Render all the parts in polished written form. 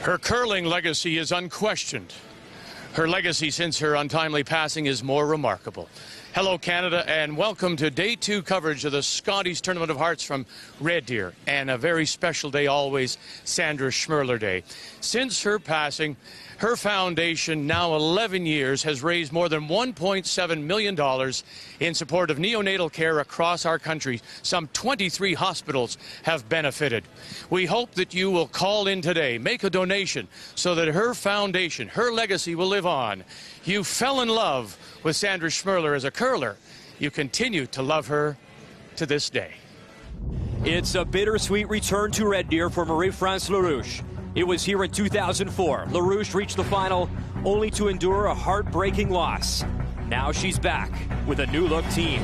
Her curling legacy is unquestioned. Her legacy since her untimely passing is more remarkable. Hello, Canada, and welcome to Day 2 coverage of the Scotties Tournament of Hearts from Red Deer, and a very special day always, Sandra Schmirler Day. Since her passing, her foundation, now 11 years, has raised more than $1.7 million in support of neonatal care across our country. Some 23 hospitals have benefited. We hope that you will call in today, make a donation, so that her foundation, her legacy will live on. You fell in love with Sandra Schmirler as a curler. You continue to love her to this day. It's a bittersweet return to Red Deer for Marie-France Larouche. It was here in 2004. Larouche reached the final only to endure a heartbreaking loss. Now she's back with a new look team.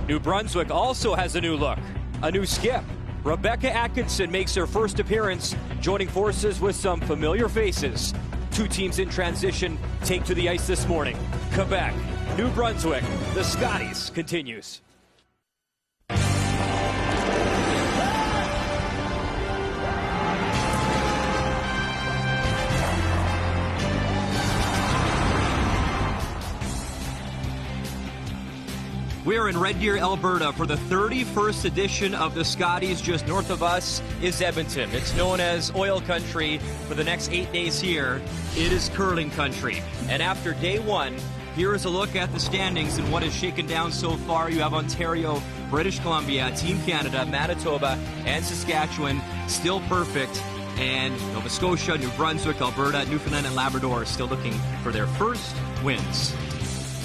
New Brunswick also has a new look, a new skip. Rebecca Atkinson makes her first appearance, joining forces with some familiar faces. Two teams in transition take to the ice this morning. Quebec, New Brunswick, the Scotties continues. We're in Red Deer, Alberta for the 31st edition of the Scotties. Just north of us is Edmonton. It's known as oil country. For the next 8 days here, it is curling country. And after day one, here is a look at the standings and what has shaken down so far. You have Ontario, British Columbia, Team Canada, Manitoba, and Saskatchewan still perfect. And Nova Scotia, New Brunswick, Alberta, Newfoundland, and Labrador are still looking for their first wins.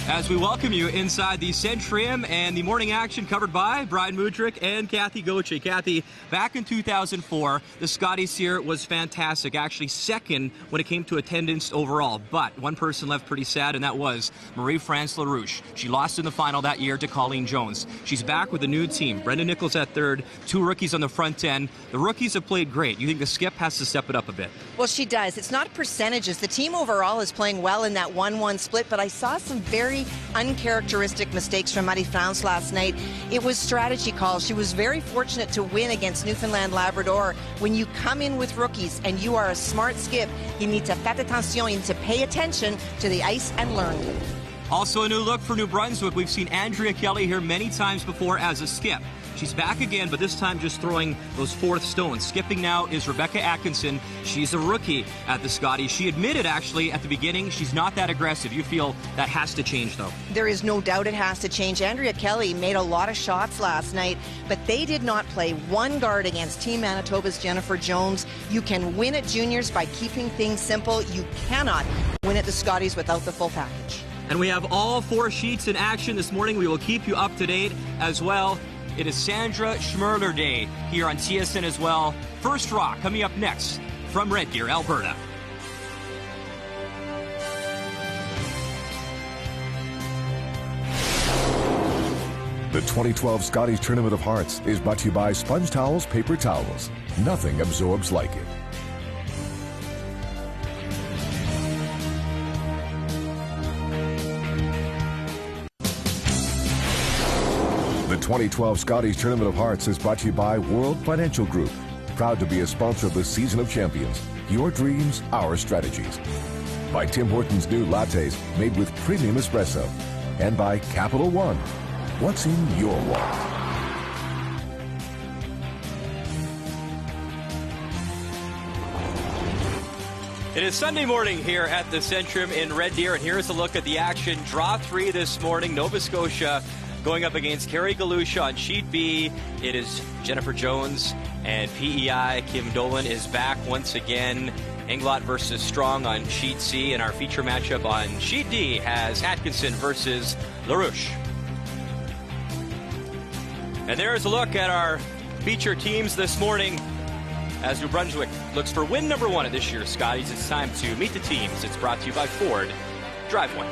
As we welcome you inside the Centrium and the morning action covered by Brian Mudrick and Kathy Gauthier. Kathy, back in 2004, the Scotties here was fantastic, actually second when it came to attendance overall. But one person left pretty sad, and that was Marie-France Larouche. She lost in the final that year to Colleen Jones. She's back with a new team. Brendan Nichols at third, two rookies on the front end. The rookies have played great. You think the skip has to step it up a bit? Well, she does. It's not percentages. The team overall is playing well in that 1-1 split, but I saw some very uncharacteristic mistakes from Marie-France last night. It was strategy calls. She was very fortunate to win against Newfoundland Labrador. When you come in with rookies and you are a smart skip, you need to faire attention, you need to pay attention to the ice and learn. Also a new look for New Brunswick. We've seen Andrea Kelly here many times before as a skip. She's back again, but this time just throwing those fourth stones. Skipping now is Rebecca Atkinson. She's a rookie at the Scotties. She admitted, actually, at the beginning, she's not that aggressive. You feel that has to change, though? There is no doubt it has to change. Andrea Kelly made a lot of shots last night, but they did not play one guard against Team Manitoba's Jennifer Jones. You can win at juniors by keeping things simple. You cannot win at the Scotties without the full package. And we have all four sheets in action this morning. We will keep you up to date as well. It is Sandra Schmirler Day here on TSN as well. First Raw coming up next from Red Deer, Alberta. The 2012 Scotties Tournament of Hearts is brought to you by Sponge Towels, Paper Towels. Nothing absorbs like it. The 2012 Scotties Tournament of Hearts is brought to you by World Financial Group. Proud to be a sponsor of the Season of Champions. Your dreams, our strategies. By Tim Hortons new lattes made with premium espresso. And by Capital One. What's in your wallet? It is Sunday morning here at the Centrium in Red Deer, and here's a look at the action. Draw 3 this morning, Nova Scotia going up against Carrie Galusha on Sheet B. It is Jennifer Jones and PEI. Kim Dolan is back once again. Englot versus Strong on Sheet C, and our feature matchup on Sheet D has Atkinson versus Larouche. And there's a look at our feature teams this morning as New Brunswick looks for win number 1 at this year's Scotties. It's time to meet the teams. It's brought to you by Ford. Drive one.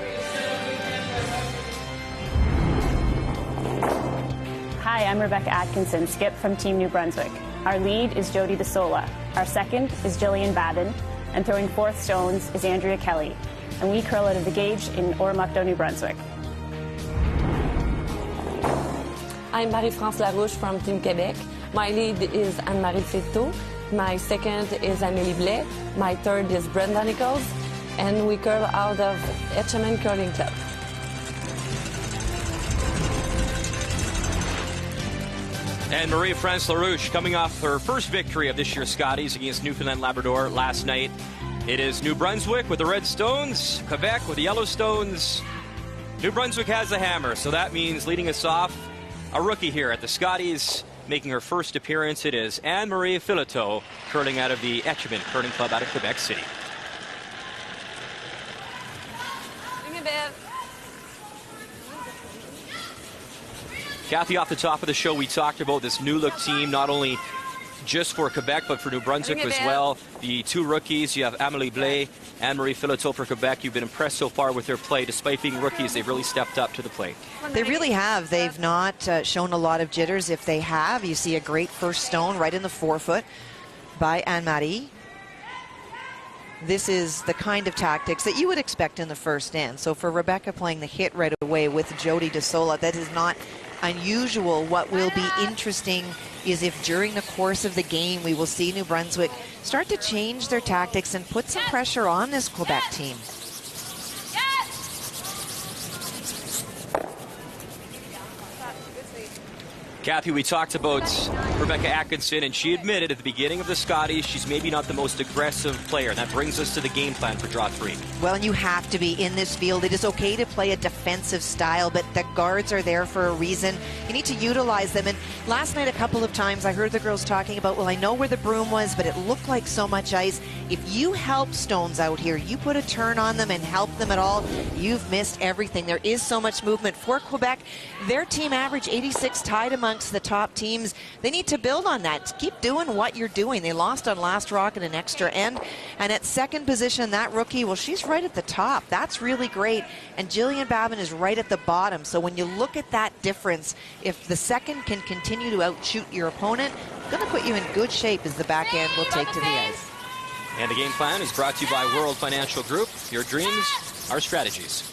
Hi, I'm Rebecca Atkinson, skip from Team New Brunswick. Our lead is Jody DeSola. Our second is Jillian Babin. And throwing fourth stones is Andrea Kelly. And we curl out of the gauge in Oromocto, New Brunswick. I'm Marie-France Larouche from Team Quebec. My lead is Anne-Marie Fetto. My second is Amélie Blais. My third is Brenda Nichols. And we curl out of Etchemin Curling Club. And Marie-France Larouche coming off her first victory of this year's Scotties against Newfoundland Labrador last night. It is New Brunswick with the Red Stones, Quebec with the Yellow Stones. New Brunswick has the hammer, so that means leading us off, a rookie here at the Scotties, making her first appearance. It is Anne-Marie Fileteau, curling out of the Etchemin Curling Club out of Quebec City. Kathy, off the top of the show, we talked about this new look team, not only just for Quebec, but for New Brunswick as well. The two rookies, you have Amélie Blais, Anne-Marie Fileteau for Quebec. You've been impressed so far with their play. Despite being rookies, they've really stepped up to the plate. They really have. They've not shown a lot of jitters. If they have, you see a great first stone right in the forefoot by Anne-Marie. This is the kind of tactics that you would expect in the first end. So for Rebecca playing the hit right away with Jody DeSola, that is not unusual. What will be interesting is if during the course of the game we will see New Brunswick start to change their tactics and put some pressure on this Quebec team. Kathy, we talked about Rebecca Atkinson, and she admitted at the beginning of the Scotties she's maybe not the most aggressive player. And that brings us to the game plan for Draw 3. Well, and you have to be in this field. It is okay to play a defensive style, but the guards are there for a reason. You need to utilize them. And last night, a couple of times, I heard the girls talking about, well, I know where the broom was, but it looked like so much ice. If you help stones out here, you put a turn on them and help them at all, you've missed everything. There is so much movement. For Quebec, their team average 86, tied amongst the top teams. They need to build on that. Keep doing what you're doing. They lost on last rock at an extra end. And at second position, that rookie, well, she's right at the top. That's really great. And Jillian Babin is right at the bottom. So when you look at that difference, if the second can continue to outshoot your opponent, it's going to put you in good shape as the back end will take to the ice. And the game plan is brought to you by World Financial Group. Your dreams, our strategies.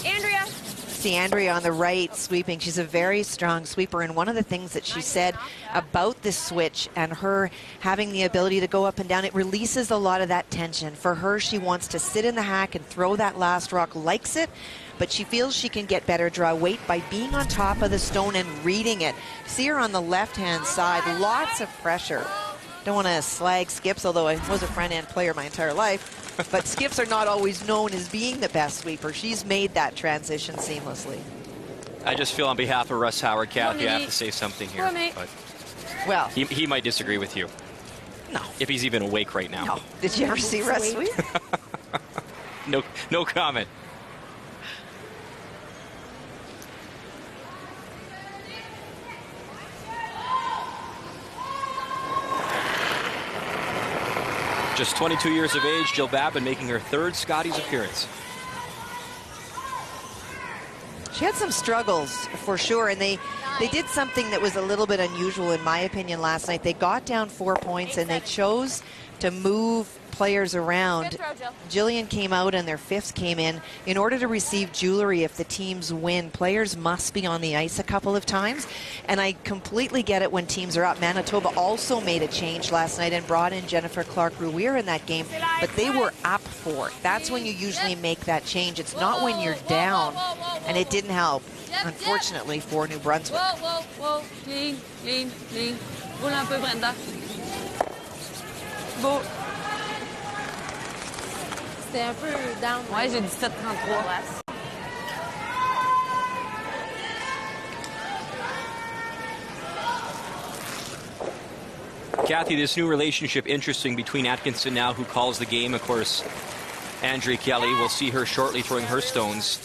Andrea. See Andrea on the right sweeping. She's a very strong sweeper, and one of the things that she said about this switch and her having the ability to go up and down, it releases a lot of that tension. For her, she wants to sit in the hack and throw that last rock, likes it, but she feels she can get better draw weight by being on top of the stone and reading it. See her on the left-hand side, lots of pressure. Don't want to slag skips, although I was a front-end player my entire life. But skips are not always known as being the best sweeper. She's made that transition seamlessly. I just feel on behalf of Russ Howard, Kathy, I have to say something here. But well, he might disagree with you. No. If he's even awake right now. No. Did you ever see Russ sweep? No comment. Just 22 years of age, Jill Babin making her third Scotties appearance. She had some struggles for sure, and they did something that was a little bit unusual in my opinion last night. They got down 4 points and they chose to move players around. Jillian came out and their fifth came in order to receive jewelry. If the teams win, players must be on the ice a couple of times, and I completely get it when teams are up. Manitoba also made a change last night and brought in Jennifer Clark-Ruier in that game, but they were up 4. That's when you usually make that change. It's not when you're down, and it didn't help, unfortunately, for New Brunswick. Whoa. Clean. Roule un peu, Brenda. Beau. C'était un peu down. Ouais, j'ai 17-33. Kathy, this new relationship interesting between Atkinson now, who calls the game. Of course, Andrea Kelly, we'll see her shortly throwing her stones.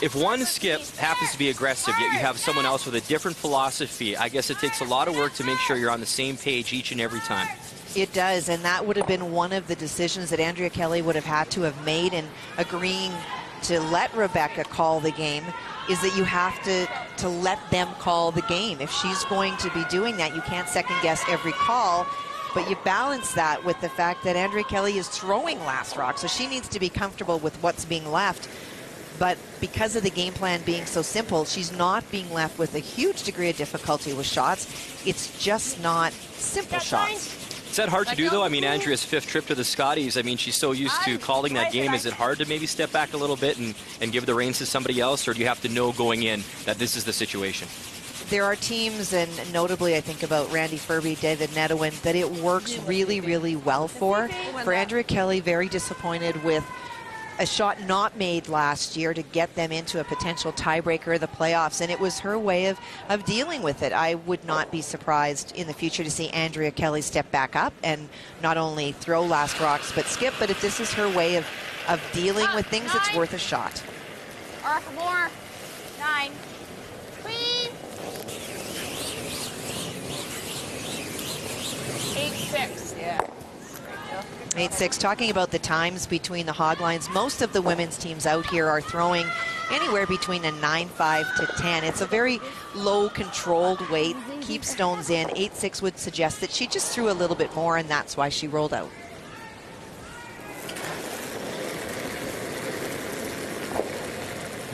If one skip happens to be aggressive, yet you have someone else with a different philosophy, I guess it takes a lot of work to make sure you're on the same page each and every time. It does, and that would have been one of the decisions that Andrea Kelly would have had to have made in agreeing to let Rebecca call the game, is that you have to let them call the game. If she's going to be doing that, you can't second guess every call, but you balance that with the fact that Andrea Kelly is throwing last rock, so she needs to be comfortable with what's being left. But because of the game plan being so simple, she's not being left with a huge degree of difficulty with shots. It's just not simple shots. Is that hard to do, though? I mean, Andrea's 5th trip to the Scotties. I mean, she's so used to calling that game. Is it hard to maybe step back a little bit and give the reins to somebody else, or do you have to know going in that this is the situation? There are teams, and notably I think about Randy Furby, David Nedowin, that it works really, really well for. For Andrea Kelly, very disappointed with a shot not made last year to get them into a potential tiebreaker of the playoffs, and it was her way of dealing with it. I would not be surprised in the future to see Andrea Kelly step back up and not only throw last rocks but skip, but if this is her way of dealing with things, it's worth a shot. Or more. 9. Queen. 8-6. Yeah. 8-6. Talking about the times between the hog lines, most of the women's teams out here are throwing anywhere between a 9-5 to 10. It's a very low controlled weight, keep stones in. 8-6 would suggest that she just threw a little bit more, and that's why she rolled out.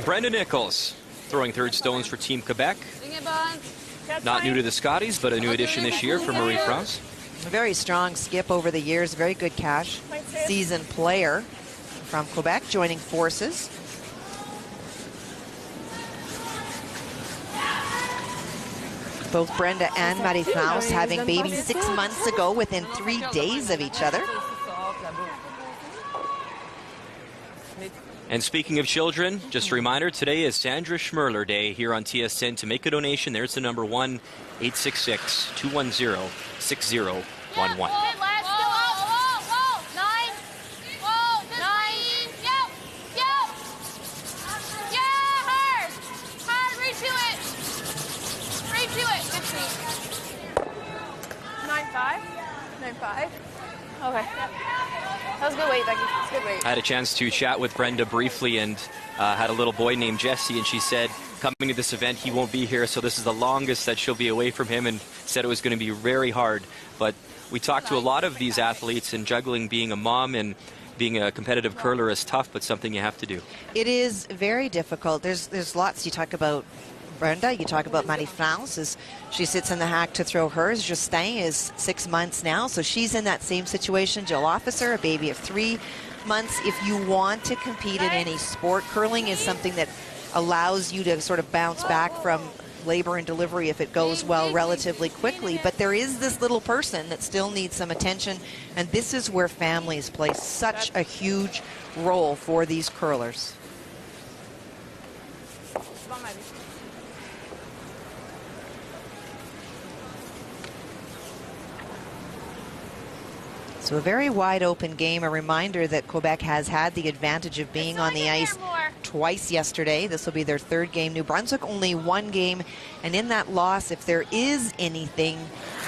Brenda Nichols throwing third stones for Team Quebec. Not new to the Scotties, but a new addition this year for Marie-France. A very strong skip over the years, very good cash season player from Quebec, joining forces. Both Brenda and Marie-France having babies 6 months ago within 3 days of each other. And speaking of children, just a reminder, today is Sandra Schmerler Day here on TSN. To make a donation, there's the number 1-866-210-6011. Okay. That was good weight, Becky. That's good weight. I had a chance to chat with Brenda briefly and had a little boy named Jesse, and she said coming to this event he won't be here, so this is the longest that she'll be away from him, and said it was going to be very hard. But we talked to a lot of these athletes, and juggling being a mom and being a competitive curler is tough, but something you have to do. It is very difficult. There's lots. You talk about Brenda, you talk about Marie-France as she sits in the hack to throw hers. Justin is 6 months now, so she's in that same situation. Jill Officer, a baby of 3 months. If you want to compete in any sport, curling is something that allows you to sort of bounce back from labor and delivery if it goes well relatively quickly. But there is this little person that still needs some attention, and this is where families play such a huge role for these curlers. So a very wide open game. A reminder that Quebec has had the advantage of being on the ice twice yesterday. This will be their 3rd game. New Brunswick only 1 game. And in that loss, if there is anything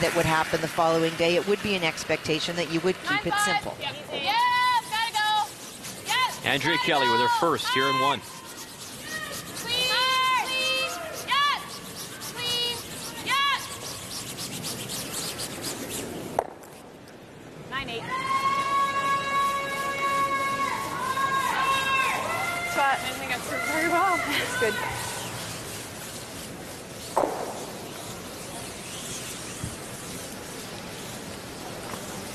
that would happen the following day, it would be an expectation that you would keep it simple. Andrea Kelly with her first here in 1. 9-8. But I think I threw very well. That's good.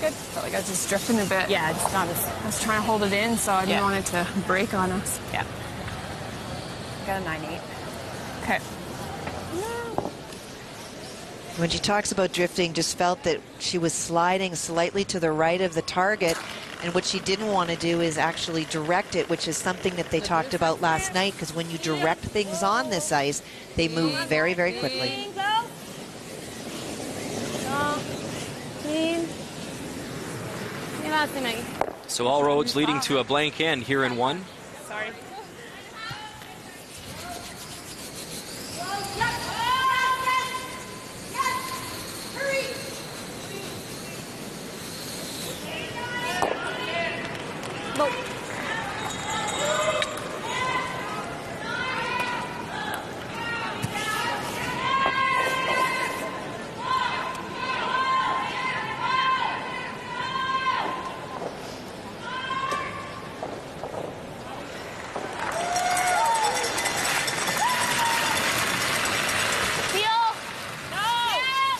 Good. Felt like I was just drifting a bit. Yeah, it's not as... I was trying to hold it in, so I didn't want it to break on us. Yeah. Got a 9-8. Okay. When she talks about drifting, just felt that she was sliding slightly to the right of the target, and what she didn't want to do is actually direct it, which is something that they talked about last night, because when you direct things on this ice, they move very, very quickly. So all roads leading to a blank end here in 1. Sorry.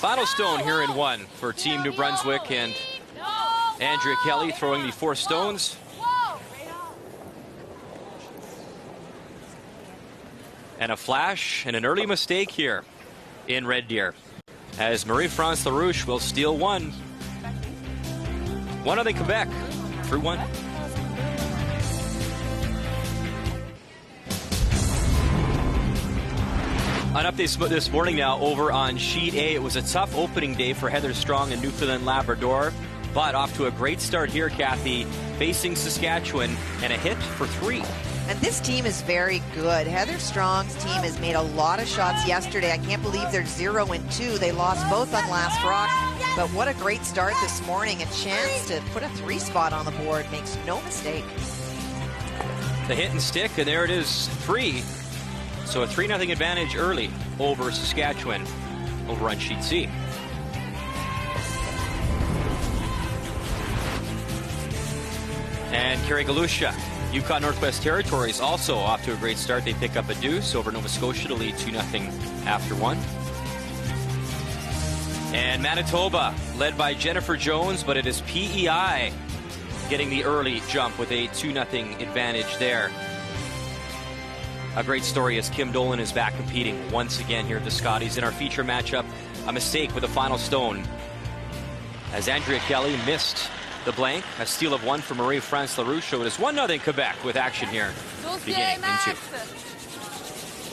Final stone here in 1 for Team New Brunswick, and Andrea Kelly throwing the 4 stones. And a flash and an early mistake here in Red Deer, as Marie-France Larouche will steal 1. 1-0 Quebec through 1. An update this morning now over on Sheet A. It was a tough opening day for Heather Strong in Newfoundland Labrador, but off to a great start here, Kathy, facing Saskatchewan, and a hit for 3. And this team is very good. Heather Strong's team has made a lot of shots yesterday. I can't believe they're 0-2. They lost both on last rock, but what a great start this morning. A chance to put a 3 spot on the board. Makes no mistake. The hit and stick, and there it is, 3. So a 3-0 advantage early over Saskatchewan over on Sheet C. And Kerry Galusha, Yukon Northwest Territories, also off to a great start. They pick up a deuce over Nova Scotia to lead 2-0 after 1. And Manitoba, led by Jennifer Jones, but it is PEI getting the early jump with a 2-0 advantage there. A great story as Kim Dolan is back competing once again here at the Scotties. In our feature matchup, a mistake with a final stone, as Andrea Kelly missed the blank. A steal of 1 for Marie-France Larouche. So it is 1-0 Quebec with action here beginning in 2.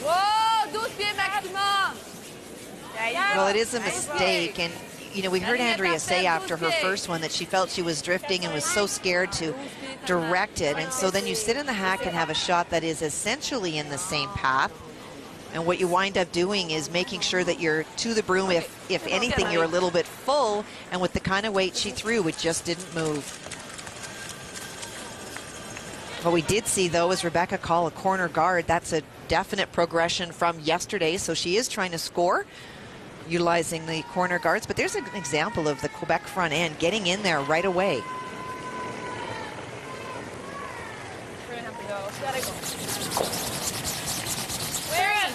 Whoa, 12 pieds maximum. Well, it is a mistake, and you know, we heard Andrea say after her first one that she felt she was drifting and was so scared to direct it, and so then you sit in the hack and have a shot that is essentially in the same path, and what you wind up doing is making sure that you're to the broom. If anything, you're a little bit full, and with the kind of weight she threw, it just didn't move. What we did see, though, is Rebecca call a corner guard. That's a definite progression from yesterday, so she is trying to score utilizing the corner guards, but there's an example of the Quebec front end getting in there right away. We're gonna have to go. Gotta go. Where?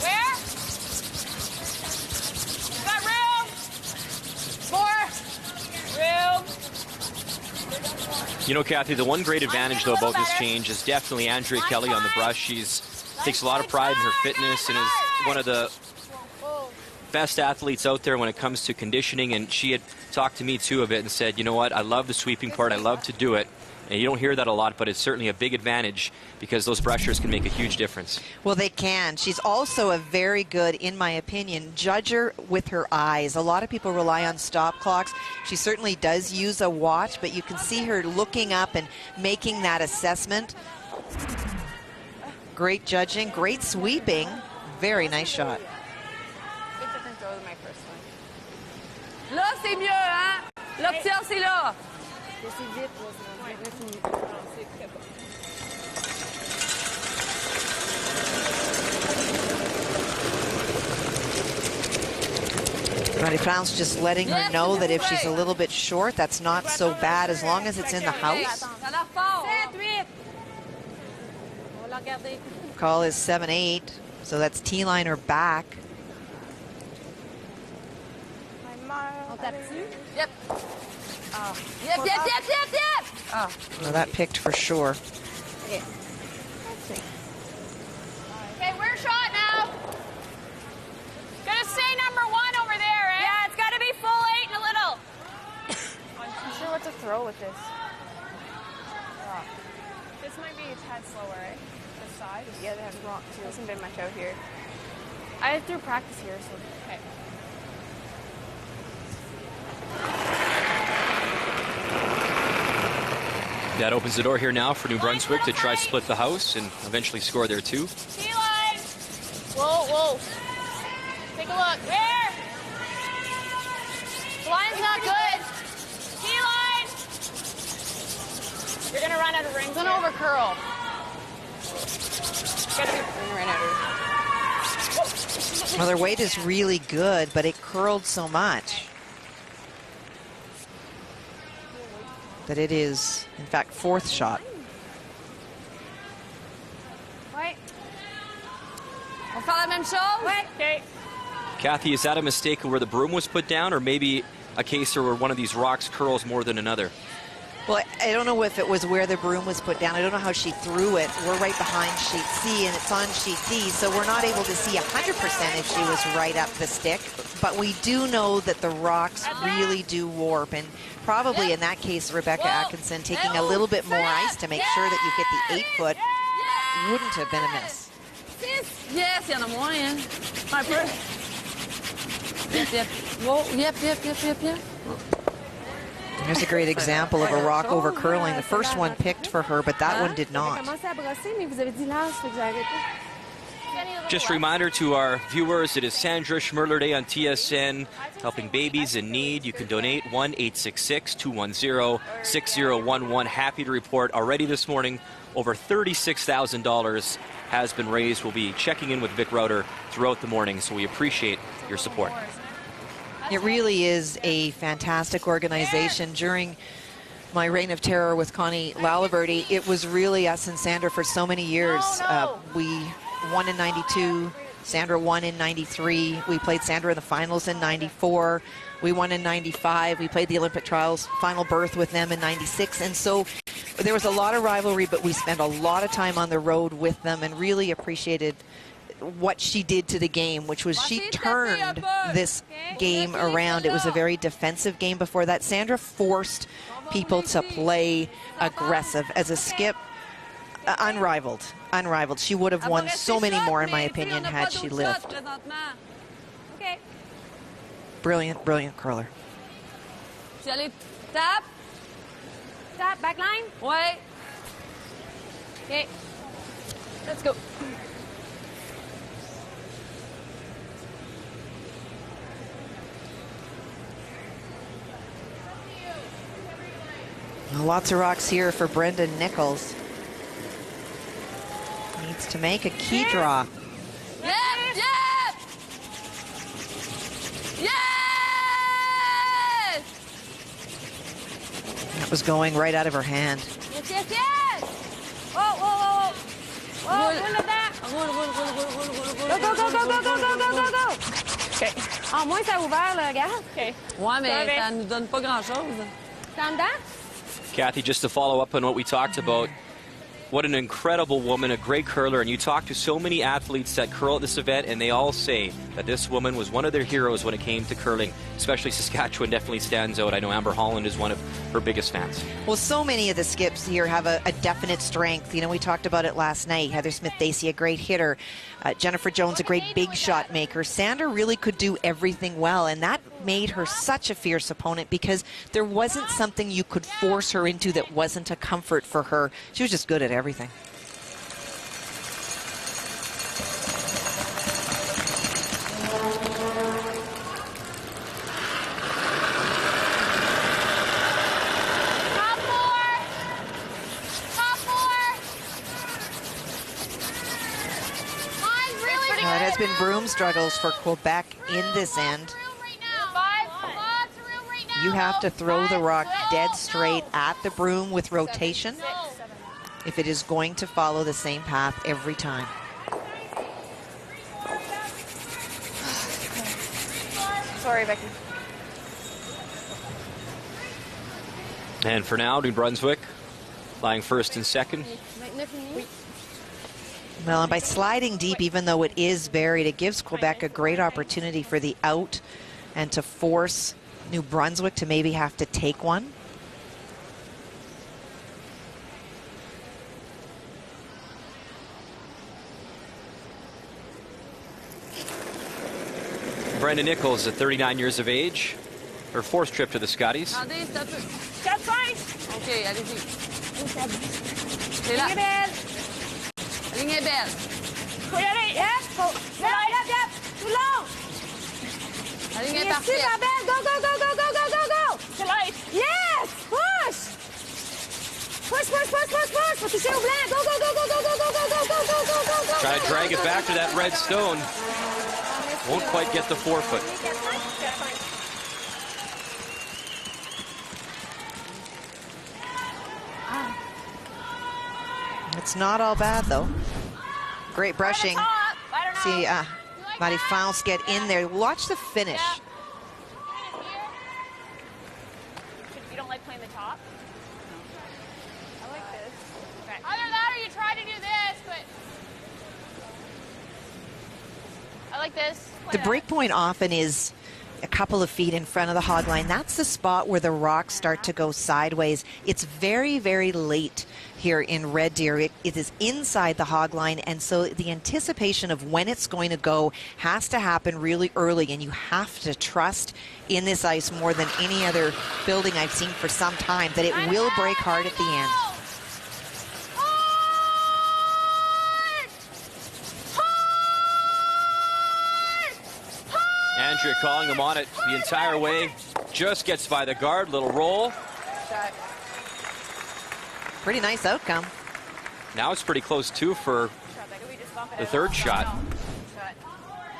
Where? Got room. More. Room. You know, Kathy, the one great advantage, though, about this change is definitely Andrea Kelly on the brush. Takes a lot of pride in her fitness and is one of the best athletes out there when it comes to conditioning, and she had talked to me too a bit and said, you know what, I love the sweeping part, I love to do it. And you don't hear that a lot, but it's certainly a big advantage because those brushers can make a huge difference. Well, they can. She's also a very good, in my opinion, judger with her eyes. A lot of people rely on stop clocks. She certainly does use a watch, but you can see her looking up and making that assessment. Great judging, great sweeping, very nice shot. Là, c'est mieux, hein? L'option, c'est là. Marie-France just letting her know that if she's a little bit short, that's not so bad as long as it's in the house. Call is 7-8, so that's T-line or back. Yep. Yep. Oh, well, that picked for sure. Okay, we're shot now. Gonna say number 1 over there, eh? Yeah, it's gotta be full 8 and a little. I'm not sure what to throw with this. Oh. This might be a tad slower, eh? This side? Yeah, they have rock too. Hasn't been much out here. I threw practice here, so okay. That opens the door here now for New Brunswick to try to split the house and eventually score there too. T-line! Whoa. Take a look. Where? The line's not good. T-line! You're gonna run out of rings. It's gonna over curl. Well, their weight is really good, but it curled so much that it is, in fact, 4th shot. Ouais. On va faire la même chose? Ouais. OK. Kathy, is that a mistake where the broom was put down, or maybe a case where one of these rocks curls more than another? Well, I don't know if it was where the broom was put down. I don't know how she threw it. We're right behind sheet C, and it's on sheet D, so we're not able to see 100% if she was right up the stick. But we do know that the rocks really do warp, and probably in that case, Rebecca Atkinson taking a little bit more ice to make sure that you get the 8-foot wouldn't have been a miss. Yes, il y en a moins, hein. Un peu. Yep. Whoa, yep. Here's a great example of a rock over curling. The first one picked for her, but that one did not. Just a reminder to our viewers, it is Sandra Schmerler Day on TSN, helping babies in need. You can donate 1-866-210-6011. Happy to report already this morning, over $36,000 has been raised. We'll be checking in with Vic Router throughout the morning, so we appreciate your support. It really is a fantastic organization. During my reign of terror with Connie Lalaberty, it was really us and Sandra for so many years. We won in 92, Sandra won in 93. We played Sandra in the finals in 94. We won in 95. We played the Olympic trials final berth with them in 96. And so there was a lot of rivalry, but we spent a lot of time on the road with them and really appreciated what she did to the game, which was she turned this game around. It was a very defensive game before that. Sandra forced people to play aggressive. As a skip, unrivaled. She would have won so many more, in my opinion, had she lived. Brilliant curler. Tap. Tap, back line. Ouais. Okay. Let's go. Lots of rocks here for Brendan Nichols. Needs to make a key draw. Yep. Yes! That was going right out of her hand. Yes. Whoa. Look at that. Go. Okay. En moins, ça a ouvert, là, regarde. Okay. Ouais, mais ça nous donne pas grand-chose. Calm down. Kathy, just to follow up on what we talked about, what an incredible woman, a great curler, and you talk to so many athletes that curl at this event, and they all say that this woman was one of their heroes when it came to curling. Especially Saskatchewan definitely stands out. I know Amber Holland is one of her biggest fans. Well, so many of the skips here have a definite strength. You know, we talked about it last night. Heather Smith-Dacey, a great hitter. Jennifer Jones, a great big shot maker. Sandra really could do everything well, and that made her such a fierce opponent because there wasn't something you could force her into that wasn't a comfort for her. She was just good at everything. It has been broom struggles for Quebec in this end. You have to throw the rock dead straight at the broom with rotation if it is going to follow the same path every time. Sorry, Becky. And for now, New Brunswick lying first and second. Well, and by sliding deep, even though it is buried, it gives Quebec a great opportunity for the out and to force New Brunswick to maybe have to take one. Brenda Nichols at 39 years of age, her fourth trip to the Scotties. That's fine. OK, allez-y. C'est là. La ligne est belle. Faut y aller. Yes. Yep. Too long. La ligne est parfaite. Go. C'est light. Yes. Push. Faut toucher au blanc. Go. Try to drag it back to that red stone. Won't quite get the 4-foot. It's not all bad, though. Great brushing. See, Marie-France get in there. Watch the finish. Yeah. You don't like playing the top? No. I like this. Okay. Either that or you try to do this, but I like this. The break point often is a couple of feet in front of the hog line. That's the spot where the rocks start to go sideways. It's very, very late here in Red Deer. It is inside the hog line, and so the anticipation of when it's going to go has to happen really early, and you have to trust in this ice more than any other building I've seen for some time that it will break hard at the end. Andrea calling him on it the entire way. Just gets by the guard. Little roll. Pretty nice outcome. Now it's pretty close, too, for the third shot.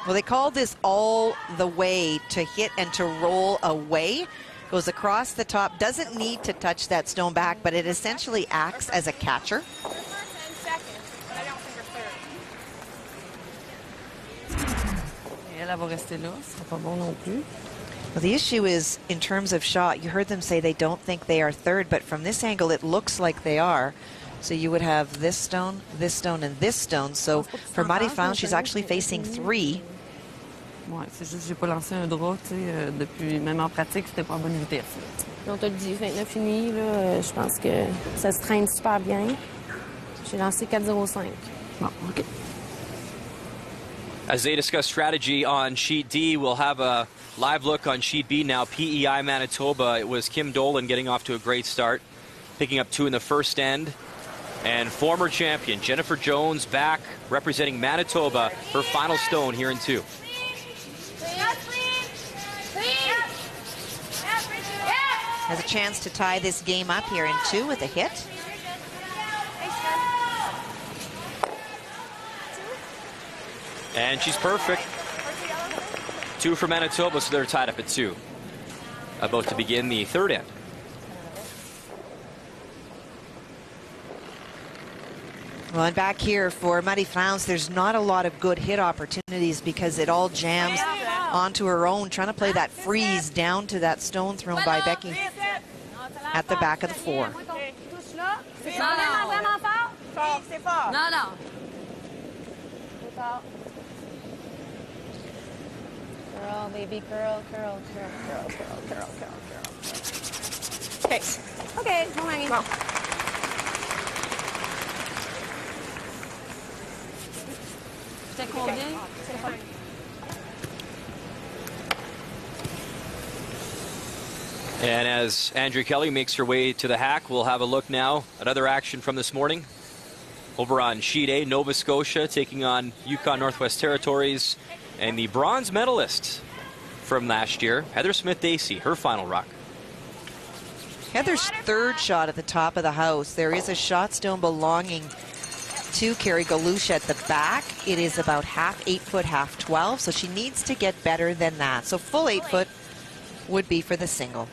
Well, they called this all the way to hit and to roll away. Goes across the top. Doesn't need to touch that stone back, but it essentially acts as a catcher. Well, the issue is, in terms of shot, you heard them say they don't think they are third, but from this angle, it looks like they are. So you would have this stone, and this stone. So for Marie-France, she's actually facing 3. Ouais, c'est juste j'ai pas lancé un draw, tu sais, depuis même en pratique, c'était pas à bonne vitesse. On t'a dit 29,5 là, je pense que ça se traîne super bien. J'ai lancé 4,05. Bon, OK. As they discuss strategy on sheet D, we'll have a live look on sheet B now. PEI Manitoba. It was Kim Dolan getting off to a great start, picking up 2 in the first end. And former champion Jennifer Jones back representing Manitoba, her final stone here in 2. Has a chance to tie this game up here in 2 with a hit. And she's perfect. 2 for Manitoba, so they're tied up at 2. About to begin the third end. Well, and back here for Marie-France, there's not a lot of good hit opportunities because it all jams onto her own, trying to play that freeze down to that stone thrown by Becky at the back of the 4. Curl, baby, curl, curl, curl, curl, curl, curl, curl, curl. Okay. Okay, come on, Maggie. And as Andrea Kelly makes her way to the hack, we'll have a look now at other action from this morning. Over on sheet A, Nova Scotia taking on Yukon Northwest Territories. And the bronze medalist from last year, Heather Smith-Dacey, her final rock. Heather's third shot at the top of the house. There is a shot stone belonging to Carrie Larouche at the back. It is about half 8 foot, half 12, so she needs to get better than that. So full 8 foot would be for the single.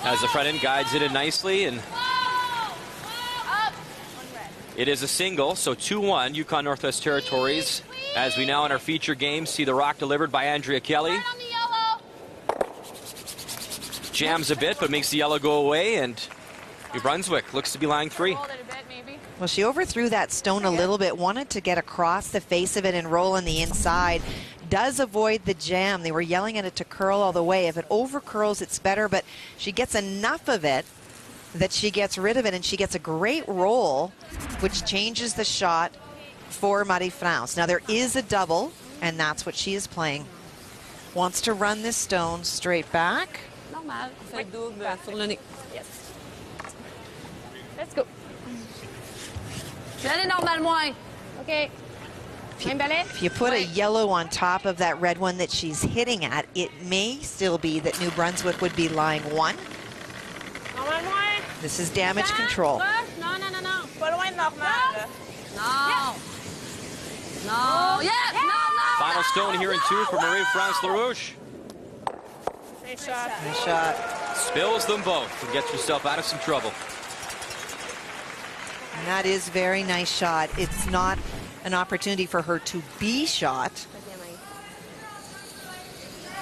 As the front end guides it in nicely, and it is a single, so 2-1 Yukon Northwest Territories. As we now in our feature game see the rock delivered by Andrea Kelly. Jams a bit, but makes the yellow go away, and New Brunswick looks to be lying 3. Well, she overthrew that stone a little bit, wanted to get across the face of it and roll on the inside. Does avoid the jam. They were yelling at it to curl all the way. If it over curls, it's better, but she gets enough of it that she gets rid of it, and she gets a great roll, which changes the shot for Marie-France. Now, there is a double, and that's what she is playing. Wants to run this stone straight back. Normal, fait double sur le nez. Yes. Let's go. Je vais aller normal moins. Okay. If you put a yellow on top of that red one that she's hitting at, it may still be that New Brunswick would be lying 1. This is damage control. No. Pas loin de normal. No. No. Yes. No. Final stone here in 2 for Marie-France Larouche. Nice shot. Nice shot. Spills them both and gets herself out of some trouble. That is very nice shot. It's not an opportunity for her to be shot.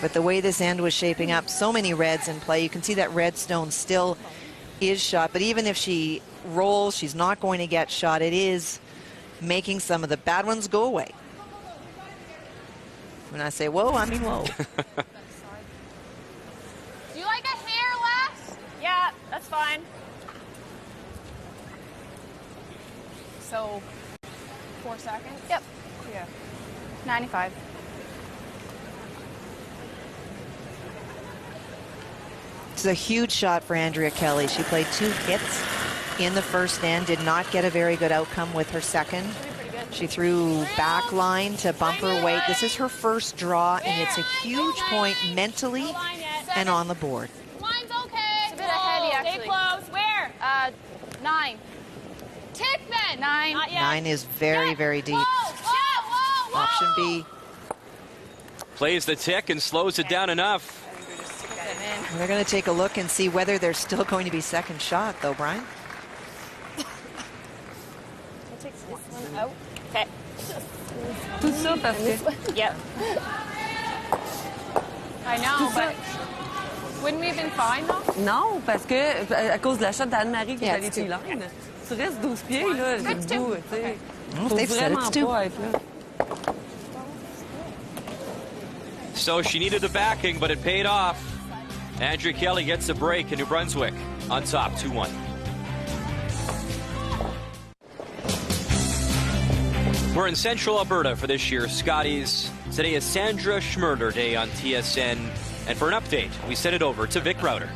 But the way this end was shaping up, so many reds in play. You can see that red stone still is shot. But even if she rolls, she's not going to get shot. It is making some of the bad ones go away. When I say whoa, I mean whoa. Do you like a hair less? Yeah, that's fine. So, 4 seconds? Yep. Yeah. 95. It's a huge shot for Andrea Kelly. She played 2 hits in the first end, did not get a very good outcome with her second. She threw back line to bumper weight. This is her first draw, and it's a huge point mentally and on the board. Line's okay. It's a bit heady, actually. Stay close. Where? 9. Tick then. 9. Not yet. 9 is very, very deep. Whoa, whoa, whoa. Option B. Plays the tick and slows it down enough. They're going to take a look and see whether there's still going to be second shot, though, Brian. I'll take this one out. Okay. Tout ça parce que... Yep. I know, but wouldn't we have been fine, though? Non, parce que à cause de la shot d'Anne-Marie qui est Yeah, allée it's plus two. loin. Tu restes 12 pieds, là, It's debout, two. tu sais. Well, Faut they've said vraiment it's two. pas être là. So she needed the backing, but it paid off. Andrea Kelly gets a break in New Brunswick on top, 2-1. We're in central Alberta for this year's Scotties. Today is Sandra Schmerler Day on TSN. And for an update, we send it over to Vic Router.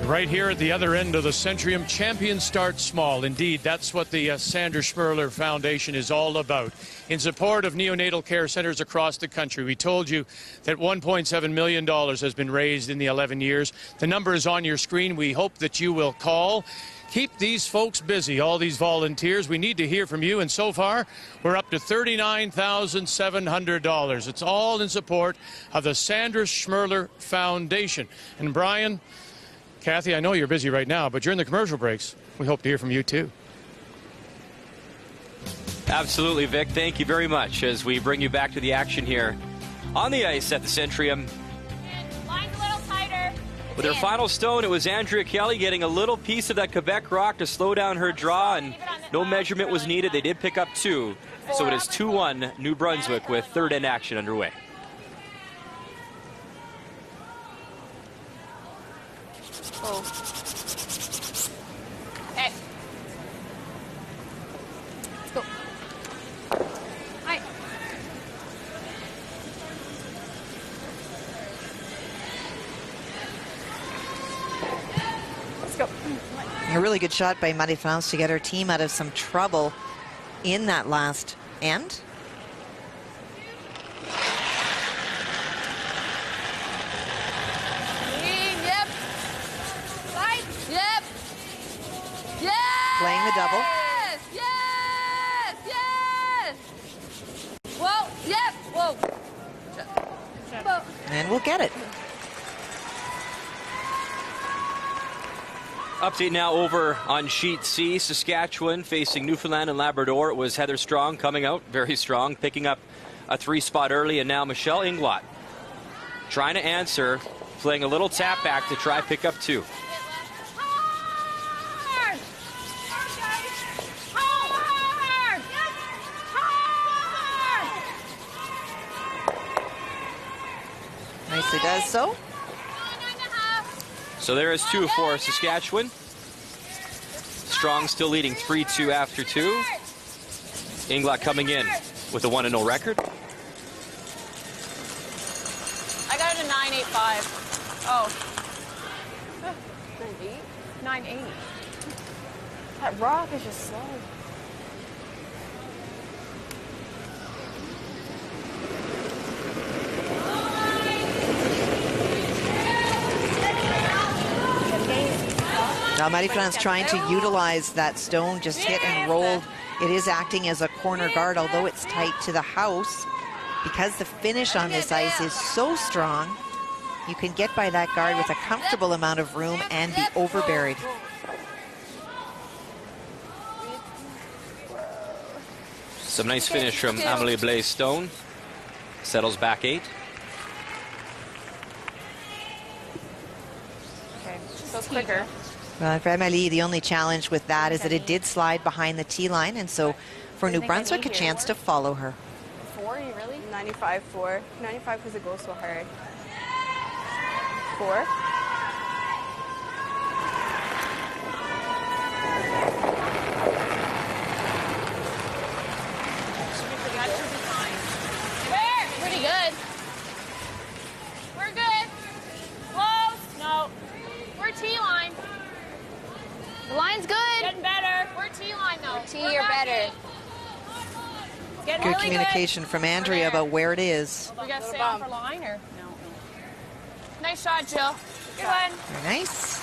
Right here at the other end of the Centrium, champions start small. Indeed, that's what the Sandra Schmerler Foundation is all about. In support of neonatal care centers across the country, we told you that $1.7 million has been raised in the 11 years. The number is on your screen. We hope that you will call. Keep these folks busy, all these volunteers. We need to hear from you, and so far, we're up to $39,700. It's all in support of the Sandra Schmerler Foundation. And Brian, Kathy, I know you're busy right now, but during the commercial breaks, we hope to hear from you too. Absolutely, Vic. Thank you very much as we bring you back to the action here on the ice at the Centrium. Line's a little tighter. With her final stone, it was Andrea Kelly getting a little piece of that Quebec rock to slow down her draw, and no measurement was needed. They did pick up 2. So it is 2-1 New Brunswick with third end action underway. Oh. Hey. Let's go. Hi. Let's go. A really good shot by Marie-France to get her team out of some trouble in that last end. Yep. Right. Yep. Yes. Playing the double. Yes. Yes. Whoa. Yep. Whoa. Whoa. And we'll get it. Update now over on Sheet C. Saskatchewan facing Newfoundland and Labrador. It was Heather Strong coming out very strong, picking up a 3 spot early, and now Michelle Inglot trying to answer, playing a little tap back to try pick up 2. Hard. Hard. Hard. Nicely does so. So there is 2 for Saskatchewan. Strong still leading 3-2 after 2. Inglot coming in with a 1-0 record. I got it a 9.85. Oh. 9.8? 9.8. That rock is just slow. Now Marie-France trying to utilize that stone, just hit and rolled. It is acting as a corner guard, although it's tight to the house. Because the finish on this ice is so strong, you can get by that guard with a comfortable amount of room and be overburied. Some nice finish from Amelie Blaise-Stone. Settles back 8. Okay, so it's quicker. Well, for Amelie, the only challenge with that is that it did slide behind the tee line, and so for New Brunswick, a chance to follow her. 4, you really? 95-4. 95 because it goes so hard. 4. Pretty good. We're good. Close. No. We're T-line. The line's good. Getting better. We're T-line though. T, you're better. Getting Good really communication from Andrea about where it is. We got to stay on for line or? No. Nice shot, Jill. Good one. Very nice.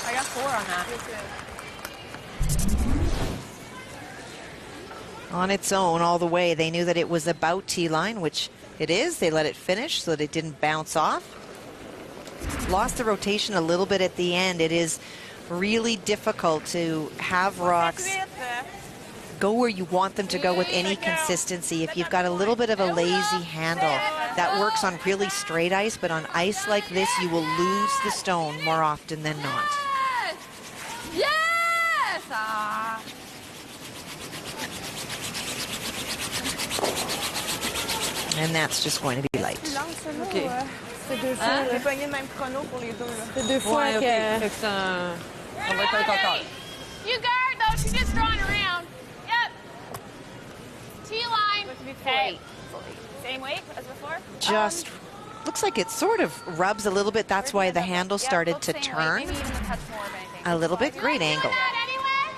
I got 4 on that. On its own all the way. They knew that it was about T-line, which it is. They let it finish so that it didn't bounce off. Lost the rotation a little bit at the end. It is really difficult to have rocks go where you want them to go with any consistency. If you've got a little bit of a lazy handle, that works on really straight ice, but on ice like this, you will lose the stone more often than not. Yes! And that's just going to be light. OK. C'est 2 fois. J'ai pogné le même chrono pour les 2. C'est 2 fois Ouais, que... OK. Fait que ça va être un encore. You guard though. She's just drawing around. Yep. T-line. Okay. Same weight as before? Just looks like it sort of rubs a little bit. That's why the handle started to turn a little bit. Great angle.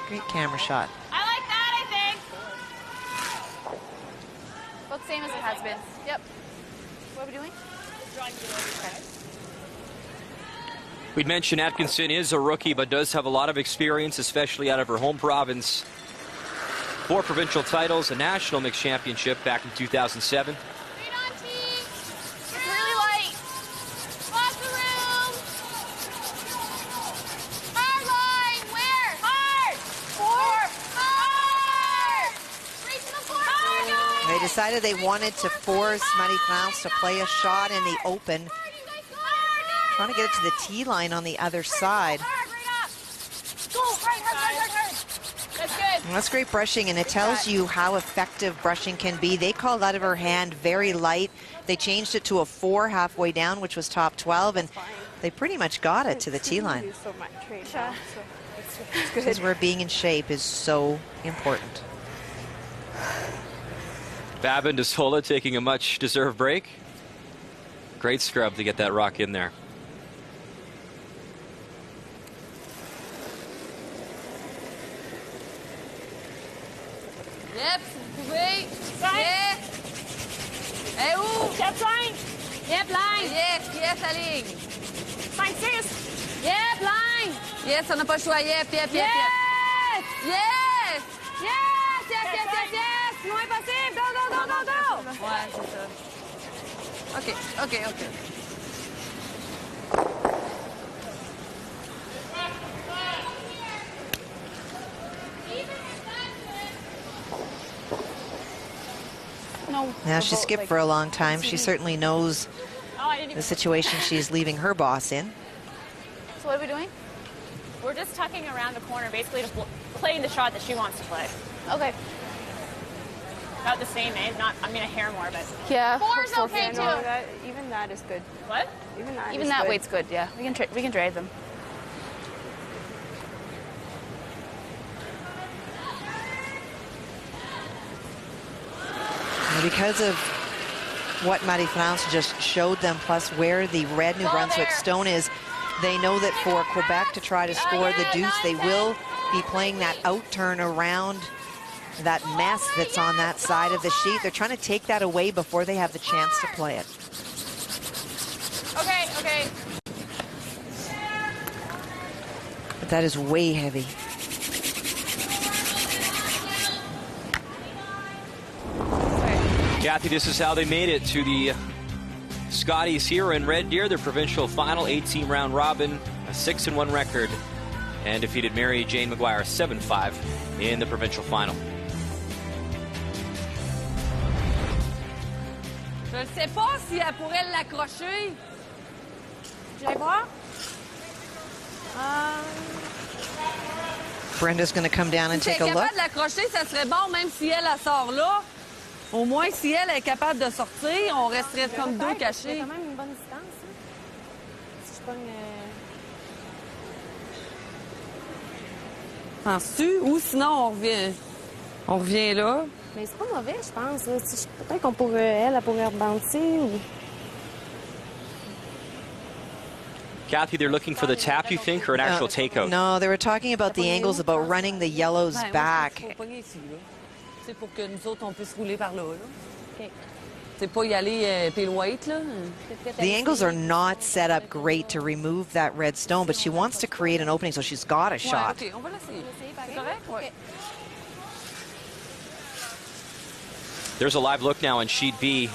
Great camera shot. I like that, I think. Looks same as it has been. Yep. What are we doing? We'd mentioned Atkinson is a rookie, but does have a lot of experience, especially out of her home province. 4 provincial titles, a national mixed championship back in 2007. Read on T. It's really light. Lots of room. Hard line. Where? Hard. 4. Hard. Reach the 4. Hard. They decided they wanted to force Marie-France to play a shot in the open, trying to get it to the tee line on the other side. That's good. And that's great brushing, and it tells you how effective brushing can be. They called out of her hand very light. They changed it to a 4 halfway down, which was top 12, and they pretty much got it to the tee line. This is where being in shape is so important. Babin de Sola taking a much-deserved break. Great scrub to get that rock in there. Yep, oui. Yeah. Eh où? 4-5. Yep, line. Yes, yes, la ligne. 5-6. Yep, line. Yes, on n'a pas le choix. Yep, yep, yep, Yes. yep. Yes. Yes, yes, yes, yes, yes. Moins possible. Go, go, go, go, go. Ouais, c'est ça. OK, OK, OK. Now, she skipped for a long time. She certainly knows the situation she's leaving her boss in. So what are we doing? We're just tucking around the corner, basically to playing the shot that she wants to play. Okay. About the same, eh? Not, I mean, a hair more, but Yeah. 4's okay too. Even that is good. What? Even that weight's good. Yeah, we can drive them. Because of what Marie-France just showed them, plus where the red New Brunswick stone is, they know that for Quebec to try to score the deuce, they will be playing that out-turn around that mess that's on that side of the sheet. They're trying to take that away before they have the chance to play it. Okay, okay. But that is way heavy. Kathy, this is how they made it to the Scotties here in Red Deer, their provincial final, 8-team round robin, a 6-1 record, and defeated Mary Jane McGuire 7-5 in the provincial final. Je ne sais pas si elle pourrait l'accrocher. Je vais voir. Brenda's going to come down and Si take elle a est look. capable de l'accrocher, ça serait bon, même si elle sort là. Au moins, si elle est capable de sortir, on resterait comme deux C'est cachés. quand même une bonne distance. Hein? Si je pogne... Penses-tu? Ou sinon, on revient là. Mais c'est pas mauvais, je pense. Là. Peut-être qu'on pourrait... Elle pourrait rebondir ou... Kathy, they're looking for the tap, you think, or an actual takeout? No, they were talking about the angles, about running the yellows Ben, moi, je pense back. qu'il faut pogner ici, là. C'est pour que nous autres, on puisse rouler par là. OK. C'est pas y aller pile white, là. The angles are not set up great to remove that red stone, but she wants to create an opening, so she's got a Ouais, shot. OK, on va l'essayer. C'est correct? Ouais. There's a live look now on sheet B,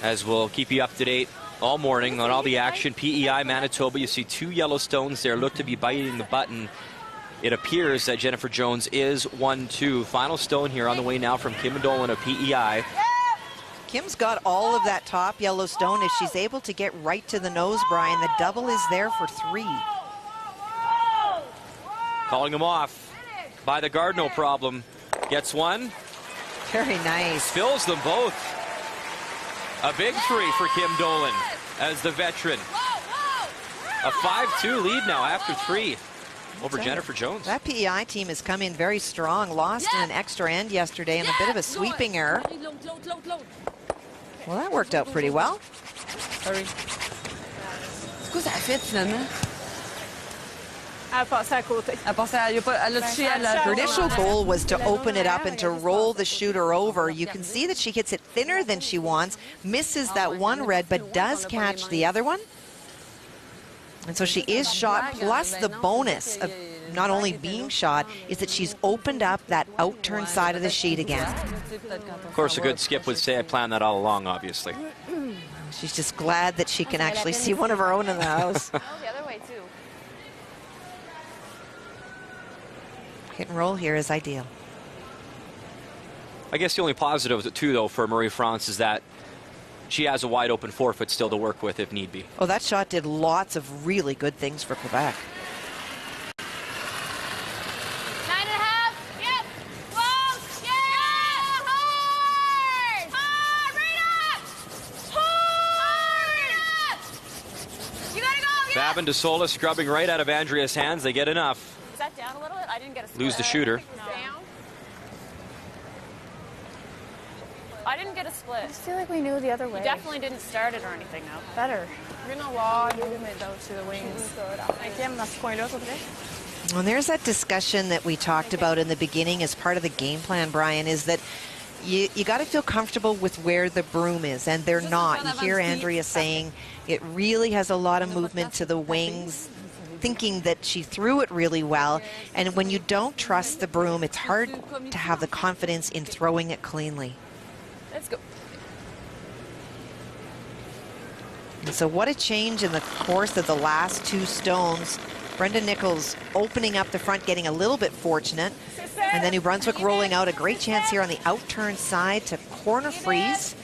as we'll keep you up to date all morning on all the action. PEI Manitoba, you see 2 yellow stones there, look to be biting the button. It appears that Jennifer Jones is 1-2. Final stone here on the way now from Kim Dolan of PEI. Kim's got all of that top yellow stone. If she's able to get right to the nose, Brian, the double is there for 3. Calling him off by the Gardner problem. Gets one. Very nice. Fills them both. A big 3 for Kim Dolan as the veteran. A 5-2 lead now after 3 over Jennifer Jones. That PEI team has come in very strong. Lost in an extra end yesterday and a bit of a sweeping error. Well, that worked out pretty well. Sorry. C'est quoi ça a fait, finalement? Elle passe à côté. Elle a touché à la... Her initial goal was to open it up and to roll the shooter over. You can see that she hits it thinner than she wants, misses that one red, but does catch the other one. And so she is shot, plus the bonus of not only being shot is that she's opened up that out-turn side of the sheet again. Of course, a good skip would say I planned that all along, obviously. She's just glad that she can actually see one of her own in the house. Oh, the other way, too. Hit and roll here is ideal. I guess the only positive, too, though, for Marie-France is that she has a wide-open forefoot still to work with if need be. Oh, that shot did lots of really good things for Quebec. 9.5. Yep. Close. Yeah. Hard. Hard. Right up. Hard. You gotta go. Yeah. Babin DeSola scrubbing right out of Andrea's hands. They get enough. Is that down a little bit? I didn't get a split. Lose the shooter. Down. I didn't get a split. I just feel like we knew the other way. You definitely didn't start it or anything, though. Better. You're gonna log movement though to the wings. Kim, dans ce coin-là, s'il vous plaît. Well, there's that discussion that we talked about in the beginning as part of the game plan, Brian, is that you got to feel comfortable with where the broom is, and they're not. You hear Andrea saying it really has a lot of movement to the wings, thinking that she threw it really well. And when you don't trust the broom, it's hard to have the confidence in throwing it cleanly. Let's go. And so what a change in the course of the last 2 stones. Brenda Nichols opening up the front, getting a little bit fortunate. And then New Brunswick rolling out a great chance here on the out-turn side to corner freeze.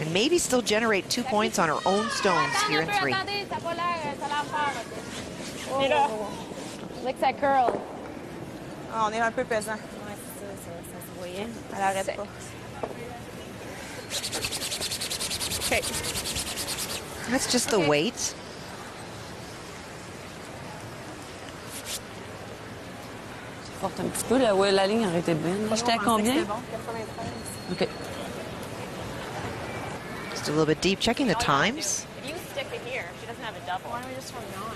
And maybe still generate 2 points on her own stones here in 3. Looks like curl. Ah, on est un peu pesant. Ouais, c'est ça, ça se voyait. Elle arrête pas. OK. That's just the weight. Porte un petit peu, là, ouais, la ligne aurait été bien. J'étais à combien? OK. Just a little bit deep, checking the times. If you stick it here, she doesn't have a double. Why don't we just run 9?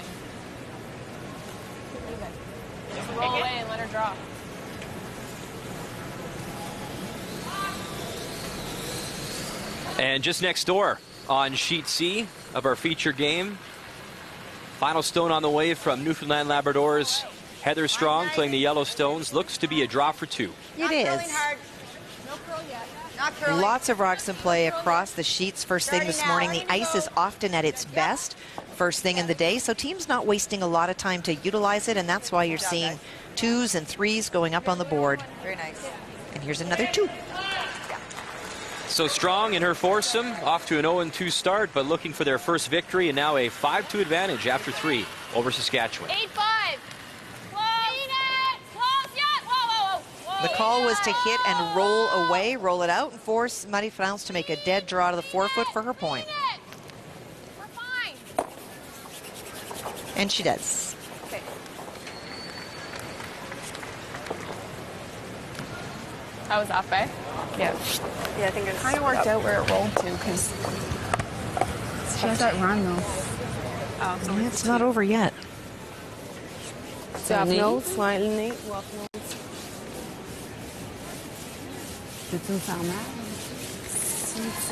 Just roll away and let her draw. And just next door on sheet C of our feature game, final stone on the way from Newfoundland Labrador's Heather Strong playing the yellow stones. Looks to be a draw for 2. It is. Lots of rocks in play across the sheets first thing this morning. The ice is often at its best first thing in the day, so teams not wasting a lot of time to utilize it, and that's why you're seeing 2s and 3s going up on the board. Very nice. And here's another 2. So Strong in her foursome, off to an 0-2 start, but looking for their first victory, and now a 5-2 advantage after 3 over Saskatchewan. 8-5. The call was to hit and roll away, roll it out, and force Marie France to make a dead draw to the forefoot for her point. We're fine. And she does. Okay. That was off, eh? Yeah. Yeah, I think it's Kind of worked out where it rolled to because she has that run though. Oh, so It's not over yet. off nose, slightly off nose. Peux-tu me faire mal?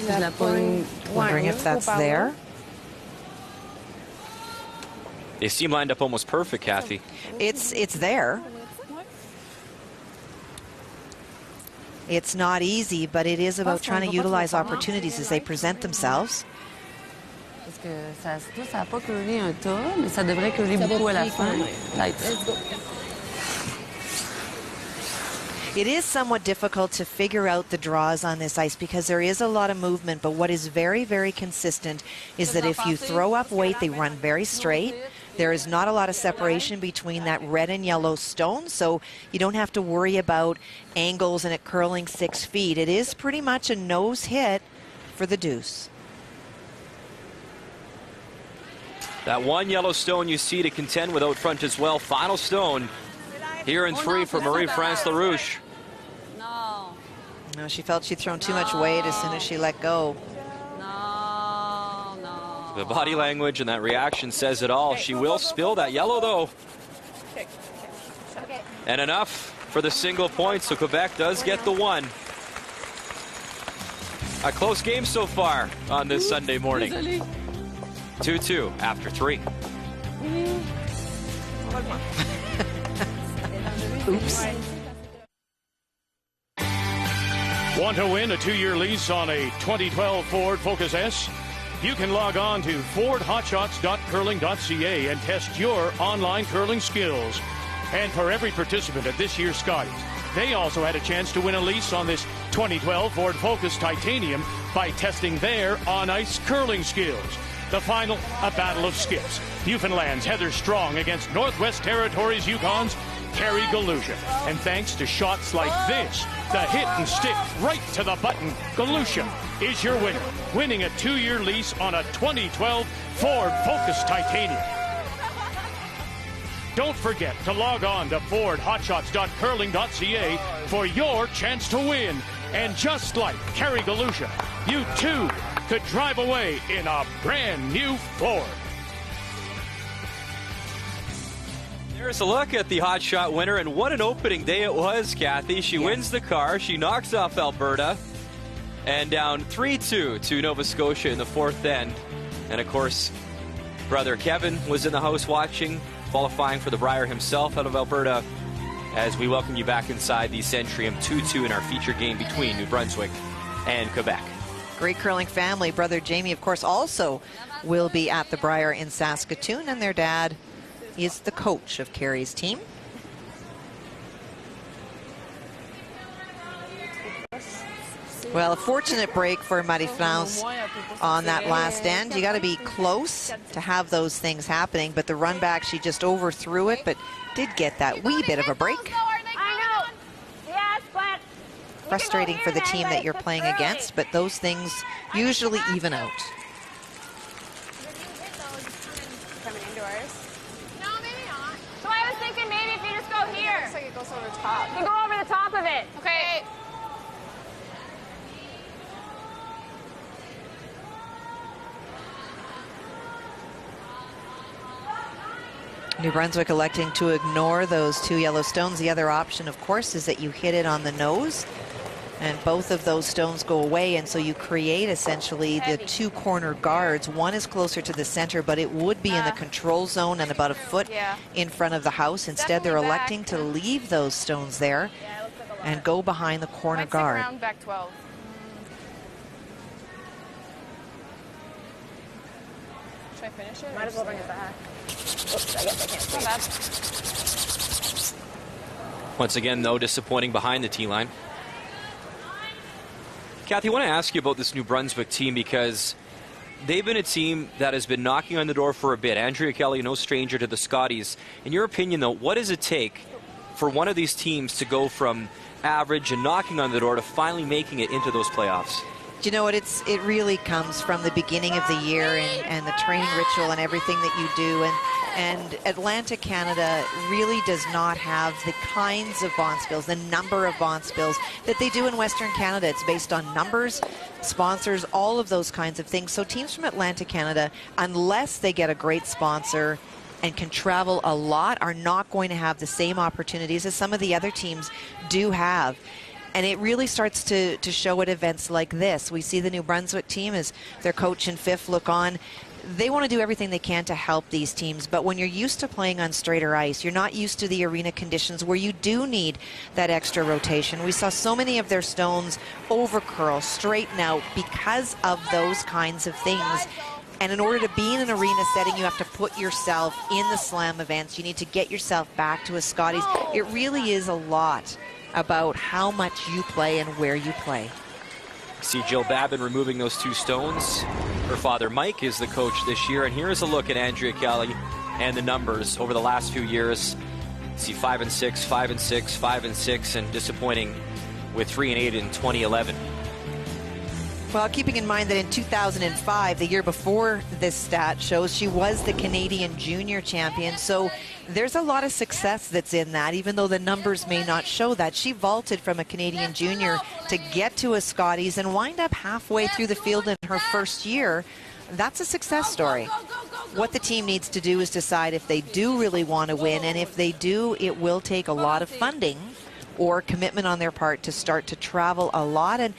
Je la pogne. Wondering if that's there. They seem lined up almost perfect, Kathy. It's there. It's not easy, but it is about trying to utilize opportunities as they present themselves. Parce que ça n'a pas curlé un tas, mais ça devrait curler beaucoup à la fin. Let's go. It is somewhat difficult to figure out the draws on this ice because there is a lot of movement, but what is very, very consistent is that if you throw up weight, they run very straight. There is not a lot of separation between that red and yellow stone, so you don't have to worry about angles and it curling 6 feet. It is pretty much a nose hit for the deuce. That one yellow stone you see to contend with out front as well. Final stone here in 3 for Marie-France Larouche. No, she felt she'd thrown too much weight as soon as she let go. The body language and that reaction says it all. She will spill that yellow, though. And enough for the single point, so Quebec does get the 1. A close game so far on this Sunday morning. 2-2 after 3. Oops. Want to win a 2-year lease on a 2012 Ford Focus S? You can log on to fordhotshots.curling.ca and test your online curling skills. And for every participant at this year's Scotties, they also had a chance to win a lease on this 2012 Ford Focus Titanium by testing their on-ice curling skills. The final, a battle of skips. Newfoundland's Heather Strong against Northwest Territories Yukon's Carrie Galusha. And thanks to shots like this, the hit and stick right to the button, Galusha is your winner, winning a 2-year lease on a 2012 Ford Focus Titanium. Don't forget to log on to fordhotshots.curling.ca for your chance to win. And just like Carrie Galusha, you too could drive away in a brand new Ford. There's a look at the Hot Shot winner, and what an opening day it was, Kathy. She wins the car, she knocks off Alberta, and down 3-2 to Nova Scotia in the 4th end. And of course, brother Kevin was in the house watching, qualifying for the Brier himself out of Alberta, as we welcome you back inside the Centrium 2-2 in our feature game between New Brunswick and Quebec. Great curling family. Brother Jamie, of course, also will be at the Brier in Saskatoon, and their dad is the coach of Carrie's team. Well, a fortunate break for Marie-France on that last end. You got to be close to have those things happening, but the run back, she just overthrew it, but did get that wee bit of a break. I know. Yes, but Frustrating for the team that you're playing against, but those things usually even out. Coming indoors. no, maybe not. So I was thinking maybe if you just go here. Looks like it goes over the top. You go over the top of it. Okay. New Brunswick electing to ignore those 2 yellow stones. The other option, of course, is that you hit it on the nose, and both of those stones go away, and so you create essentially the 2 corner guards. One is closer to the center, but it would be in the control zone and about a foot in front of the house. Instead, they're electing to leave those stones there and go behind the corner guard. Around back 12. Should I finish it? Might as well bring it back. Oops, I guess I can't. Not bad. Once again, though, disappointing behind the T-line. Kathy, I want to ask you about this New Brunswick team because they've been a team that has been knocking on the door for a bit. Andrea Kelly, no stranger to the Scotties. In your opinion, though, what does it take for one of these teams to go from average and knocking on the door to finally making it into those playoffs? You know what, it really comes from the beginning of the year and the training ritual and everything that you do. And Atlantic Canada really does not have the kinds of bonspils, the number of bonspils that they do in Western Canada. It's based on numbers, sponsors, all of those kinds of things. So teams from Atlantic Canada, unless they get a great sponsor and can travel a lot, are not going to have the same opportunities as some of the other teams do have. And it really starts to show at events like this. We see the New Brunswick team as their coach and fifth look on. They want to do everything they can to help these teams, but when you're used to playing on straighter ice, you're not used to the arena conditions where you do need that extra rotation. We saw so many of their stones over-curl, straighten out because of those kinds of things. And in order to be in an arena setting, you have to put yourself in the slam events. You need to get yourself back to a Scotties. It really is a lot about how much you play and where you play. See Jill Babin removing those two stones. Her father Mike is the coach this year, and here's a look at Andrea Kelly and the numbers over the last few years. See 5-6, 5-6, 5-6, and disappointing with 3-8 in 2011. Well, keeping in mind that in 2005, the year before this stat shows, she was the Canadian junior champion. So there's a lot of success that's in that, even though the numbers may not show that. She vaulted from a Canadian junior to get to a Scotties and wind up halfway through the field in her first year. That's a success story. What the team needs to do is decide if they do really want to win, and if they do, it will take a lot of funding or commitment on their part to start to travel a lot. And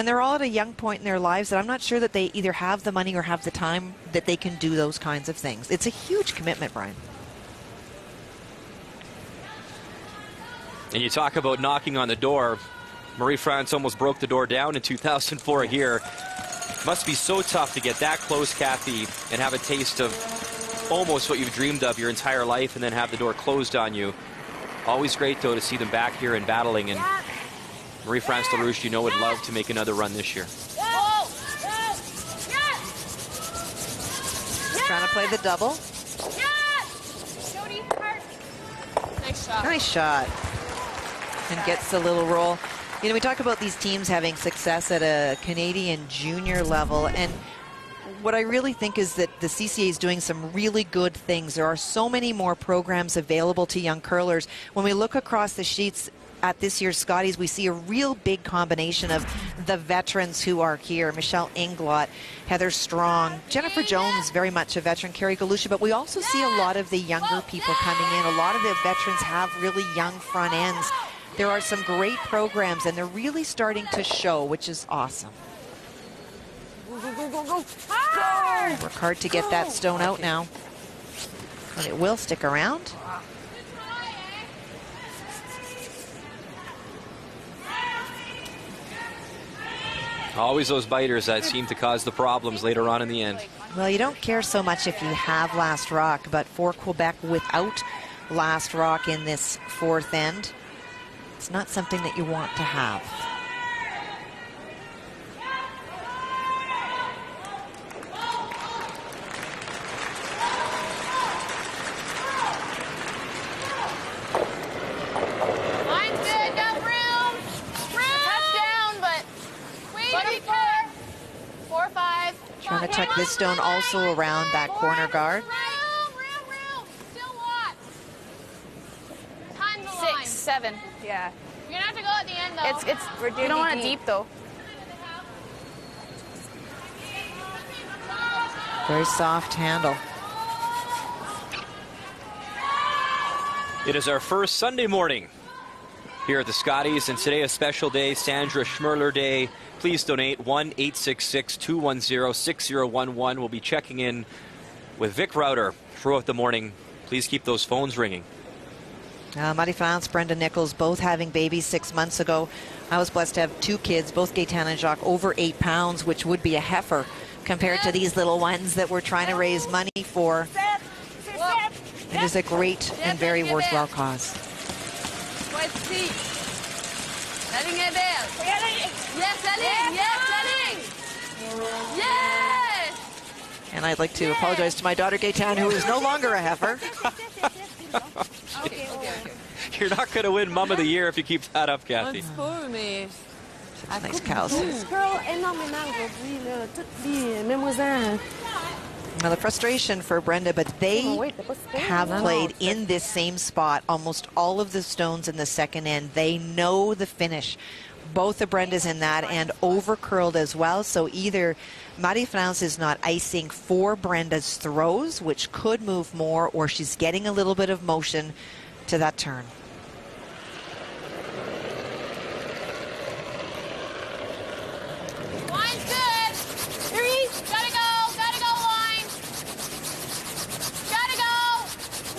they're all at a young point in their lives that I'm not sure that they either have the money or have the time that they can do those kinds of things. It's a huge commitment, Brian. And you talk about knocking on the door. Marie-France almost broke the door down in 2004 here. Must be so tough to get that close, Kathy, and have a taste of almost what you've dreamed of your entire life and then have the door closed on you. Always great, though, to see them back here and battling. And Marie-France Larouche, you know, would love to make another run this year. Trying to play the double. Nice shot. Nice shot. And gets the little roll. You know, we talk about these teams having success at a Canadian junior level, and what I really think is that the CCA is doing some really good things. There are so many more programs available to young curlers. When we look across the sheets at this year's Scotties, we see a real big combination of the veterans who are here. Michelle Inglot, Heather Strong, Jennifer Jones, very much a veteran, Carrie Galusha, but we also see a lot of the younger people coming in. A lot of the veterans have really young front ends. There are some great programs, and they're really starting to show, which is awesome. Go. Work hard to get that stone out now. But it will stick around. Always those biters that seem to cause the problems later on in the end. Well, you don't care so much if you have last rock, but for Quebec without last rock in this fourth end, it's not something that you want to have. Mine's good, no room. Touchdown, but sweet. 4-5. Trying to tuck this stone also around that corner guard. Room. Still watch. Tons of line. 6, 7. Yeah. You're gonna have to go at the end though. We're doing you don't want it deep though. Very soft handle. It is our first Sunday morning here at the Scotties, and today a special day, Sandra Schmerler Day. Please donate 1-866-210-6011. We'll be checking in with Vic Router throughout the morning. Please keep those phones ringing. Marie-France, Brenda Nichols, both having babies 6 months ago. I was blessed to have 2 kids, both Gaetan and Jacques, over 8 pounds, which would be a heifer compared to these little ones that we're trying to raise money for. It is a great and very worthwhile cause. La ligne est belle. Yes, la ligne. Yes, la ligne. Yes. And I'd like to apologize to my daughter Gaëtan, who is no longer a heifer. You're not going to win Mom of the Year if you keep that up, Un Kathy. petit peu, mais... Nice cows. Girl, énormément aujourd'hui, là. Toutes les mimousins. Now the frustration for Brenda, but they have played in this same spot almost all of the stones in the second end. They know the finish. Both of Brenda's in that and over curled as well. So either Marie-France is not icing for Brenda's throws, which could move more, or she's getting a little bit of motion to that turn. Line's good. 3. Gotta go, line. Gotta go.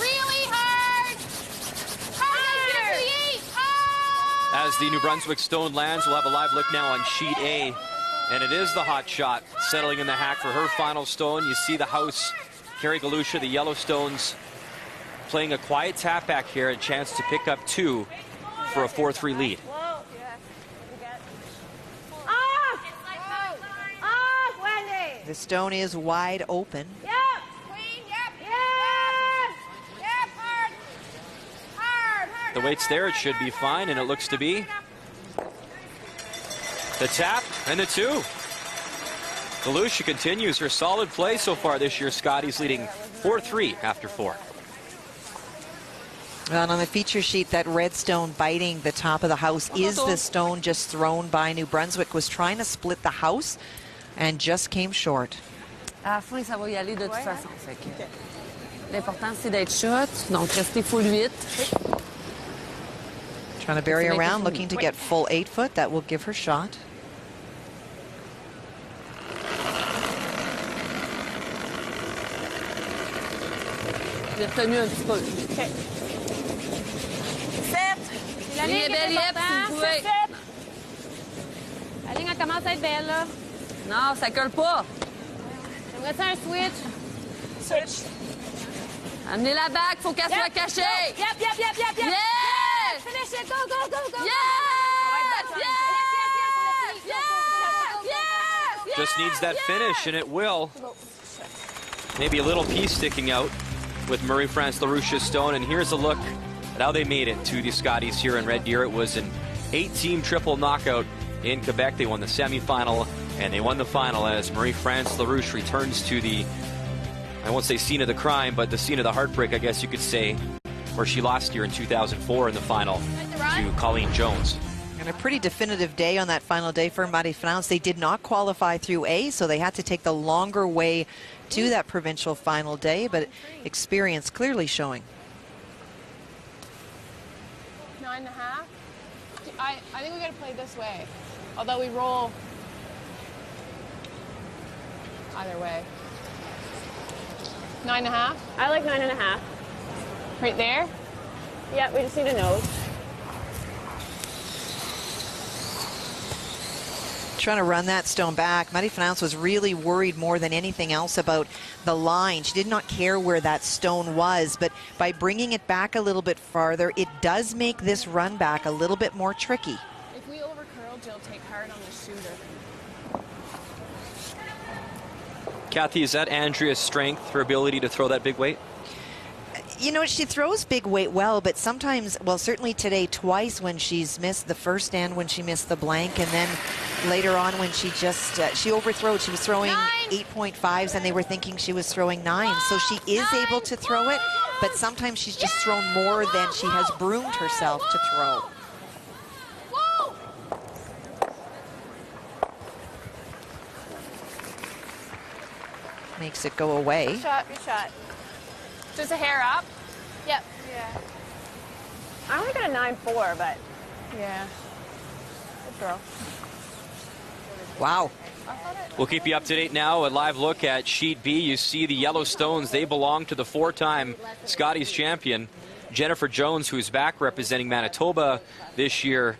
Really hard. Hard. As the New Brunswick stone lands, we'll have a live look now on sheet A. And it is the hot shot settling in the hack for her final stone. You see the house, Carrie Galusha, the Yellowstones, playing a quiet tap back here, a chance to pick up 2 for a 4-3 lead. The stone is wide open. Yep. Queen, yep. Yep. Yep, hard. Hard, hard. The weight's there, it should be fine, and it looks to be. The tap and the 2. Larouche continues her solid play so far this year. Scotties leading 4-3 after 4. And on the feature sheet, that red stone biting the top of the house is the stone just thrown by New Brunswick. Was trying to split the house and just came short. À la fin, ça va y aller de toute façon. L'important, c'est d'être shot, donc restez full 8. Trying to bury around, looking to get full 8 foot. That will give her shot. J'ai retenu un petit peu. Okay. 7. La ligne est belle, La ligne elle commence à être belle, là. Non, ça colle pas. J'aimerais ça un switch. Switch. Amenez la bague, faut qu'elle soit cachée. Yep, yep, yep, yep, yep. Yes! Finish it, go, go, go, go. Yes! Yes! Yes! Yes! Just needs that finish, and it will. Maybe a little piece sticking out with Marie-France Larouche's stone. And here's a look at how they made it to the Scotties here in Red Deer. It was an 8-team triple knockout in Quebec. They won the semifinal, and they won the final as Marie-France Larouche returns to the, I won't say scene of the crime, but the scene of the heartbreak, I guess you could say, where she lost here in 2004 in the final to Colleen Jones. And a pretty definitive day on that final day for Marie-France. They did not qualify through A, so they had to take the longer way to that provincial final day, but experience clearly showing. 9.5. I think we got to play this way, although we roll either way. 9.5. I like 9.5. Right there. Yeah, we just need a nose. Trying to run that stone back. Marie-France was really worried more than anything else about the line. She did not care where that stone was, but by bringing it back a little bit farther, it does make this run back a little bit more tricky. If we overcurl, Jill take hard on the shooter. Kathy, is that Andrea's strength, her ability to throw that big weight? You know, she throws big weight well, but sometimes, well, certainly today, twice when she's missed the first and when she missed the blank, and then later on when she just, she overthrowed. She was throwing 8.5s, and they were thinking she was throwing 9s. So she is able to throw it, but sometimes she's just thrown more than she has broomed herself to throw. Makes it go away. Good shot. Just a hair up. Yep. Yeah. I only got a 9.4, but Yeah. good throw. Wow. We'll keep you up to date now. A live look at sheet B. You see the Yellowstones. They belong to the 4-time Scotties champion, Jennifer Jones, who's back representing Manitoba this year.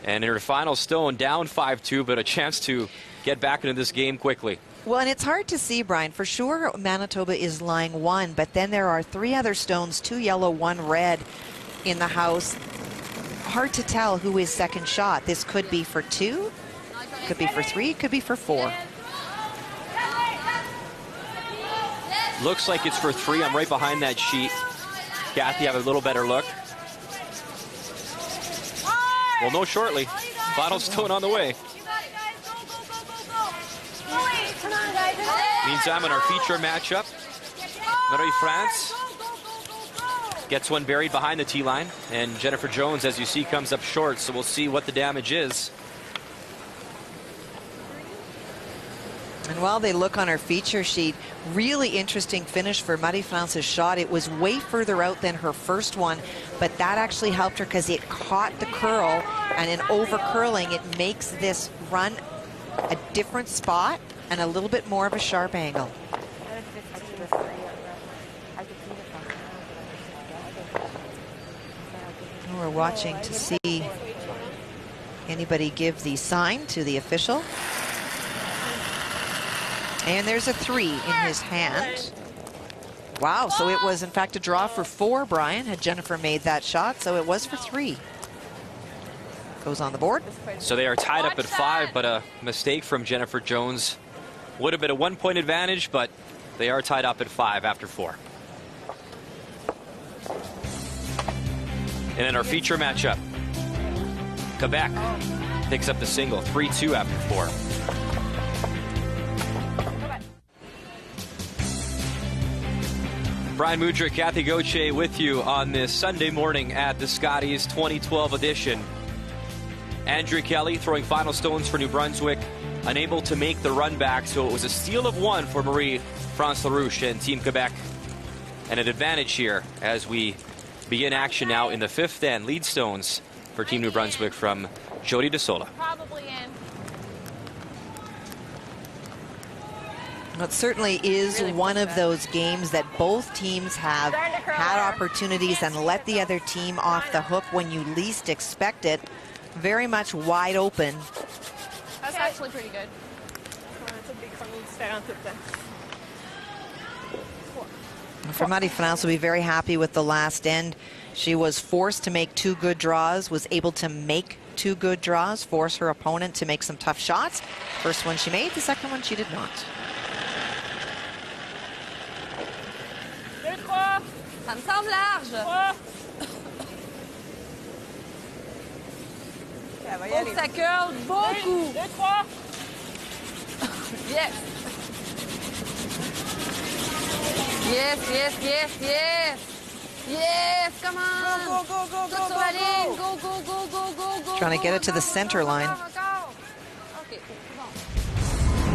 And in her final stone, down 5-2, but a chance to get back into this game quickly. Well, and it's hard to see, Brian. For sure, Manitoba is lying 1, but then there are 3 other stones, 2 yellow, 1 red in the house. hard to tell who is second shot. This could be for 2, could be for 3, could be for 4. Looks like it's for 3. I'm right behind that sheet. Kathy, have a little better look. We'll know shortly. Final stone on the way. Meantime, in our feature matchup, Marie-France gets one buried behind the tee line, and Jennifer Jones, as you see, comes up short, so we'll see what the damage is. And while they look on our feature sheet, really interesting finish for Marie-France's shot. It was way further out than her first one, but that actually helped her because it caught the curl, and in over curling, it makes this run a different spot and a little bit more of a sharp angle. We're watching to see anybody give the sign to the official. And there's a 3 in his hand. Wow, so it was in fact a draw for 4, Brian, had Jennifer made that shot, so it was for 3. Goes on the board. So they are tied up at 5, but a mistake from Jennifer Jones would have been a 1-point advantage, but they are tied up at 5 after 4. And in our feature matchup, Quebec picks up the single, 3-2 after 4. Brian Mudryk, Kathy Gauthier with you on this Sunday morning at the Scotties 2012 edition. Andrea Kelly throwing final stones for New Brunswick, unable to make the run back, so it was a steal of 1 for Marie-France Larouche and Team Quebec. And an advantage here as we begin action now in the 5th end. Lead stones for Team New Brunswick from Jody DeSola. Probably in. It certainly is one of those games that both teams have had opportunities and let the other team off the hook when you least expect it. Very much wide open. That's actually pretty good. For Marie-France will be very happy with the last end. She was forced to make 2 good draws, was able to make 2 good draws, force her opponent to make some tough shots. First one she made, the second one she did not. Ça me semble large. Faut que ça curle beaucoup. Yes. Yes, yes, yes, yes. Yes, come on. Go, go, go, go, go, go, go. Go, go, go, go, go, go. Trying to get it to the center line. Okay.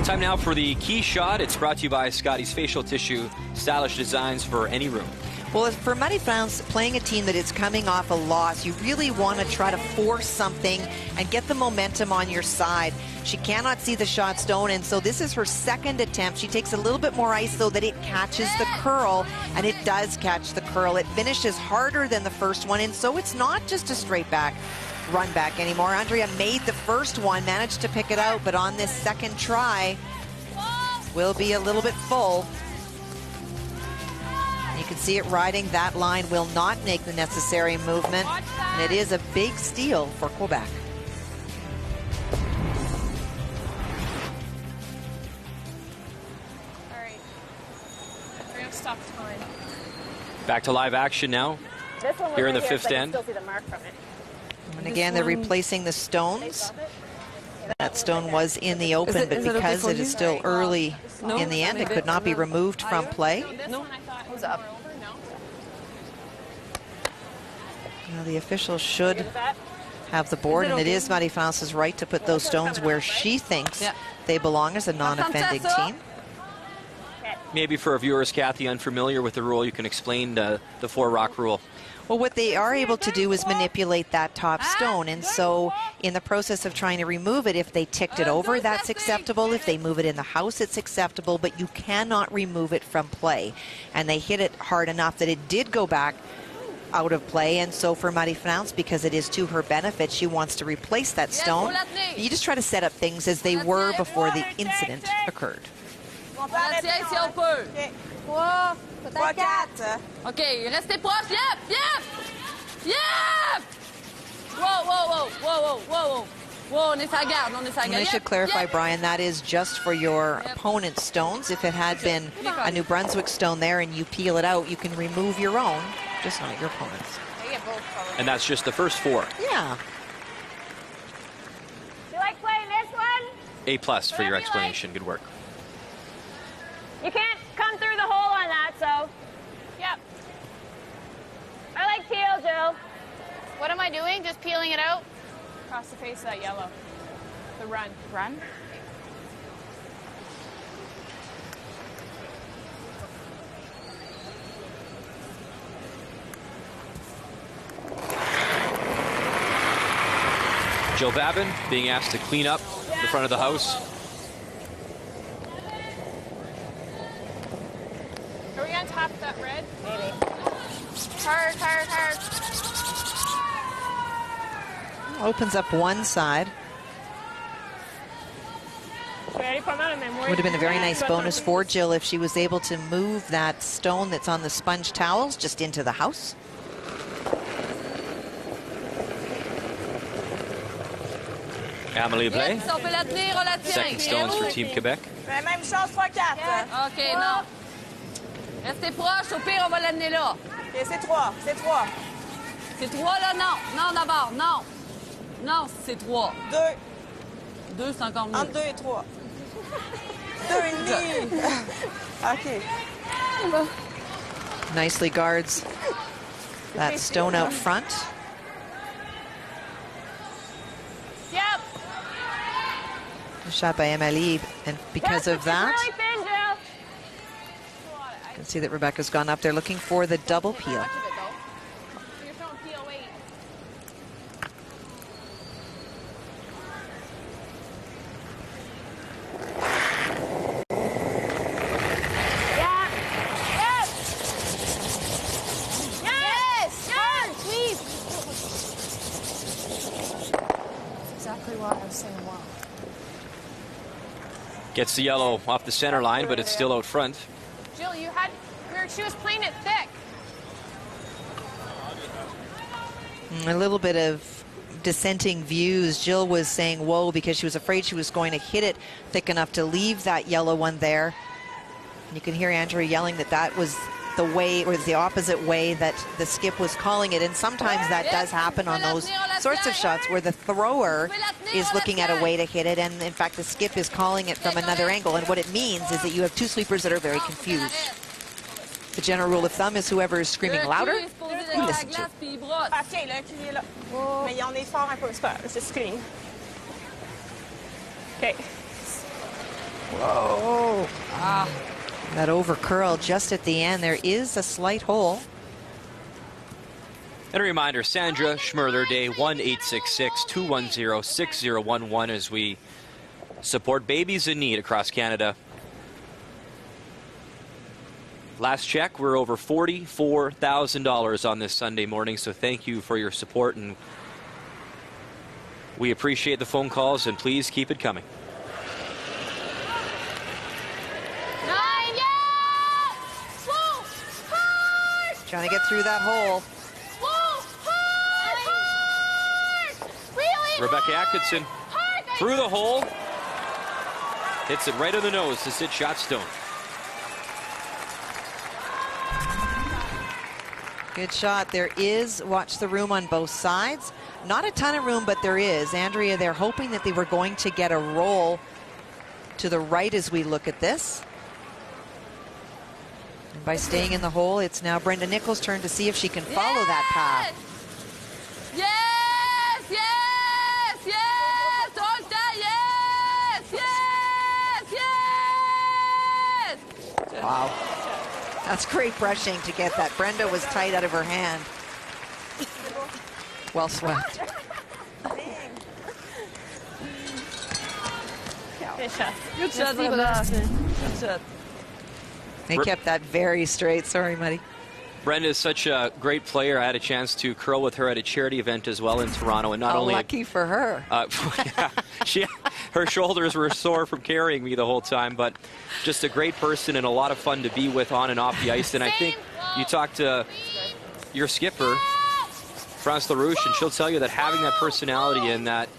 Time now for the key shot. It's brought to you by Scotties Facial Tissue, stylish designs for any room. Well, for Marie-France, playing a team that is coming off a loss, you really want to try to force something and get the momentum on your side. She cannot see the shot stone, and so this is her second attempt. She takes a little bit more ice so that it catches the curl, and it does catch the curl. It finishes harder than the first one, and so it's not just a straight back run back anymore. Andrea made the first one, managed to pick it out, but on this second try, will be a little bit full. You can see it riding that line, will not make the necessary movement, and it is a big steal for Quebec. All right. We're going to stop time. Back to live action now. This one Here in the right 5th so I end. can still see the mark from it. And again, they're replacing the stones. That stone was in the open, but because it is still early in the end, it could not be removed from play. No. Who's up? Now the officials should have the board, and it is Marie-France's right to put those stones where she thinks they belong as a non-offending team. Maybe for our viewers, Kathy, unfamiliar with the rule, you can explain the 4-rock rule. Well, what they are able to do is manipulate that top stone, and so in the process of trying to remove it, if they ticked it over, that's acceptable. If they move it in the house, it's acceptable, but you cannot remove it from play. And they hit it hard enough that it did go back out of play, and so for Marie-France, because it is to her benefit, she wants to replace that stone. You just try to set up things as they were before the incident occurred. OK, restez proches. Yep, yep, yep. on est sa garde, on est sa And garde. I should clarify, Brian, that is just for your opponent's stones. If it had been a New Brunswick stone there and you peel it out, you can remove your own, just not your opponent's. And that's just the first 4. Yeah. You like playing this one? A+ for your explanation. Good work. You can't come through the hole on that, so. Yep. I like teal, Jill. What am I doing? Just peeling it out? Across the face of that yellow. The run. Run? Jill Babin being asked to clean up the front of the house. Are we on top of that red? Maybe. Hard, hard, hard. Opens up one side. Would have been a very nice bonus for Jill if she was able to move that stone that's on the sponge towels just into the house. Amélie Blais, Si on peut la tenir, on la tient. second stones for Team Quebec. Même chose, 3-4. OK, non. Restez proche, au pire, on va l'amener là. OK, c'est 3. C'est 3. C'est 3, là? Non. Non, d'abord, non. Non, c'est 3. 2. 2, c'est encore mieux. Entre 2 et 3. 2,5. OK. Nicely guards that stone out front. Yep. Shot by Amélie, and because of that, Really thin, Jill. you can see that Rebecca's gone up there looking for the double peel. You're throwing peel weight. Yeah. Yes. Yes! Hard, please! Exactly what I was saying. Wow. Gets the yellow off the center line, but it's still out front. Jill, she was playing it thick. A little bit of dissenting views. Jill was saying whoa because she was afraid she was going to hit it thick enough to leave that yellow one there. And you can hear Andrea yelling that that was the way, or the opposite way that the skip was calling it. And sometimes that does happen on those sorts of shots where the thrower is looking at a way to hit it, and in fact the skip is calling it from another angle. And what it means is that you have two sweepers that are very confused. The general rule of thumb is whoever is screaming louder, you listen to. Ah, tiens, le cul est là. Mais il en est fort un peu. C'est pas, c'est screen. OK. Whoa. That over curl just at the end. There is a slight hole. And a reminder, Sandra Schmerler Day, 1-866-210-6011 as we support babies in need across Canada. Last check, we're over $44,000 on this Sunday morning, so thank you for your support, and we appreciate the phone calls, and please keep it coming. 9, yeah! Whoa! Hard! Trying to get through that hole. Whoa! Hard! Really Rebecca hard! Atkinson Hard, guys! through the hole, hits it right on the nose to sit shot stone. Good shot. There is, watch the room on both sides. Not a ton of room, but there is. Andrea, they're hoping that they were going to get a roll to the right as we look at this. And by staying in the hole, it's now Brenda Nichols' turn to see if she can follow that path. Yes! Yes! Yes! All the time! Yes! Yes! Yes! Wow. That's great brushing to get that. Brenda was tight out of her hand. Well swept. Good shot. Good shot, Brenda. Good shot. They kept that very straight. Sorry, Muddy. Brenda is such a great player. I had a chance to curl with her at a charity event as well in Toronto, and not only lucky for her. Yeah, her shoulders were sore from carrying me the whole time, but just a great person and a lot of fun to be with on and off the ice. And I think you talked to your skipper, France Larouche, and she'll tell you that having that personality and that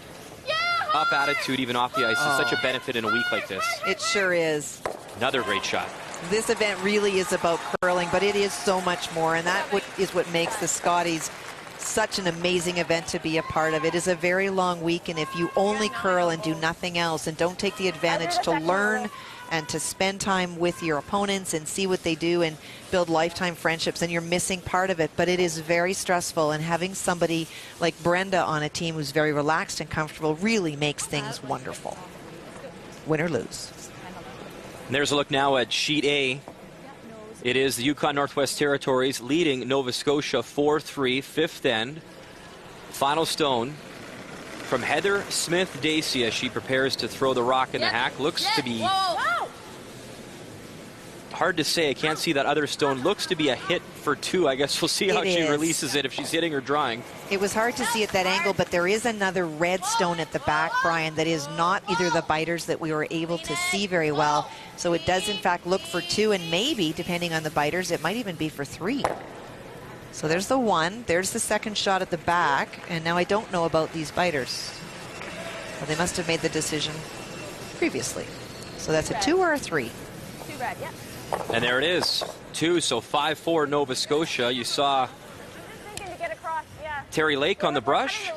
up attitude even off the ice is such a benefit in a week like this. It sure is. Another great shot. This event really is about curling, but it is so much more, and that is what makes the Scotties such an amazing event to be a part of. It is a very long week, and if you only curl and do nothing else and don't take the advantage to learn and to spend time with your opponents and see what they do and build lifetime friendships, and you're missing part of it. But it is very stressful, and having somebody like Brenda on a team who's very relaxed and comfortable really makes things wonderful. Win or lose. And there's a look now at Sheet A. It is the Yukon Northwest Territories leading Nova Scotia 4-3, fifth end. Final stone from Heather Smith-Dacey as she prepares to throw the rock in the hack. Looks to be hard to say. I can't see that other stone. Looks to be a hit for 2. I guess we'll see how she releases it, if she's hitting or drawing. It was hard to see at that angle, but there is another red stone at the back, Brian, that is not either the biters that we were able to see very well. So it does, in fact, look for 2, and maybe, depending on the biters, it might even be for 3. So there's the 1. There's the second shot at the back, and now I don't know about these biters. Well, they must have made the decision previously. So that's a 2 or a 3? 2 red, yeah. And there it is, 2, so 5-4 Nova Scotia. You saw Terry Lake on the brush,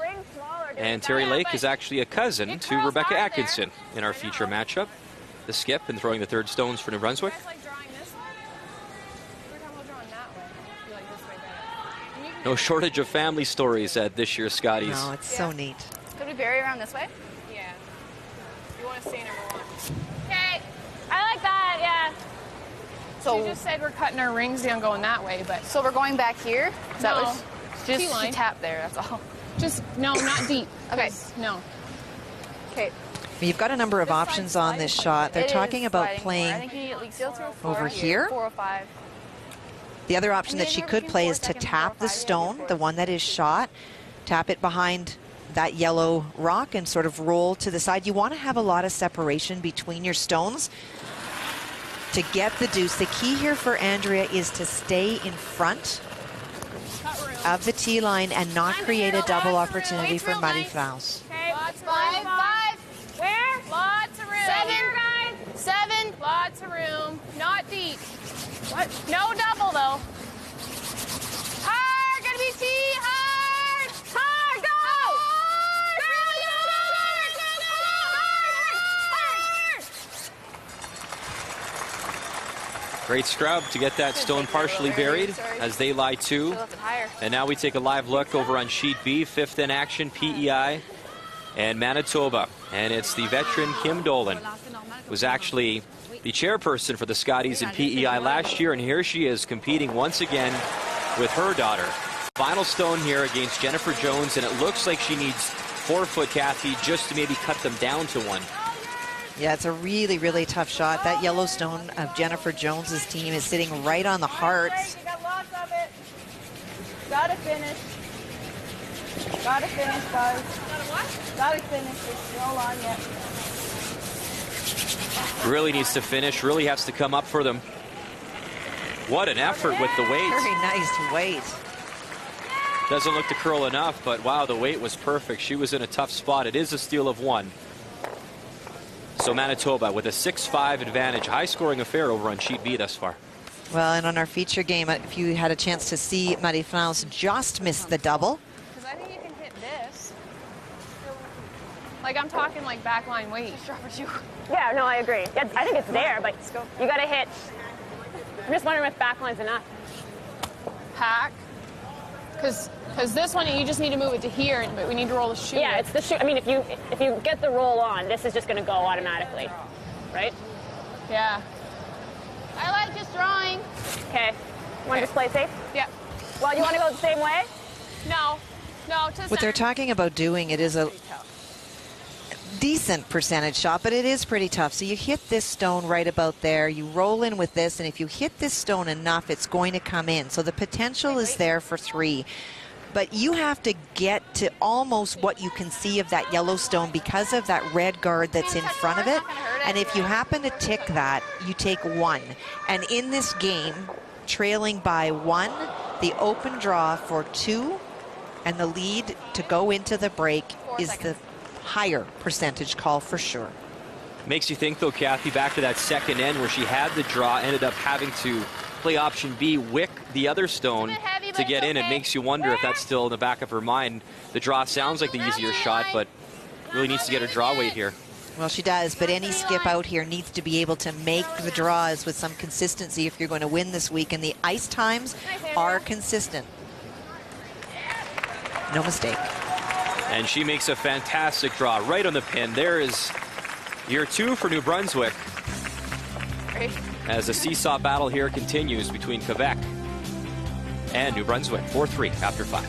and Terry Lake is actually a cousin to Rebecca Atkinson in our feature matchup. The skip and throwing the third stones for New Brunswick. No shortage of family stories at this year's Scotties. No, it's so neat. Could we bury around this way? Yeah. You want to stay number 1. Okay. I like that, yeah. So she just said we're cutting our rings down going that way, but... So we're going back here? Is that what just to tap there, that's all. Just, no, not deep. Okay. No. Okay. You've got a number of options on this shot. They're talking about playing I think you need at least over here. 4 or 5. The other option that she could play is to tap the stone, the one that is shot, tap it behind that yellow rock and sort of roll to the side. You want to have a lot of separation between your stones to get the deuce. The key here for Andrea is to stay in front of the tee line and not create a double opportunity for Marie France. Okay, 5. Where? Lots of room. 7, guys. 7. Lots of room. Not deep. What? No double, though. Hard, gonna be tee, hard. Hard, go. Hard. Great scrub to get that stone partially buried as they lie 2. And now we take a live look over on Sheet B, fifth in action, PEI and Manitoba. And it's the veteran Kim Dolan, who was actually the chairperson for the Scotties in PEI last year, and here she is competing once again with her daughter. Final stone here against Jennifer Jones, and it looks like she needs 4 foot, Kathy, just to maybe cut them down to 1. Yeah, it's a really, really tough shot. That yellow stone of Jennifer Jones's team is sitting right on the hearts. You got lots of it. Gotta finish. Gotta finish, guys. Gotta what? Gotta finish. It's no on yet. Really needs to finish, really has to come up for them. What an effort with the weight. Very nice weight. Doesn't look to curl enough, but wow, the weight was perfect. She was in a tough spot. It is a steal of 1. So Manitoba with a 6-5 advantage. High-scoring affair over on Sheet B thus far. Well, and on our feature game, if you had a chance to see, Marie France just missed the double. Because I think you can hit this. Like, I'm talking like backline weight. Yeah, no, I agree. Yeah, I think it's there, but you got to hit. I'm just wondering if backline's enough. Hack. Because this one, you just need to move it to here, but we need to roll the shoe. Yeah, it's the shoe. I mean, if you get the roll on, this is just going to go automatically, right? Yeah. I like this drawing. Okay. Want to just play safe? Yeah. Well, you want to go the same way? No. No, to the What they're talking about doing, it is a decent percentage shot, but it is pretty tough. So you hit this stone right about there, you roll in with this, and if you hit this stone enough, it's going to come in. So the potential is there for 3. But you have to get to almost what you can see of that yellow stone because of that red guard that's in front of it. And if you happen to tick that, you take 1. And in this game, trailing by 1, the open draw for 2 And the lead to go into the break is the higher percentage call for sure. Makes you think, though, Kathy, back to that second end where she had the draw, ended up having to play option B, wick the other stone to get in. It makes you wonder if that's still in the back of her mind. The draw sounds like the easier shot, but really needs to get her draw weight here. Well, she does, but any skip out here needs to be able to make the draws with some consistency if you're going to win this week, and the ice times are consistent. No mistake. And she makes a fantastic draw right on the pin. There is year 2 for New Brunswick as the seesaw battle here continues between Quebec and New Brunswick. 4-3 after 5.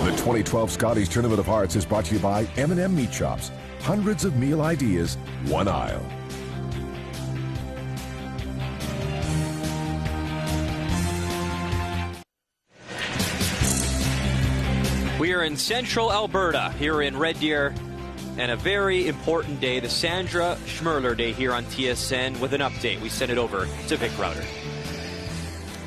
The 2012 Scotties Tournament of Hearts is brought to you by M&M Meat Shops. Hundreds of meal ideas, one aisle. We are in central Alberta here in Red Deer, and a very important day, the Sandra Schmerler Day here on TSN. With an update, we send it over to Vic Router.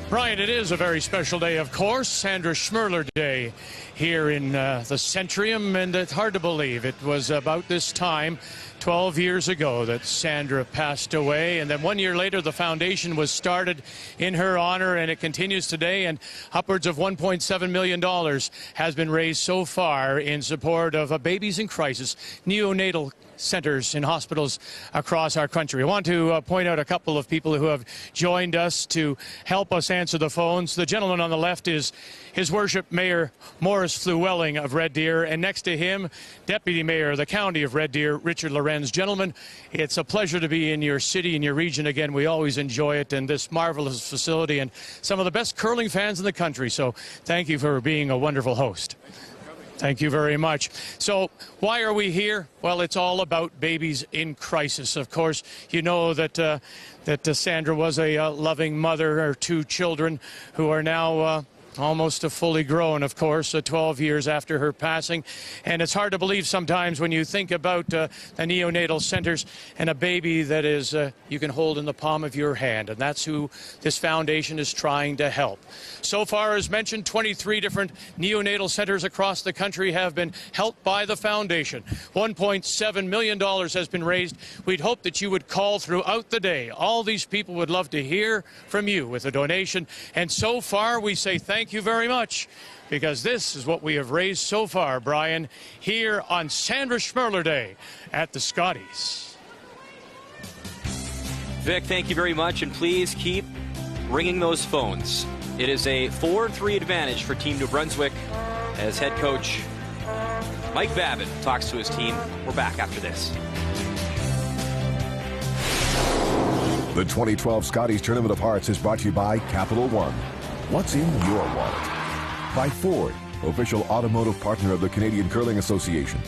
Brian, it is a very special day, of course, Sandra Schmerler Day here in the Centrium, and it's hard to believe. It was about this time 12 years ago that Sandra passed away, and then 1 year later the foundation was started in her honor, and it continues today, and upwards of $1.7 million has been raised so far in support of babies in crisis, neonatal centers in hospitals across our country. I want to point out a couple of people who have joined us to help us answer the phones. The gentleman on the left is His Worship Mayor Morris Flewelling of Red Deer, and next to him, Deputy Mayor of the County of Red Deer, Richard Lorenz. Gentlemen, it's a pleasure to be in your city, in your region again. We always enjoy it, and this marvelous facility, and some of the best curling fans in the country. So thank you for being a wonderful host. Thank you very much. So why are we here? Well, it's all about babies in crisis. Of course, you know that Sandra was a loving mother. Her 2 children who are now almost fully grown, of course, 12 years after her passing. And it's hard to believe sometimes when you think about the neonatal centers and a baby that is you can hold in the palm of your hand. And that's who this foundation is trying to help. So far, as mentioned, 23 different neonatal centers across the country have been helped by the foundation. $1.7 million has been raised. We'd hope that you would call throughout the day. All these people would love to hear from you with a donation. And so far, we say thank you very much, because this is what we have raised so far, Brian, here on Sandra Schmerler Day at the Scotties. Vic, thank you very much, and please keep ringing those phones. It is a 4-3 advantage for Team New Brunswick as head coach Mike Babbitt talks to his team. We're back after this. The 2012 Scotties Tournament of Hearts is brought to you by Capital One. What's in your wallet? By Ford, official automotive partner of the Canadian Curling Association.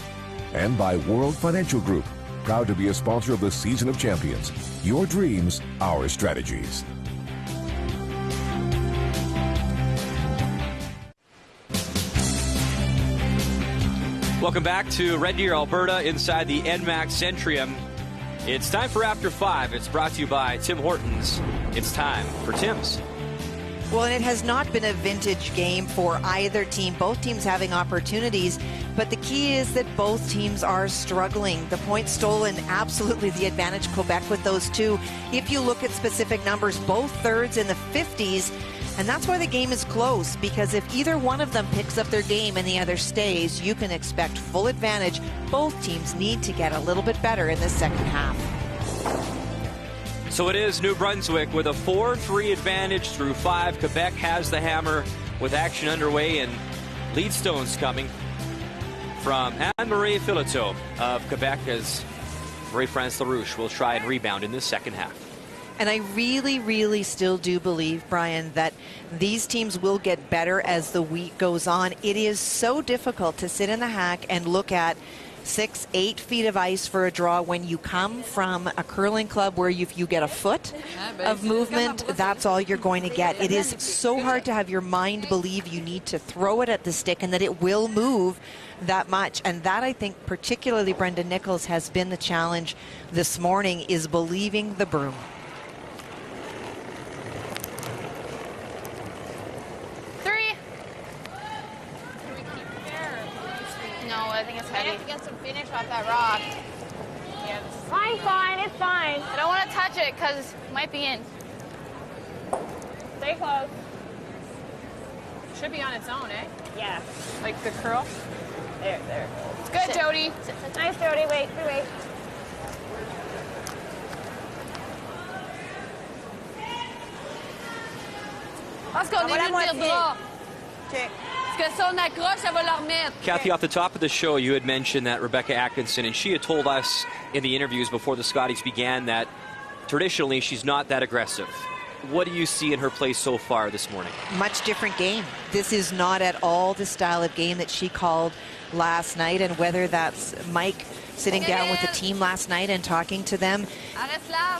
And by World Financial Group, proud to be a sponsor of the Season of Champions. Your dreams, our strategies. Welcome back to Red Deer, Alberta, inside the NMAX Centrium. It's time for After 5. It's brought to you by Tim Hortons. It's time for Tim's. Well, and it has not been a vintage game for either team. Both teams having opportunities, but the key is that both teams are struggling. The points stolen, absolutely the advantage Quebec with those 2. If you look at specific numbers, both thirds in the 50s, and that's why the game is close, because if either one of them picks up their game and the other stays, you can expect full advantage. Both teams need to get a little bit better in the second half. So it is New Brunswick with a 4-3 advantage through 5. Quebec has the hammer with action underway, and lead stones coming from Anne-Marie Fileteau of Quebec as Marie-France Larouche will try and rebound in this second half. And I really, really still do believe, Brian, that these teams will get better as the week goes on. It is so difficult to sit in the hack and look at 6-8 feet of ice for a draw when you come from a curling club where if you get a foot of movement, that's all you're going to get. It is so hard to have your mind believe you need to throw it at the stick and that it will move that much. And that, I think, particularly Brendan Nichols, has been the challenge this morning, is believing the broom. No, I think it's heavy. I have to get some finish off that rock. Yeah, this is Fine, it's fine. I don't want to touch it because it might be in. Stay close. Should be on its own, eh? Yeah. Like the curl. There. It's good, Jody. Nice, Jody. Wait. Parce qu'on est venu de bras. Okay. Parce que si on accroche, ça va la remettre. Kathy, off the top of the show, you had mentioned that Rebecca Atkinson, and she had told us in the interviews before the Scotties began that traditionally she's not that aggressive. What do you see in her play so far this morning? Much different game. This is not at all the style of game that she called last night, and whether that's Mike sitting down with the team last night and talking to them,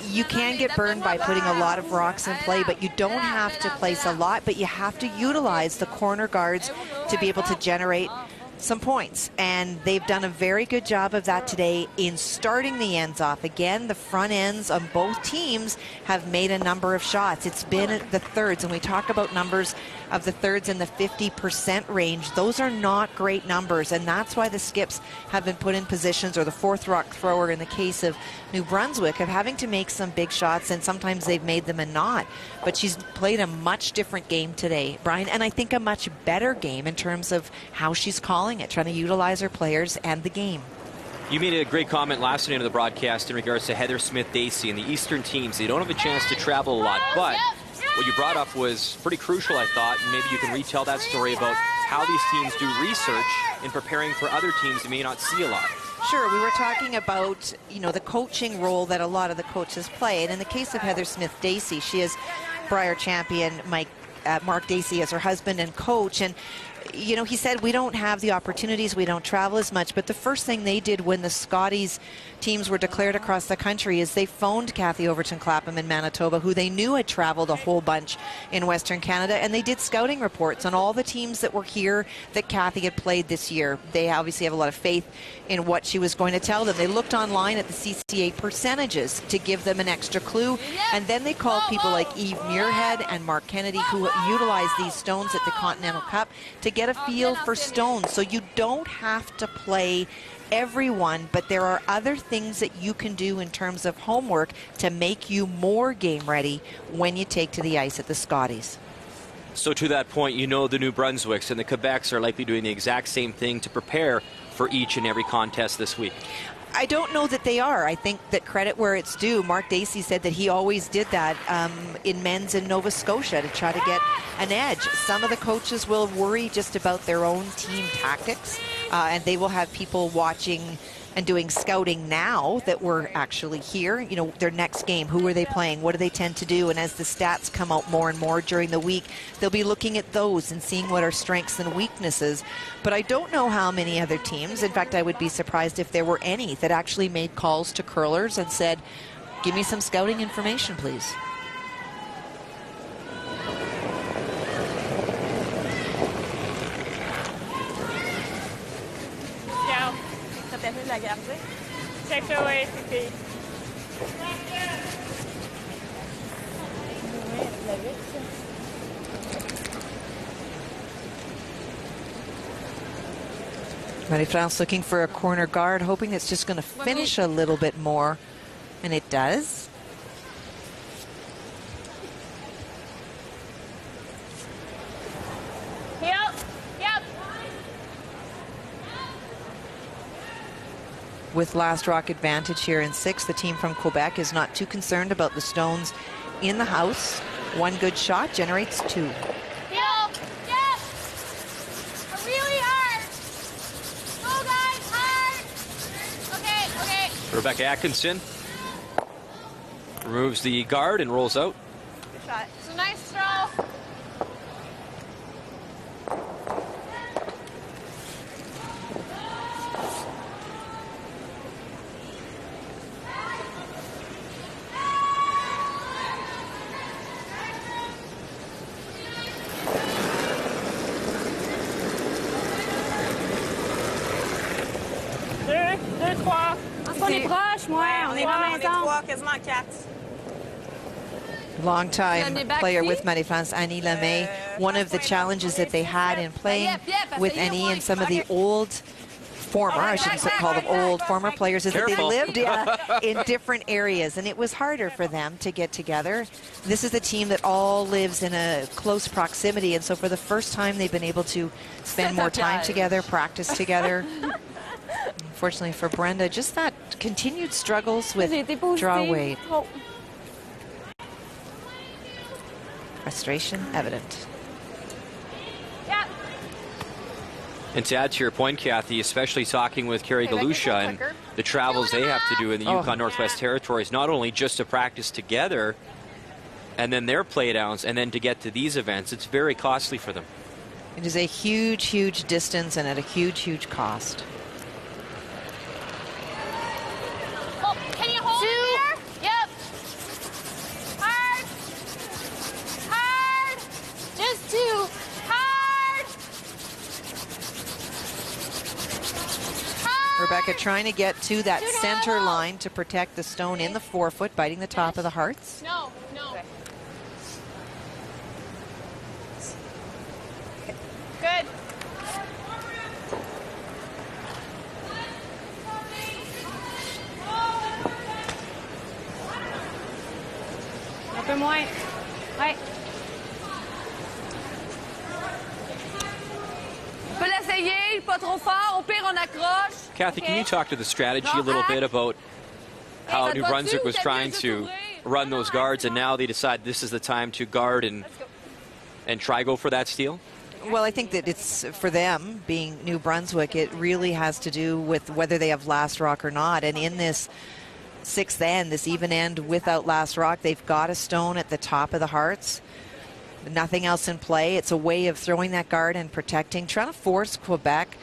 you can get burned by putting a lot of rocks in play, but you don't have to place a lot, but you have to utilize the corner guards to be able to generate some points, and they've done a very good job of that today in starting the ends off. Again, the front ends on both teams have made a number of shots. It's been the thirds, and we talk about numbers of the thirds in the 50% range. Those are not great numbers, and that's why the skips have been put in positions, or the fourth rock thrower in the case of New Brunswick, of having to make some big shots, and sometimes they've made them and not. But she's played a much different game today, Brian, and I think a much better game in terms of how she's calling it, trying to utilize her players and the game. You made a great comment last night of the broadcast in regards to Heather Smith-Dacey and the Eastern teams. They don't have a chance to travel a lot, but what you brought up was pretty crucial, I thought, and maybe you can retell that story about how these teams do research in preparing for other teams you may not see a lot. Sure, we were talking about, the coaching role that a lot of the coaches play, and in the case of Heather Smith-Dacey, she is Brier champion Mark Dacey as her husband and coach, and he said we don't have the opportunities, we don't travel as much, but the first thing they did when the Scotties teams were declared across the country is they phoned Kathy Overton-Clapham in Manitoba, who they knew had traveled a whole bunch in Western Canada, and they did scouting reports on all the teams that were here that Kathy had played this year. They obviously have a lot of faith in what she was going to tell them. They looked online at the CCA percentages to give them an extra clue, and then they called people like Eve Muirhead and Mark Kennedy, who utilized these stones at the Continental Cup, to get a feel for stones. So you don't have to play everyone, but there are other things that you can do in terms of homework to make you more game ready when you take to the ice at the Scotties. So to that point, the New Brunswicks and the Quebecs are likely doing the exact same thing to prepare for each and every contest this week. I don't know that they are. I think that credit where it's due. Mark Dacey said that he always did that in men's in Nova Scotia to try to get an edge. Some of the coaches will worry just about their own team tactics, and they will have people watching and doing scouting now that were actually here. Their next game, who are they playing? What do they tend to do? And as the stats come out more and more during the week, they'll be looking at those and seeing what are strengths and weaknesses. But I don't know how many other teams, in fact, I would be surprised if there were any that actually made calls to curlers and said, give me some scouting information, please. La garder. Check the way, Fifi. Marie-France looking for a corner guard, hoping it's just going to finish a little bit more, and it does. With last rock advantage here in 6, the team from Quebec is not too concerned about the stones in the house. One good shot generates 2. Really hard. Go, guys, hard. Okay. Rebecca Atkinson removes the guard and rolls out. Good shot. It's a nice throw. On est proche, moi. On est dans la maison. 3, quasiment 4. Long-time player with Marie-France, Annie Lemay. One of the challenges that they had in playing with Annie and some of the old former, I shouldn't call them old, former players, is that they lived in different areas, and it was harder for them to get together. This is a team that all lives in a close proximity, and so for the first time they've been able to spend more time together, practice together. Unfortunately for Brenda, just that continued struggles with draw weight. Frustration evident. And to add to your point, Kathy, especially talking with Carrie Galusha and the travels they have to do in the Yukon Northwest Territories, not only just to practice together and then their playdowns and then to get to these events, it's very costly for them. It is a huge, huge distance and at a huge, huge cost. Oh, can you hold it there? Yep. Hard. Hard. Just 2. Rebecca trying to get to that center line to protect the stone in the forefoot, biting the top of the hearts. No, no. Okay. Good. Un peu moins. Ouais. On peut l'essayer, pas trop fort. Au pire, on accroche. Kathy, can you talk to the strategy a little bit about how New Brunswick was trying to run those guards, and now they decide this is the time to guard and try go for that steal? Well, I think that it's for them, being New Brunswick, it really has to do with whether they have last rock or not. And in this 6th end, this even end without last rock, they've got a stone at the top of the hearts. Nothing else in play. It's a way of throwing that guard and protecting, trying to force Quebec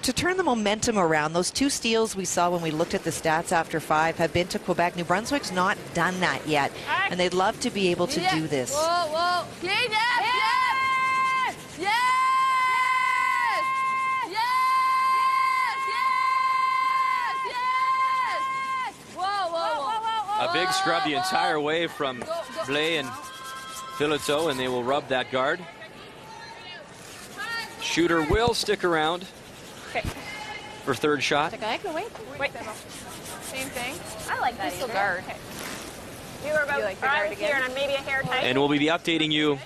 to turn the momentum around. Those 2 steals we saw when we looked at the stats after 5 have been to Quebec. New Brunswick's not done that yet, and they'd love to be able to do this. Whoa, whoa. Clean up. Yes. Yes. Yes. Yes. Yes. Whoa, whoa, whoa. A big scrub the entire way from Blais and Fileto, and they will rub that guard. Shooter will stick around for 3rd shot. Wait. Same thing. I like that. Still guard. Okay. You were about right here, and I'm maybe a hair tight. And we'll be updating you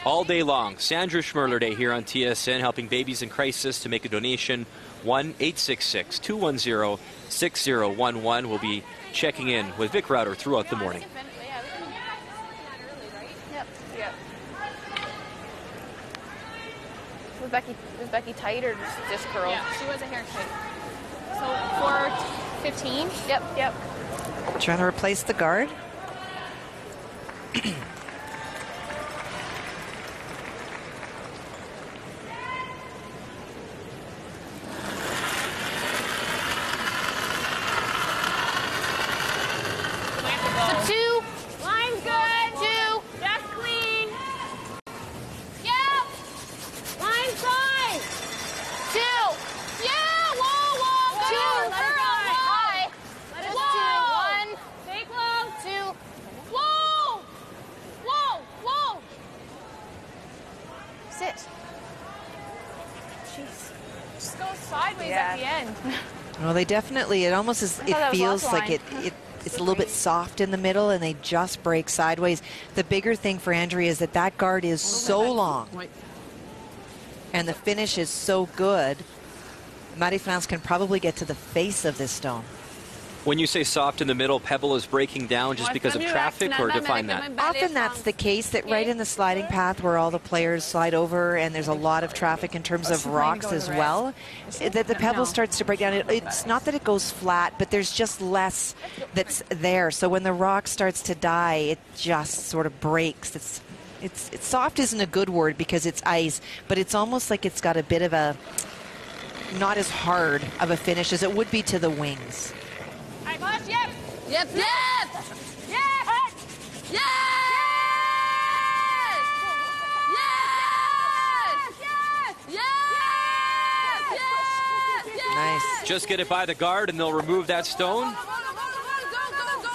all day long. Sandra Schmerler Day here on TSN, helping babies in crisis. To make a donation, 1-866-210-6011. We'll be checking in with Vic Router throughout the morning. Was Becky tight or just curled? Yeah, she was a hair tight. So 4:15. Yep. Trying to replace the guard. The 2. Line's good. 2. That's clean. Yep. Line's fine. 2. Yeah. Whoa, whoa. 2. Girl, high. Whoa. 1. Stay close. 2. Whoa. Whoa. Whoa. Sit. Jeez. Just go sideways at the end. Well, they definitely, it almost is, it feels like it's a little bit soft in the middle, and they just break sideways. The bigger thing for Andrea is that guard is so long, and the finish is so good. Marie-France can probably get to the face of this stone. When you say soft in the middle, Pebble is breaking down just because of traffic, or define that? Often that's the case, that right in the sliding path where all the players slide over and there's a lot of traffic in terms of rocks as well, that the Pebble starts to break down. It's not that it goes flat, but there's just less that's there. So when the rock starts to die, it just sort of breaks. It's soft isn't a good word because it's ice, but it's almost like it's got a bit of a, not as hard of a finish as it would be to the wings. Yep. Yep. Yep. Yes. Yes. Yes. Yes. Yes. Nice. Just get it by the guard, and they'll remove that stone.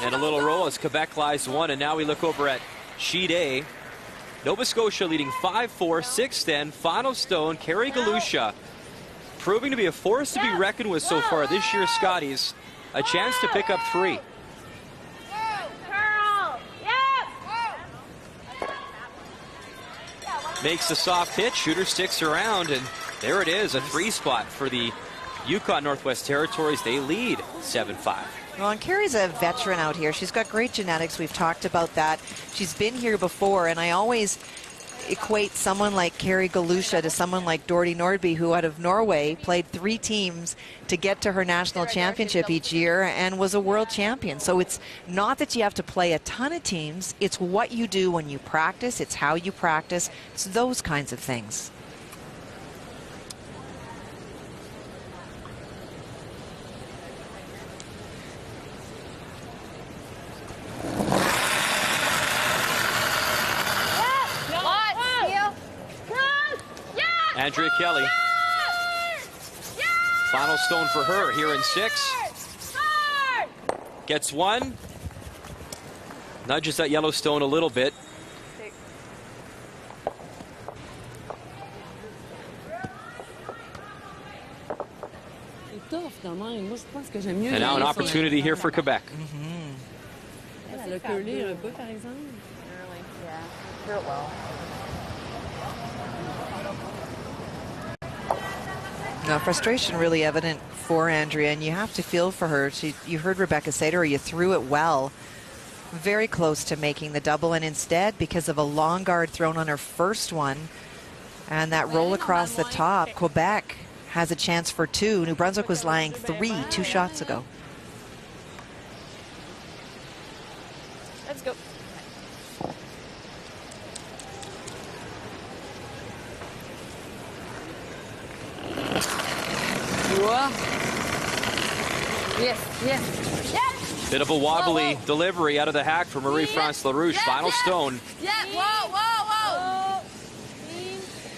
And a little roll as Quebec lies 1, and now we look over at sheet A. Nova Scotia leading 5-4, 6th end, final stone, Carrie Galusha. proving to be a force to be reckoned with so far this year, Scotties. A chance to pick up 3. Makes the soft hit, shooter sticks around, and there it is, a 3 spot for the Yukon Northwest Territories. They lead 7-5. Well, and Carrie's a veteran out here. She's got great genetics. We've talked about that. She's been here before, and I always equate someone like Carrie Galusha to someone like Dorothy Nordby, who out of Norway played 3 teams to get to her national championship each year and was a world champion. So it's not that you have to play a ton of teams. It's what you do when you practice. It's how you practice. It's those kinds of things. Andrea Kelly. Final stone for her here in 6. Gets 1. Nudges that yellow stone a little bit. And now an opportunity here for Quebec. Elle a curlé un peu, par exemple. Yeah, curl well. Now, frustration really evident for Andrea, and you have to feel for her. You heard Rebecca say to her, you threw it well. Very close to making the double, and instead, because of a long guard thrown on her first one, and that roll across the top, Quebec has a chance for 2. New Brunswick was lying 3 2 shots ago. Let's go. Yes, yes, yes. Bit of a wobbly delivery out of the hack for Marie-France Larouche. Final stone. Yeah, whoa, whoa, whoa.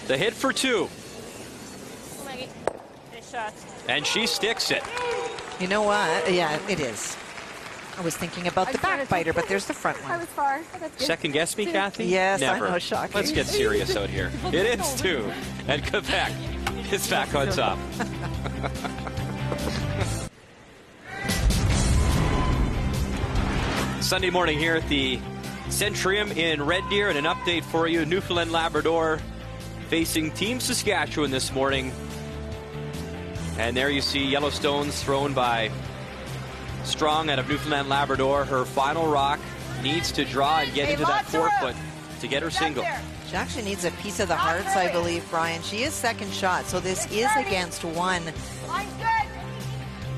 The hit for 2. Nice shot. And she sticks it. You know what? Yeah, it is. I was thinking about the backbiter, but there's the front one. I was far. Second guess me, Kathy? Yes, Never. I know, shocking. Let's get serious out here. It is 2. And Quebec is back on top. Sunday morning here at the Centrium in Red Deer, and an update for you. Newfoundland Labrador facing Team Saskatchewan this morning. And there you see Yellowstones thrown by Strong out of Newfoundland Labrador. Her final rock needs to draw and get into that 4-foot to get her single. She actually needs a piece of the hearts, I believe, Brian. She is second shot, so this is against 1.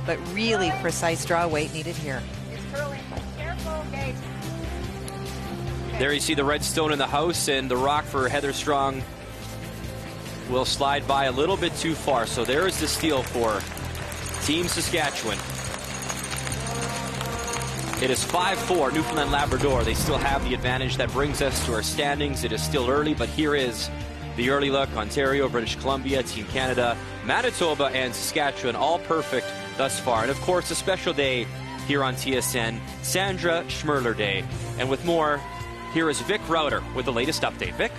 But really precise draw weight needed here. There you see the red stone in the house, and the rock for Heather Strong will slide by a little bit too far. So there is the steal for Team Saskatchewan. It is 5-4 Newfoundland Labrador. They still have the advantage. That brings us to our standings. It is still early, but here is the early look. Ontario, British Columbia, Team Canada, Manitoba, and Saskatchewan, all perfect thus far. And of course, a special day here on TSN, Sandra Schmerler Day. And with more, here is Vic Router with the latest update. Vic?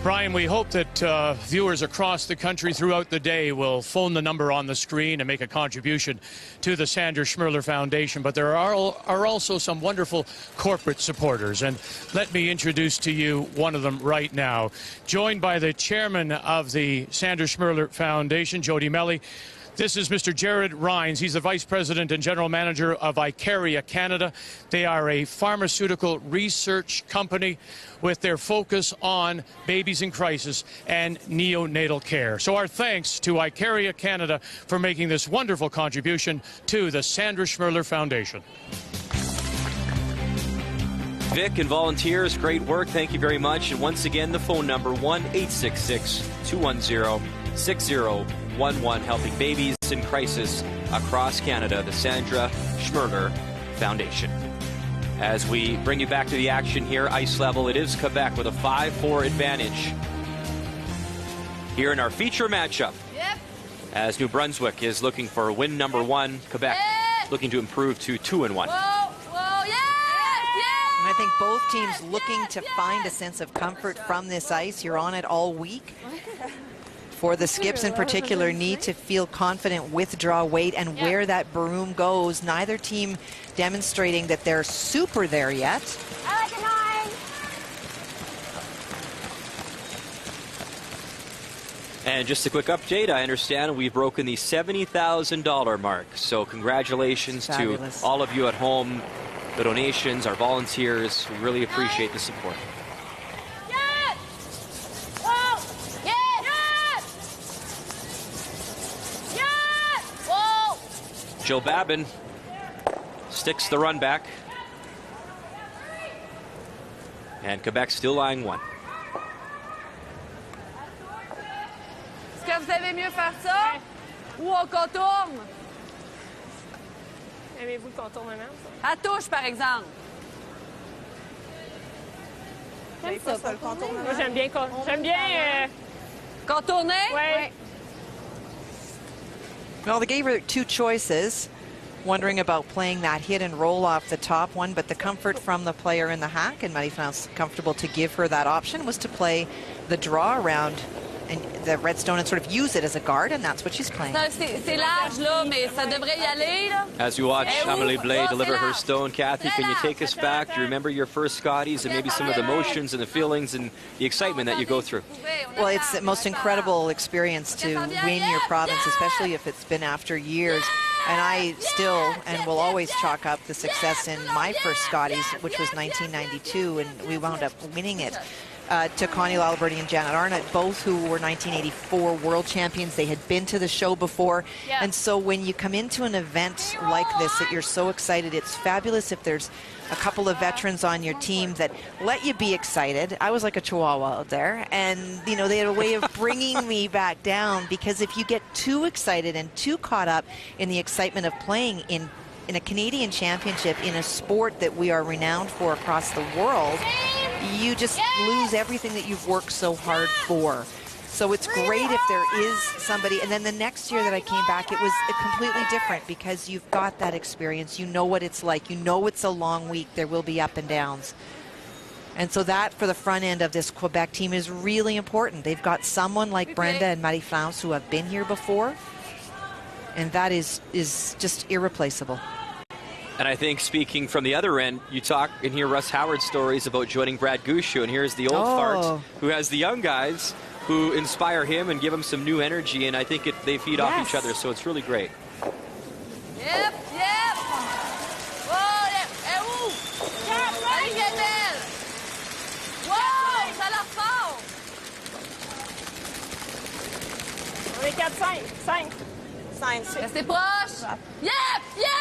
Brian, we hope that viewers across the country throughout the day will phone the number on the screen and make a contribution to the Sandra Schmerler Foundation. But there are also some wonderful corporate supporters. And let me introduce to you one of them right now. Joined by the chairman of the Sandra Schmerler Foundation, Jody Melly. This is Mr. Jared Rines. He's the Vice President and General Manager of Icaria Canada. They are a pharmaceutical research company with their focus on babies in crisis and neonatal care. So our thanks to Icaria Canada for making this wonderful contribution to the Sandra Schmerler Foundation. Vic and volunteers, great work. Thank you very much. And once again, the phone number, 1-866-210-6011, helping babies in crisis across Canada, the Sandra Schmerler Foundation. As we bring you back to the action here, ice level, it is Quebec with a 5-4 advantage here in our feature matchup. Yep. As New Brunswick is looking for win number 1, Quebec looking to improve to 2-1. Whoa, whoa, yeah, And I think both teams looking to find a sense of comfort from this ice. You're on it all week. before. The skips in particular need to feel confident with draw weight and where that broom goes. Neither team demonstrating that they're super there yet. I like a 9. And just a quick update, I understand we've broken the $70,000 mark. So congratulations to all of you at home, the donations, our volunteers. We really appreciate the support. Yes! Whoa! Yes! Yes! Yes! Whoa! Jill Babin sticks the run back. And Quebec still lying 1. Est-ce que vous aimez mieux faire ça ou on contourne? Aimez-vous le contournement? À touche, par exemple. J'aime ça, le contournement. Moi, j'aime bien contourner. Ouais. Well, they gave her 2 choices, wondering about playing that hit and roll off the top one, but the comfort from the player in the hack, and Marie found comfortable to give her that option, was to play the draw around and the redstone and sort of use it as a guard, and that's what she's playing. C'est large, là, mais ça devrait y aller, là. As you watch Amelie Blais deliver her stone, Kathy, can you take us back? Do you remember your first Scotties and maybe some of the emotions and the feelings and the excitement that you go through? Well, it's the most incredible experience to win your province, especially if it's been after years. And I still and will always chalk up the success in my first Scotties, which was 1992, and we wound up winning it. To Connie Laliberty and Janet Arnott, both who were 1984 world champions. They had been to the show before. And so when you come into an event like this that you're so excited, it's fabulous if there's a couple of veterans on your team that let you be excited. I was like a chihuahua out there, and you know, they had a way of bringing me back down, because if you get too excited and too caught up in the excitement of playing in a Canadian championship in a sport that we are renowned for across the world, you just lose everything that you've worked so hard for. So it's great if there is somebody. And then the next year that I came back, it was completely different, because you've got that experience. You know what it's like. You know it's a long week. There will be up and downs. And so that, for the front end of this Quebec team, is really important. They've got someone like Brenda and Marie-France who have been here before, and that is just irreplaceable. And I think, speaking from the other end, you talk and hear Russ Howard's stories about joining Brad Gushu, and here's the old fart who has the young guys who inspire him and give him some new energy, and I think they feed off each other, so it's really great. Yep, yep. Oh, et où? Allez, Gabriel. Wow, ça a l'air fort. On est 4-5. 5. 5, 6. Restez proche. Yep, yes!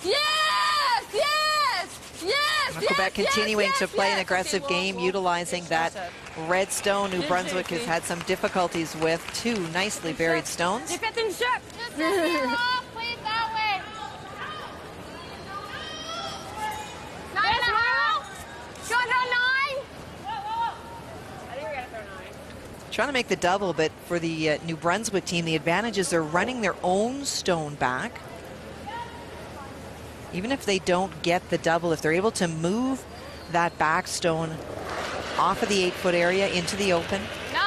Yes, yes! Yes, Quebec continuing to play an aggressive game, utilizing that redstone New Brunswick has had some difficulties with. 2 nicely buried stones. J'ai fait une chute. Please, that way. 9.5. Go to 9. I think we're going to throw 9. Trying to make the double, but for the New Brunswick team, the advantage is they're running their own stone back. Even if they don't get the double, if they're able to move that back stone off of the 8-foot area into the open. 9.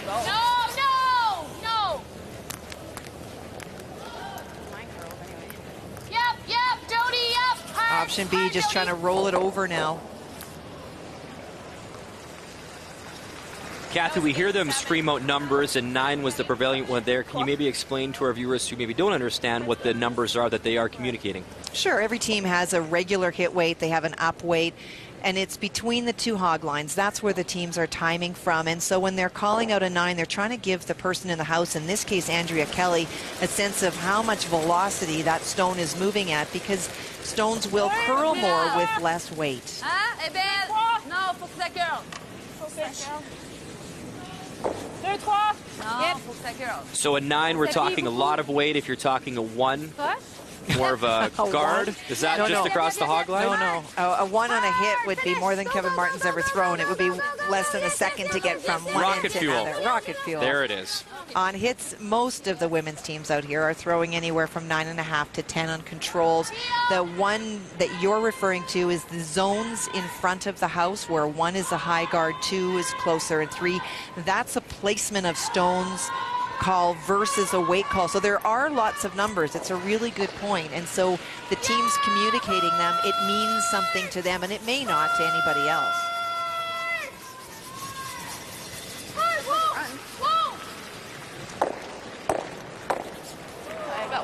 No. Yep, Jody, yep. Option B, just trying to roll it over now. Kathy, we hear them scream out numbers, and 9 was the prevailing one there. Can you maybe explain to our viewers who maybe don't understand what the numbers are that they are communicating? Sure, every team has a regular hit weight. They have an up weight, and it's between the 2 hog lines. That's where the teams are timing from. And so when they're calling out a 9, they're trying to give the person in the house, in this case Andrea Kelly, a sense of how much velocity that stone is moving at, because stones will curl more with less weight. Hein? Eh bien, non, faut que ça curle. Faut que ça curle. 2, 3. Non, faut que ça curle. So a 9, we're talking a lot of weight. If you're talking a 1, What? more of a guard? Is that just across the hog line? No. A 1 on a hit would be more than Kevin Martin's ever thrown. It would be less than a second to get from one end to another. Rocket fuel. There it is. On hits, most of the women's teams out here are throwing anywhere from 9.5 to 10 on controls. The one that you're referring to is the zones in front of the house, where 1 is a high guard, 2 is closer, and 3, that's a placement of stones call versus a weight call. So there are lots of numbers. It's a really good point. And so the teams communicating them, it means something to them, and it may not to anybody else.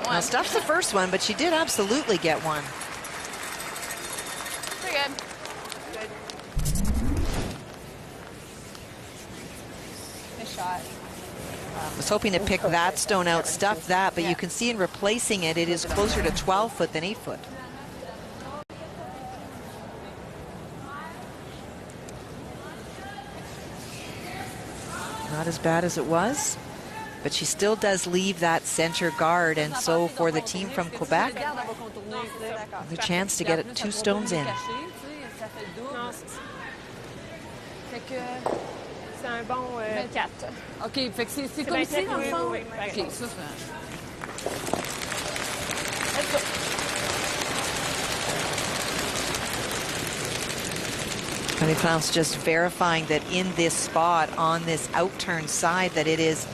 Now, Stuff's the first one, but she did absolutely get one. Pretty good. Nice shot. I was hoping to pick that stone out, stuff that, but you can see in replacing it, it is closer to 12 foot than 8 foot. Not as bad as it was, but she still does leave that center guard, and so for the team from Quebec, the chance to get 2 stones in. C'est un bon 24. OK, fait que c'est comme ici, dans le fond? OK, ça, Penny Flounce just verifying that in this spot, on this outturn side, that it is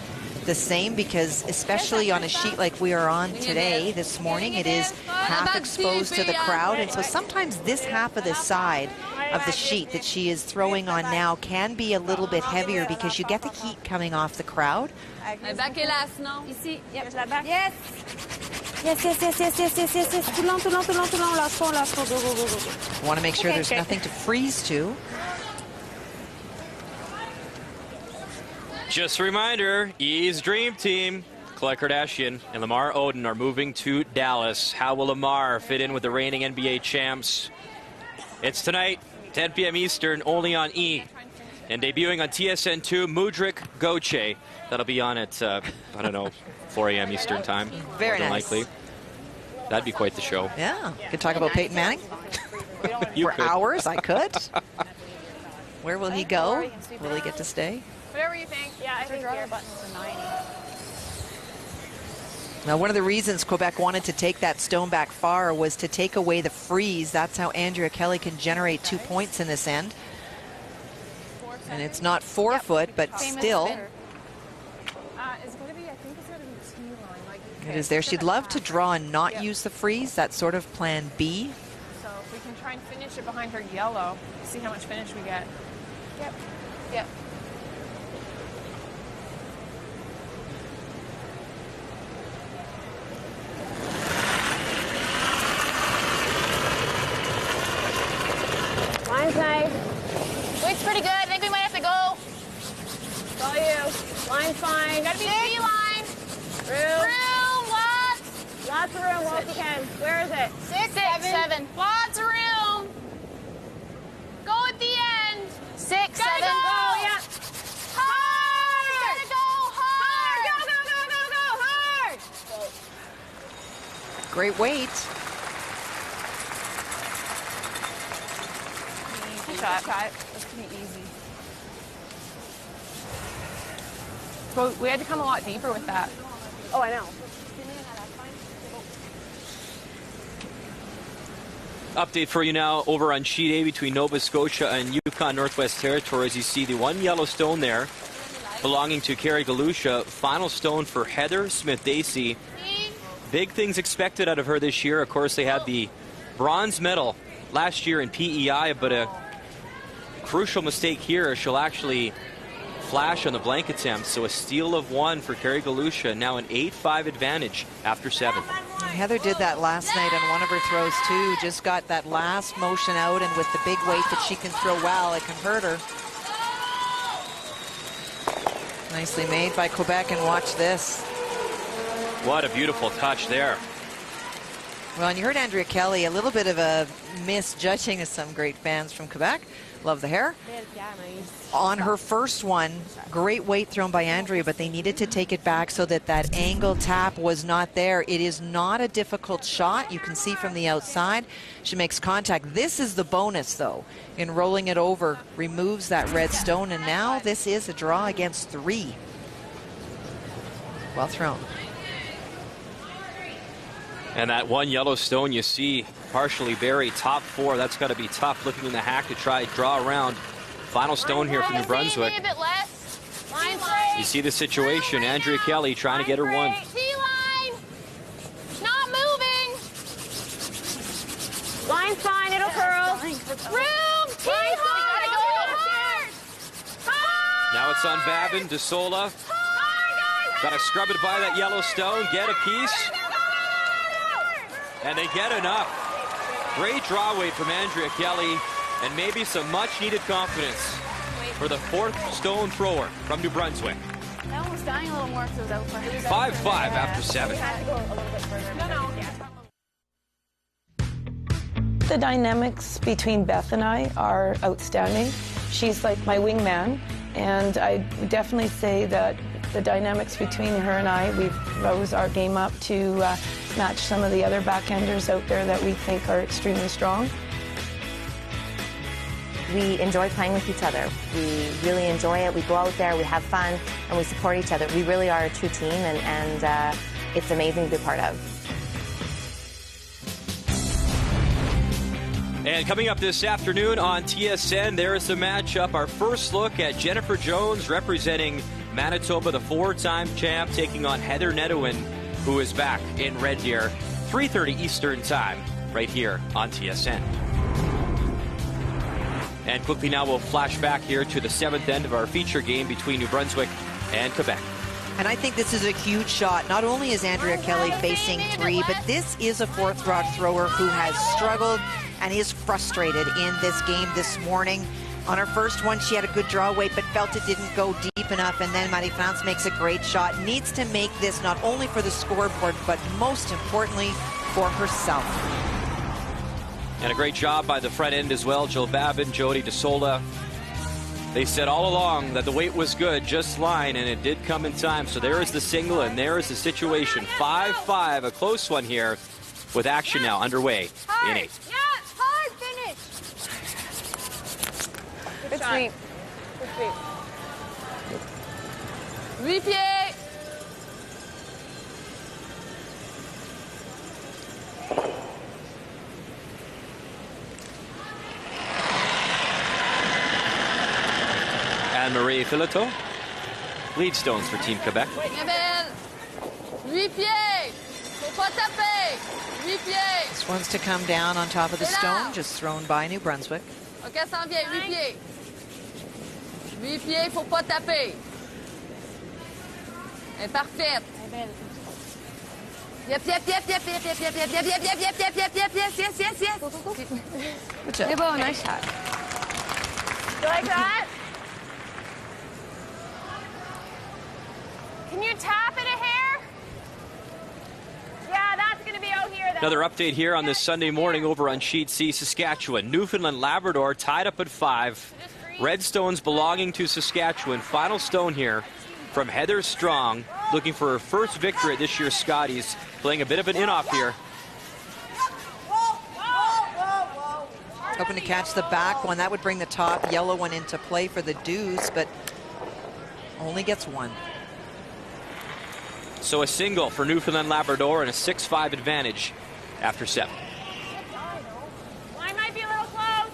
the same, because especially on a sheet like we are on today, this morning, it is half exposed to the crowd. And so sometimes this half of the side of the sheet that she is throwing on now can be a little bit heavier because you get the heat coming off the crowd. Ici. Yep. Yes. Yes. Tout long. Last one. Go. Want to make sure there's nothing to freeze to. Just a reminder, E's Dream Team, Khloe Kardashian and Lamar Odom are moving to Dallas. How will Lamar fit in with the reigning NBA champs? It's tonight, 10 p.m. Eastern, only on E. And debuting on TSN2, Mudryk Goche. That'll be on at, I don't know, 4 a.m. Eastern time. Very nice. Likely. That'd be quite the show. Yeah. Could talk about Peyton Manning. For hours, I could. Where will he go? Will he get to stay? Whatever you think. Yeah, I think your buttons are 90. Now, one of the reasons Quebec wanted to take that stone back far was to take away the freeze. That's how Andrea Kelly can generate 2 points in this end. And it's not 4 foot, but still. It's going to be, I think it's going to be T-line. It is there. She'd love to draw and not use the freeze. That's sort of plan B. So if we can try and finish it behind her yellow, see how much finish we get. Yep. Line's nice. Weight's pretty good. I think we might have to go. It's all you. Line's fine. Gotta be T-line. Room. Lots. Lots of room. Well, if you can. Where is it? 6, 7. Lots of room. Go at the end. 6, 7. Gotta go. Yeah. Hard. Gotta go hard. Great weight. Shot. That's pretty easy. So we had to come a lot deeper with that. Oh, I know. Update for you now over on Sheet A between Nova Scotia and Yukon Northwest Territories. You see the one yellow stone there belonging to Carrie Galusha. Final stone for Heather Smith-Dacey. Big things expected out of her this year. Of course, they had the bronze medal last year in PEI, but a crucial mistake here. She'll actually flash on the blank attempt. So a steal of 1 for Carrie Galusha. Now an 8-5 advantage after 7. Heather did that last night on one of her throws too. Just got that last motion out, and with the big weight that she can throw well, it can hurt her. Nicely made by Quebec, and watch this. What a beautiful touch there. Well, and you heard Andrea Kelly, a little bit of a misjudging of some great fans from Quebec. Love the hair. On her first one, great weight thrown by Andrea, but they needed to take it back so that that angle tap was not there. It is not a difficult shot. You can see from the outside. She makes contact. This is the bonus, though. In rolling it over, removes that red stone, and now this is a draw against 3. Well thrown. And that one yellow stone you see partially buried, top 4. That's got to be tough, looking in the hack to try draw around. Final stone here from New Brunswick. You see the situation. Andrea Kelly trying to get her one. T-line! Not moving! Line's fine, it'll curl. Room! T-line! Now it's on Babin, DeSola. Got to scrub it by that yellow stone, get a piece. And they get enough. Great draw weight from Andrea Kelly, and maybe some much-needed confidence for the 4th stone thrower from New Brunswick. That one was dying a little more because it was out for 5-5 after 7. The dynamics between Beth and I are outstanding. She's like my wingman, and I would definitely say that the dynamics between her and I, we've rose our game up to match some of the other backenders out there that we think are extremely strong. We enjoy playing with each other. We really enjoy it. We go out there, we have fun, and we support each other. We really are a true team, and it's amazing to be a part of. And coming up this afternoon on TSN, there is a matchup. Our first look at Jennifer Jones representing Manitoba, the 4-time champ, taking on Heather Nedouin, who is back in Red Deer. 3:30 Eastern Time, right here on TSN. And quickly now we'll flash back here to the 7th end of our feature game between New Brunswick and Quebec. And I think this is a huge shot. Not only is Andrea Kelly facing 3, but this is a 4th rock thrower who has struggled and is frustrated in this game this morning. On her first one, she had a good draw weight, but felt it didn't go deep enough. And then Marie-France makes a great shot. Needs to make this not only for the scoreboard, but most importantly for herself. And a great job by the front end as well. Jill Babin, Jody DeSola. They said all along that the weight was good, just line, and it did come in time. So there is the single, and there is the situation. 5-5, a close one here, with action now underway in 8. Hard finish! Good sweep. Good sweep. 8 pieds! Anne-Marie Fileto, lead stones for Team Quebec. 8 pieds! Faut pas taper! 8 pieds! This one's to come down on top of the stone, just thrown by New Brunswick. Ok, ça en vient, 8 pieds. 8 pieds, faut pas taper. Elle est parfaite. Yep. Good job. C'est bon, nice shot. You like that? Can you tap it a hair? Yeah, that's going to be out here. Another update here on this Sunday morning over on Sheet C, Saskatchewan. Newfoundland Labrador tied up at 5. Red stones belonging to Saskatchewan. Final stone here from Heather Strong, looking for her first victory at this year's Scotties, playing a bit of an in-off here. Hoping to catch the back one. That would bring the top yellow one into play for the deuce, but only gets 1. So a single for Newfoundland Labrador and a 6-5 advantage after 7. Line might be a little close.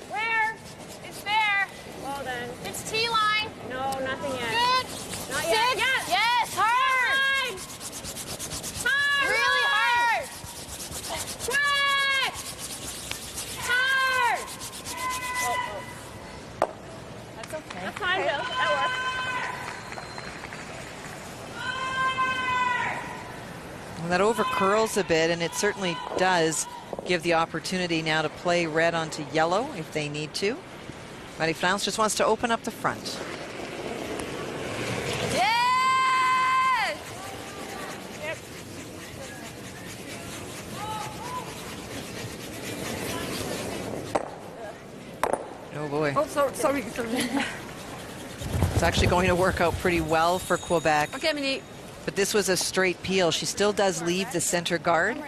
Where? It's there. Well then. It's T-line. No, nothing yet. Good. Not yet. Yes, hard. Hard. Really hard. Quick. Hard. That's okay. That's fine, Bill. That works. Well, that over curls a bit, and it certainly does give the opportunity now to play red onto yellow if they need to. Marie-France just wants to open up the front. Yes! Yep. boy. Oh, sorry. It's actually going to work out pretty well for Quebec. Okay, Amélie. But this was a straight peel. She still does leave the center guard.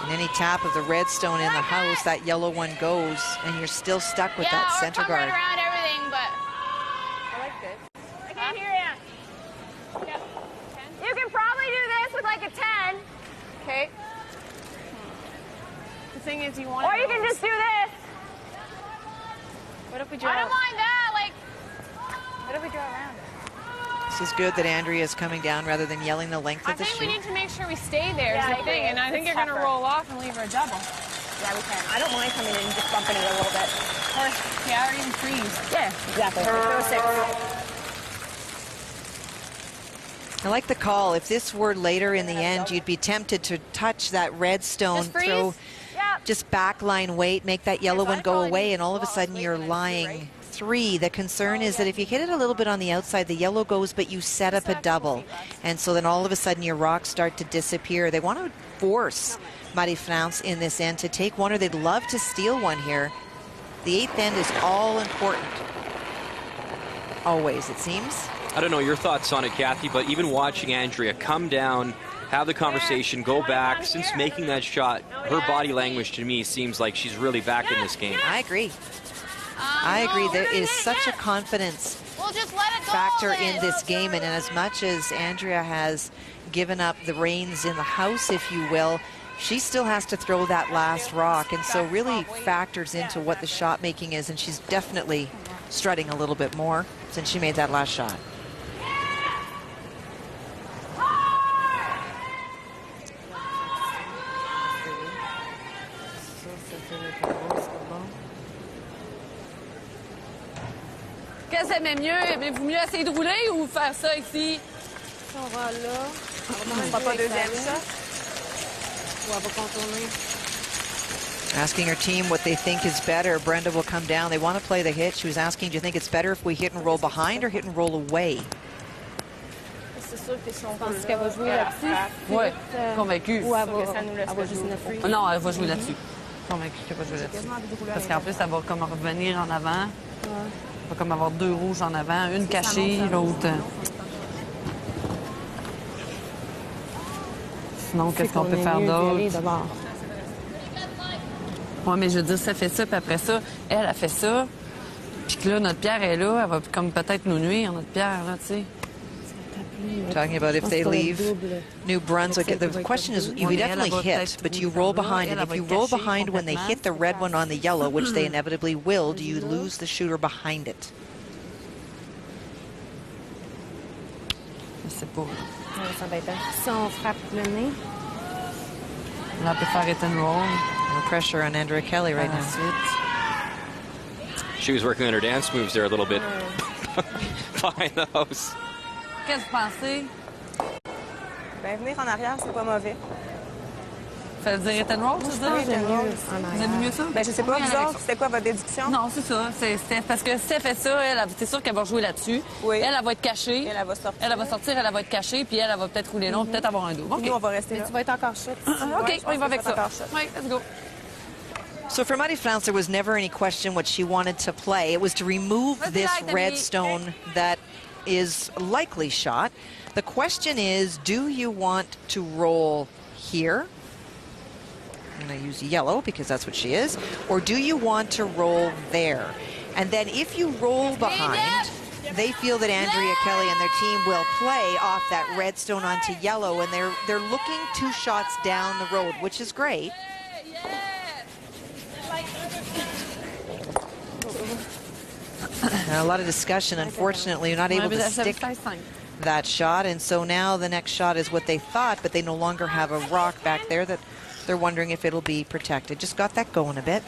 And any tap of the red stone in the house, that yellow one goes, and you're still stuck with that center guard. Right around everything, but I like this. I can't hear you. Yep. You can probably do this with like a 10. Okay. The thing is, you want. Or you can just do this. What if we draw? I don't mind that. Like, what if we draw around it? This is good that Andrea is coming down rather than yelling the length of the I think shoot. we need to make sure we stay there. Yeah, Is the thing, and I think you're going to roll off and leave her a double. yeah, we can. I don't mind coming in and just bumping it a little bit. Yeah, or even freeze. Yeah, exactly. Throw a 6. I like the call. If this were later in the end, you'd be tempted to touch that red stone, throw just backline weight, make that yellow one go away, and all of a sudden you're lying 3. The concern is that if you hit it a little bit on the outside, the yellow goes, but you set up a double. And so then all of a sudden your rocks start to disappear. They want to force Marie-France in this end to take one, or they'd love to steal one here. The 8th end is all important. Always, it seems. I don't know your thoughts on it, Kathy, but even watching Andrea come down, have the conversation, go back, since making that shot, her body language to me seems like she's really back in this game. I agree. I agree. There is such a confidence factor in this game, and as much as Andrea has given up the reins in the house, if you will, she still has to throw that last rock, and so really factors into what the shot making is, and she's definitely strutting a little bit more since she made that last shot. Qu'est-ce que t'aimais mieux? Aimez-vous mieux essayer de rouler ou faire ça ici? Si on va là, on ne fera pas deuxième shot. Ou elle va contourner. Asking her team what they think is better. Brenda will come down. They want to play the hit. She was asking, do you think it's better if we hit and roll behind or hit and roll away? C'est sûr que si on pense qu'elle va jouer là-dessus. Oui, convaincue. Ou elle va juste ne freeze. Non, elle va jouer là-dessus. Convaincue qu'elle va jouer là-dessus. Parce qu'en plus, elle va comme revenir en avant. Elle va comme avoir 2 rouges en avant, une cachée, l'autre. Sinon, qu'est-ce qu'on peut faire d'autre? Oui, mais je veux dire, ça fait ça, puis après ça, elle a fait ça. Puis que là, notre Pierre est là, elle va comme peut-être nous nuire, notre Pierre, là, tu sais. Talking about if they leave New Brunswick. The question is, you definitely hit, but do you roll behind? And if you roll behind when they hit the red one on the yellow, which they inevitably will, do you lose the shooter behind it? Je sais pas. C'est embêtant. Si on frappe le nez. Là, on peut faire hit and roll. No pressure on Andrea Kelly right now. She was working on her dance moves there a little bit behind the house. Qu'est-ce que vous pensez? Ben, venir en arrière, c'est pas mauvais. Faites dire hit and roll, c'est ça? Vous aimez mieux ça? Ben, je sais pas, vous autres, c'était quoi votre déduction? Non, c'est ça. C'est parce que si elle fait ça, c'est sûr qu'elle va jouer là-dessus. Oui. Elle va être cachée. Elle va sortir. Elle va sortir, elle va être cachée, puis elle va peut-être rouler long, peut-être avoir un double. Nous, on va rester là. Tu vas être encore shot. OK, on y va avec ça. Oui, let's go. So for Marie-France, there was never any question what she wanted to play. It was to remove this red stone that is likely shot. The question is, do you want to roll here? I'm going to use yellow because that's what she is. Or do you want to roll there? And then if you roll behind, they feel that Andrea Kelly and their team will play off that red stone onto yellow, and they're looking 2 shots down the road, which is great. A lot of discussion. Unfortunately, you're not able to stick that shot, and so now the next shot is what they thought, but they no longer have a rock back there that they're wondering if it'll be protected. Just got that going a bit.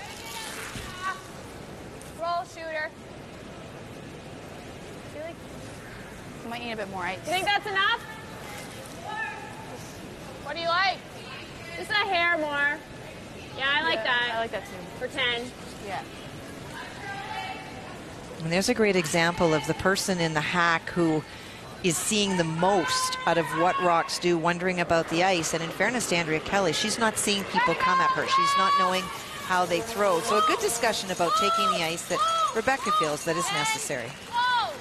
Roll, shooter. I feel like you might need a bit more ice. You think that's enough? What do you like? Just a hair more. Yeah, I like that. I like that too. For 10. Yeah. And there's a great example of the person in the hack who is seeing the most out of what rocks do, wondering about the ice. And in fairness to Andrea Kelly, she's not seeing people come at her. She's not knowing how they throw. So a good discussion about taking the ice that Rebecca feels that is necessary. Whoa.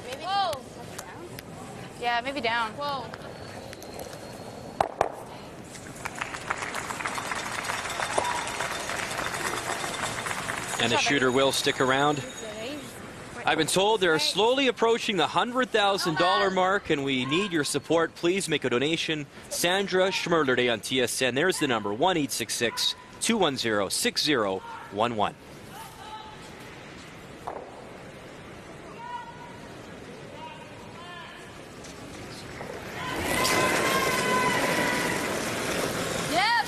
Maybe. Whoa. Yeah, maybe down. Whoa. And the shooter will stick around. I've been told they're slowly approaching the $100,000 mark, and we need your support. Please make a donation. Sandra Schmerler on TSN. There's the number, 1-866-210-6011. Yep.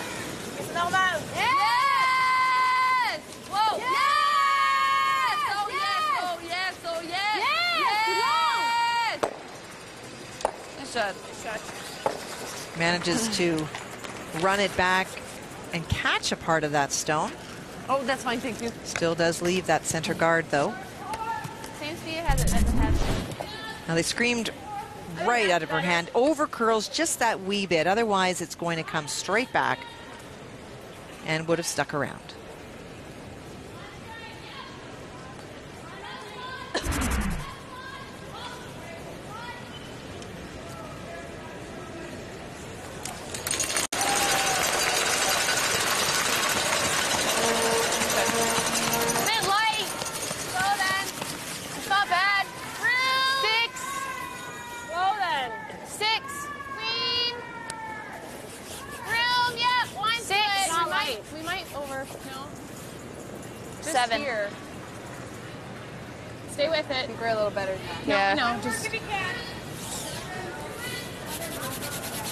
C'est normal. Yes. Whoa. Yes. Oh yes. Oh yes. Oh yes. Yes. Good shot. Manages to run it back and catch a part of that stone. Oh, that's fine, thank you. Still does leave that center guard, though. Same speed as it has. Now they screamed right out of her hand. Over curls just that wee bit. Otherwise, it's going to come straight back and would have stuck around. Bit light. So then. It's not bad. Through. 6. Well then. 6. Queen. Room. Yep. Line 6. split. We might over. No. Just 7. Here. Stay with it. I think we're a little better now. Yeah. No, just.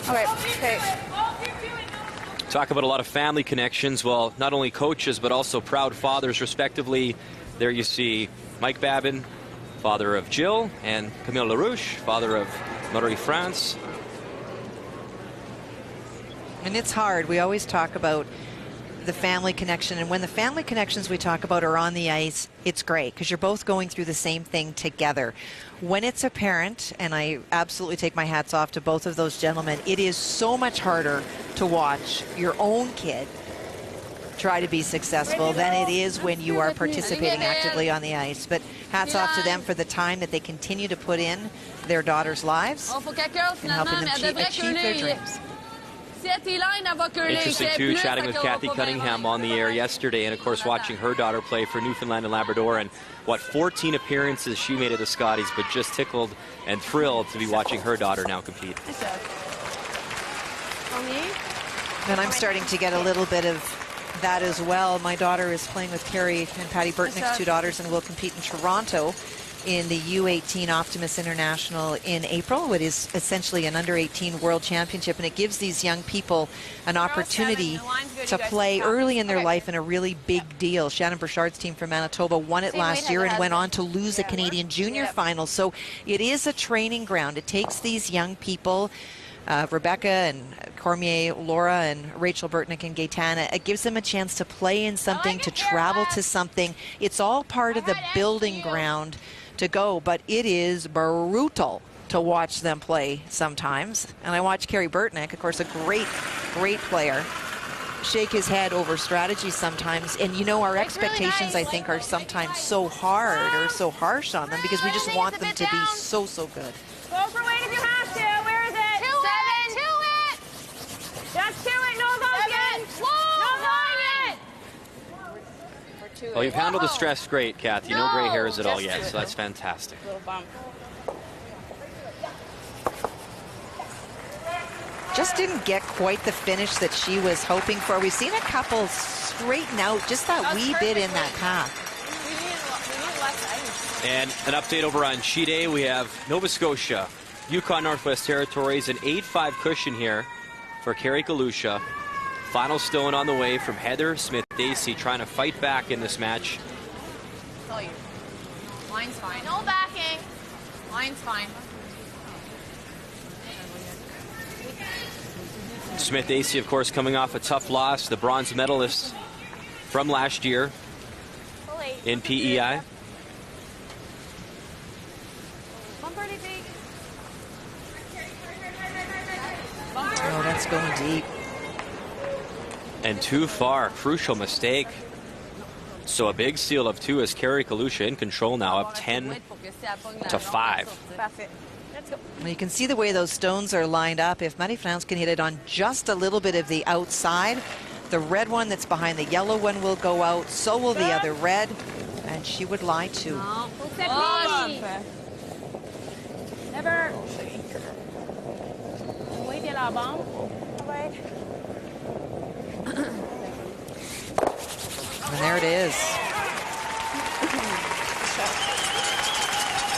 Okay. Talk about a lot of family connections. Well, not only coaches, but also proud fathers, respectively. There you see Mike Babin, father of Jill, and Camille Larouche, father of Marie-France. And it's hard. We always talk about the family connection. And when the family connections we talk about are on the ice, it's great because you're both going through the same thing together. When it's a parent, and I absolutely take my hats off to both of those gentlemen, it is so much harder to watch your own kid try to be successful than it is when you are participating actively on the ice. But hats off to them for the time that they continue to put in their daughters' lives and helping them achieve their dreams. Interesting, too, chatting with Kathy Cunningham on the air yesterday, and, of course, watching her daughter play for Newfoundland and Labrador, and, 14 appearances she made at the Scotties, but just tickled and thrilled to be watching her daughter now compete. And I'm starting to get a little bit of that as well. My daughter is playing with Carrie and Patty Burtnick's 2 daughters and will compete in Toronto in the U18 Optimus International in April. It is essentially an under-18 world championship, and it gives these young people an opportunity to play early in their life in a really big deal. Shannon Burchard's team from Manitoba won it last year and went on to lose a Canadian junior final. So it is a training ground. It takes these young people, Rebecca and Cormier, Laura and Rachel Burtnick and Gaetana, it gives them a chance to play in something, to travel to something. It's all part of the building ground to go, but it is brutal to watch them play sometimes. And I watch Carrie Burtnick, of course, a great player, shake his head over strategy sometimes. And, you know, our expectations, I think, are sometimes so hard or so harsh on them because we just want them to be so good. Go for weight if you have to. Where is it? 7. Just to it. No voting. No voting. Well, you've handled the stress great, Kathy. No gray hairs at all yet, so that's fantastic. Little bump. Just didn't get quite the finish that she was hoping for. We've seen a couple straighten out just that wee bit in that path. And an update over on sheet A, we have Nova Scotia, Yukon Northwest Territories, an 8-5 cushion here for Carrie Galusha. Final stone on the way from Heather Smith-Dacey, trying to fight back in this match. Tell you. Line's fine. No backing. Line's fine. Smith-Dacey, of course, coming off a tough loss, the bronze medalist from last year in PEI. Oh, that's going deep. And too far. Crucial mistake. So a big steal of 2 as Carrie Kalusha in control now, up 10-5. Well, you can see the way those stones are lined up. If Marie-France can hit it on just a little bit of the outside, the red one that's behind the yellow one will go out. So will the other red. And she would lie too. Never. And there it is.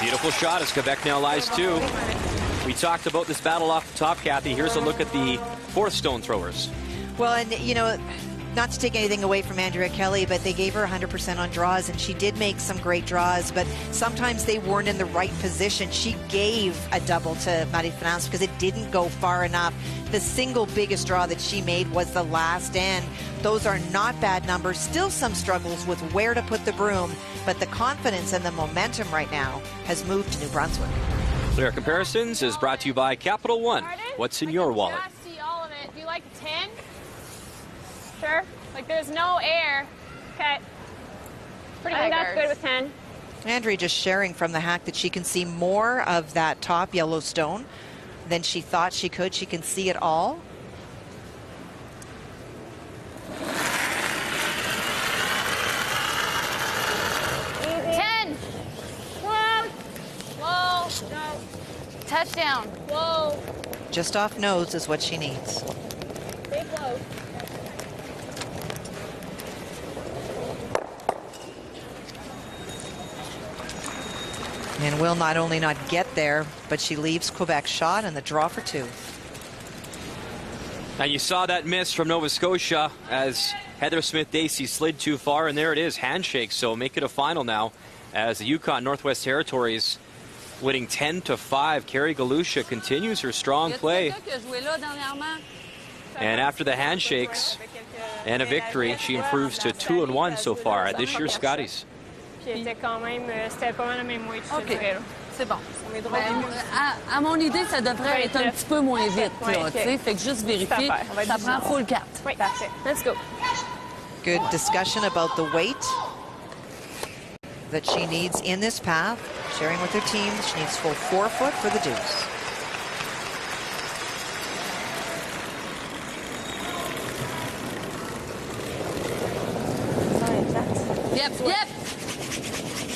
Beautiful shot as Quebec now lies 2. We talked about this battle off the top, Kathy. Here's a look at the 4th stone throwers. Well, and you know, not to take anything away from Andrea Kelly, but they gave her 100% on draws, and she did make some great draws, but sometimes they weren't in the right position. She gave a double to Marie-France because it didn't go far enough. The single biggest draw that she made was the last end. Those are not bad numbers. Still some struggles with where to put the broom, but the confidence and the momentum right now has moved to New Brunswick. Clear Comparisons is brought to you by Capital One. What's in your wallet? I see all of it. Do you like a 10? Sure. Like there's no air. Okay. I think that's good with 10. Andrea just sharing from the hack that she can see more of that top yellow stone than she thought she could. She can see it all. Touchdown. Whoa. Just off nose is what she needs. Stay close. And will not only not get there, but she leaves Quebec's shot and the draw for 2. And you saw that miss from Nova Scotia as Heather Smith-Dacey slid too far, and there it is, handshake. So make it a final now as the Yukon Northwest Territories winning 10-5. Carrie Kalusha continues her strong play. And after the handshakes and a victory, she improves to 2-1 so far at this year's Scotties. C'était quand même, c'était pas mal la même way, je te dirais. C'est bon. À mon idée, ça devrait être un petit peu moins vite, là, tu sais. Fait que juste vérifier, ça prend full 4. Oui, parfait. Let's go. Good discussion about the weight that she needs in this path. Sharing with her team, she needs full 4 foot for the deuce.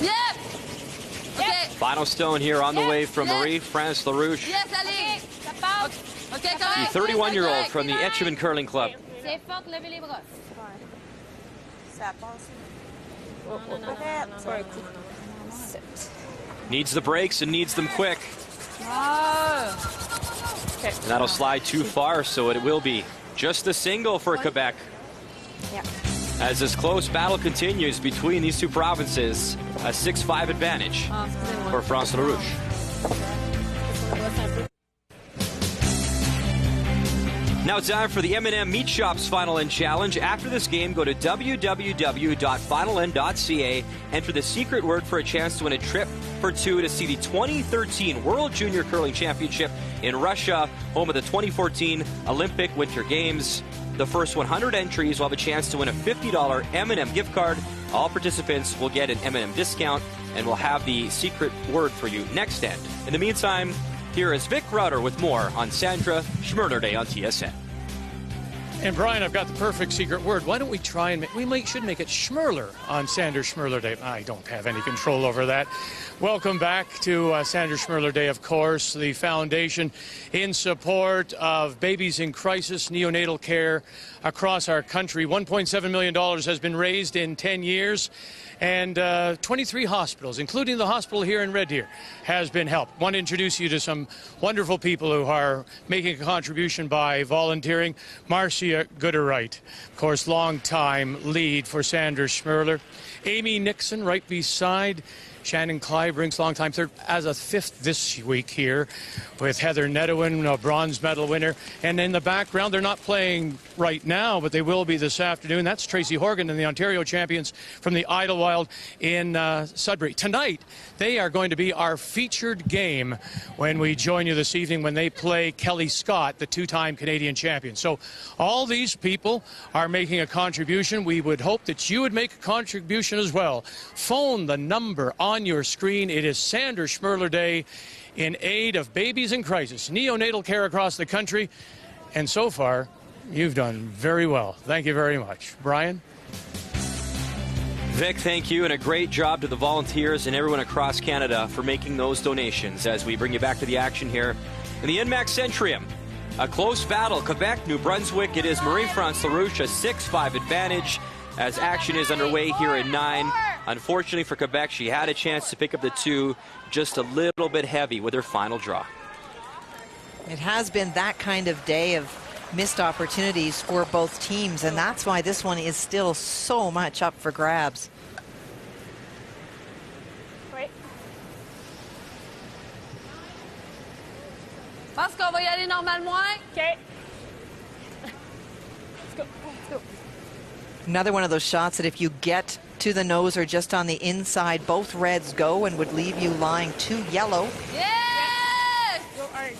Yep. Okay. Final stone here on the way from Marie-France Larouche. Yes, allez. Okay, the 31-year-old from the Etchemin Curling Club. C'est fort, levez les bras. Ça passe. Needs the breaks and needs them quick. And that'll slide too far, so it will be just a single for Quebec. As this close battle continues between these two provinces, a 6-5 advantage for France Larouche. Now time for the M&M Meat Shop's Final End Challenge. After this game, go to www.finalend.ca. Enter the secret word for a chance to win a trip for 2 to see the 2013 World Junior Curling Championship in Russia, home of the 2014 Olympic Winter Games. The first 100 entries will have a chance to win a $50 M&M gift card. All participants will get an M&M discount, and we'll have the secret word for you next end. In the meantime, here is Vic Rauter with more on Sandra Schmerler Day on TSN. And Brian, I've got the perfect secret word. Why don't we try and should make it Schmerler on Sandra Schmerler Day. I don't have any control over that. Welcome back to Sandra Schmerler Day, of course, the foundation in support of babies in crisis, neonatal care across our country. $1.7 million has been raised in 10 years. And 23 hospitals, including the hospital here in Red Deer, has been helped. Want to introduce you to some wonderful people who are making a contribution by volunteering. Marcia Gooderwright, of course, longtime lead for Sandra Schmerler. Amy Nixon right beside Shannon Clybrink, longtime third, as a 5th this week here with Heather Nedowin, a bronze medal winner. And in the background, they're not playing right now, but they will be this afternoon. That's Tracy Horgan and the Ontario champions from the Idlewild in Sudbury. Tonight, they are going to be our featured game when we join you this evening when they play Kelly Scott, the 2-time Canadian champion. So all these people are making a contribution. We would hope that you would make a contribution as well. Phone the number on your screen. It is Sandra Schmerler Day in aid of babies in crisis, neonatal care across the country. And so far, you've done very well. Thank you very much. Brian? Vic, thank you, and a great job to the volunteers and everyone across Canada for making those donations as we bring you back to the action here in the NMAX Centrium. A close battle, Quebec, New Brunswick. It is Marie-France Larouche, a 6-5 advantage as action is underway here in 9. Unfortunately for Quebec, she had a chance to pick up the 2, just a little bit heavy with her final draw. It has been that kind of day of missed opportunities for both teams, and that's why this one is still so much up for grabs. Wait. Pense qu'on va y aller normalement. Okay. Let's go. Let's go. Another one of those shots that if you get to the nose or just on the inside, both reds go and would leave you lying 2 yellow. Yes! Go orange.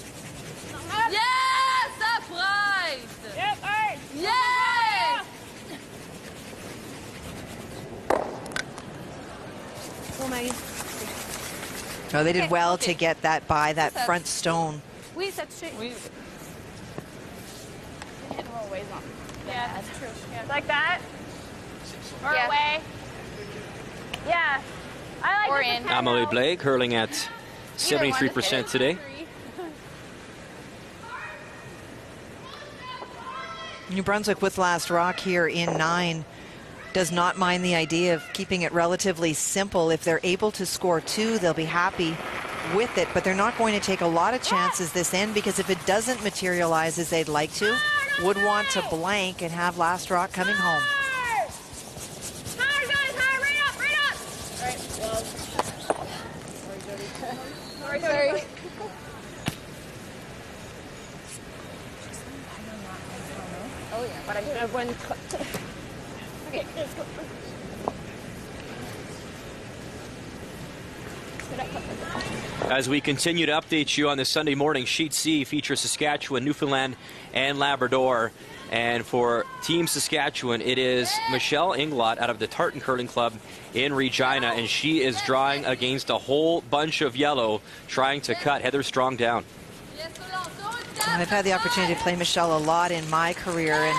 Yes! Surprise! Yep, orange. Yes! Oh, Maggie. Oh, they did well to get that by that front stone. Oui, ça touché. We hit more ways on. Yeah, that's true. Yeah. Like that? Or away? Yeah. I like Or this in. Amelie Blake hurling at 73% today. New Brunswick with last rock here in 9 does not mind the idea of keeping it relatively simple. If they're able to score 2, they'll be happy with it, but they're not going to take a lot of chances this end, because if it doesn't materialize as they'd like to, would want to blank and have last rock coming home. Hard, guys, hard, right up, right up. All right, well. Sorry. Oh, yeah, but I have one. Okay, let's go. As we continue to update you on this Sunday morning, Sheet C features Saskatchewan, Newfoundland, and Labrador. And for Team Saskatchewan, it is Michelle Inglot out of the Tartan Curling Club in Regina, and she is drawing against a whole bunch of yellow, trying to cut Heather Strong down. I've had the opportunity to play Michelle a lot in my career, and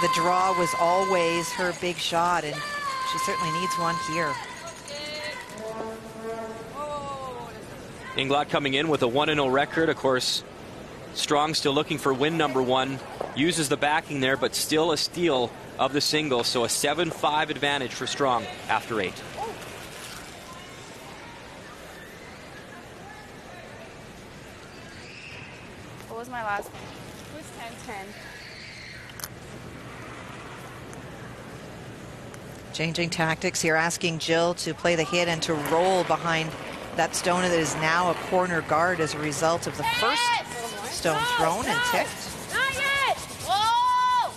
the draw was always her big shot, and she certainly needs one here. Inglot coming in with a 1-0 record. Of course, Strong still looking for win number 1. Uses the backing there, but still a steal of the single. So a 7-5 advantage for Strong after 8. What was my last one? It was 10-10. Changing tactics here, asking Jill to play the hit and to roll behind that stone that is now a corner guard as a result of the first stone thrown and ticked. Not yet! Oh!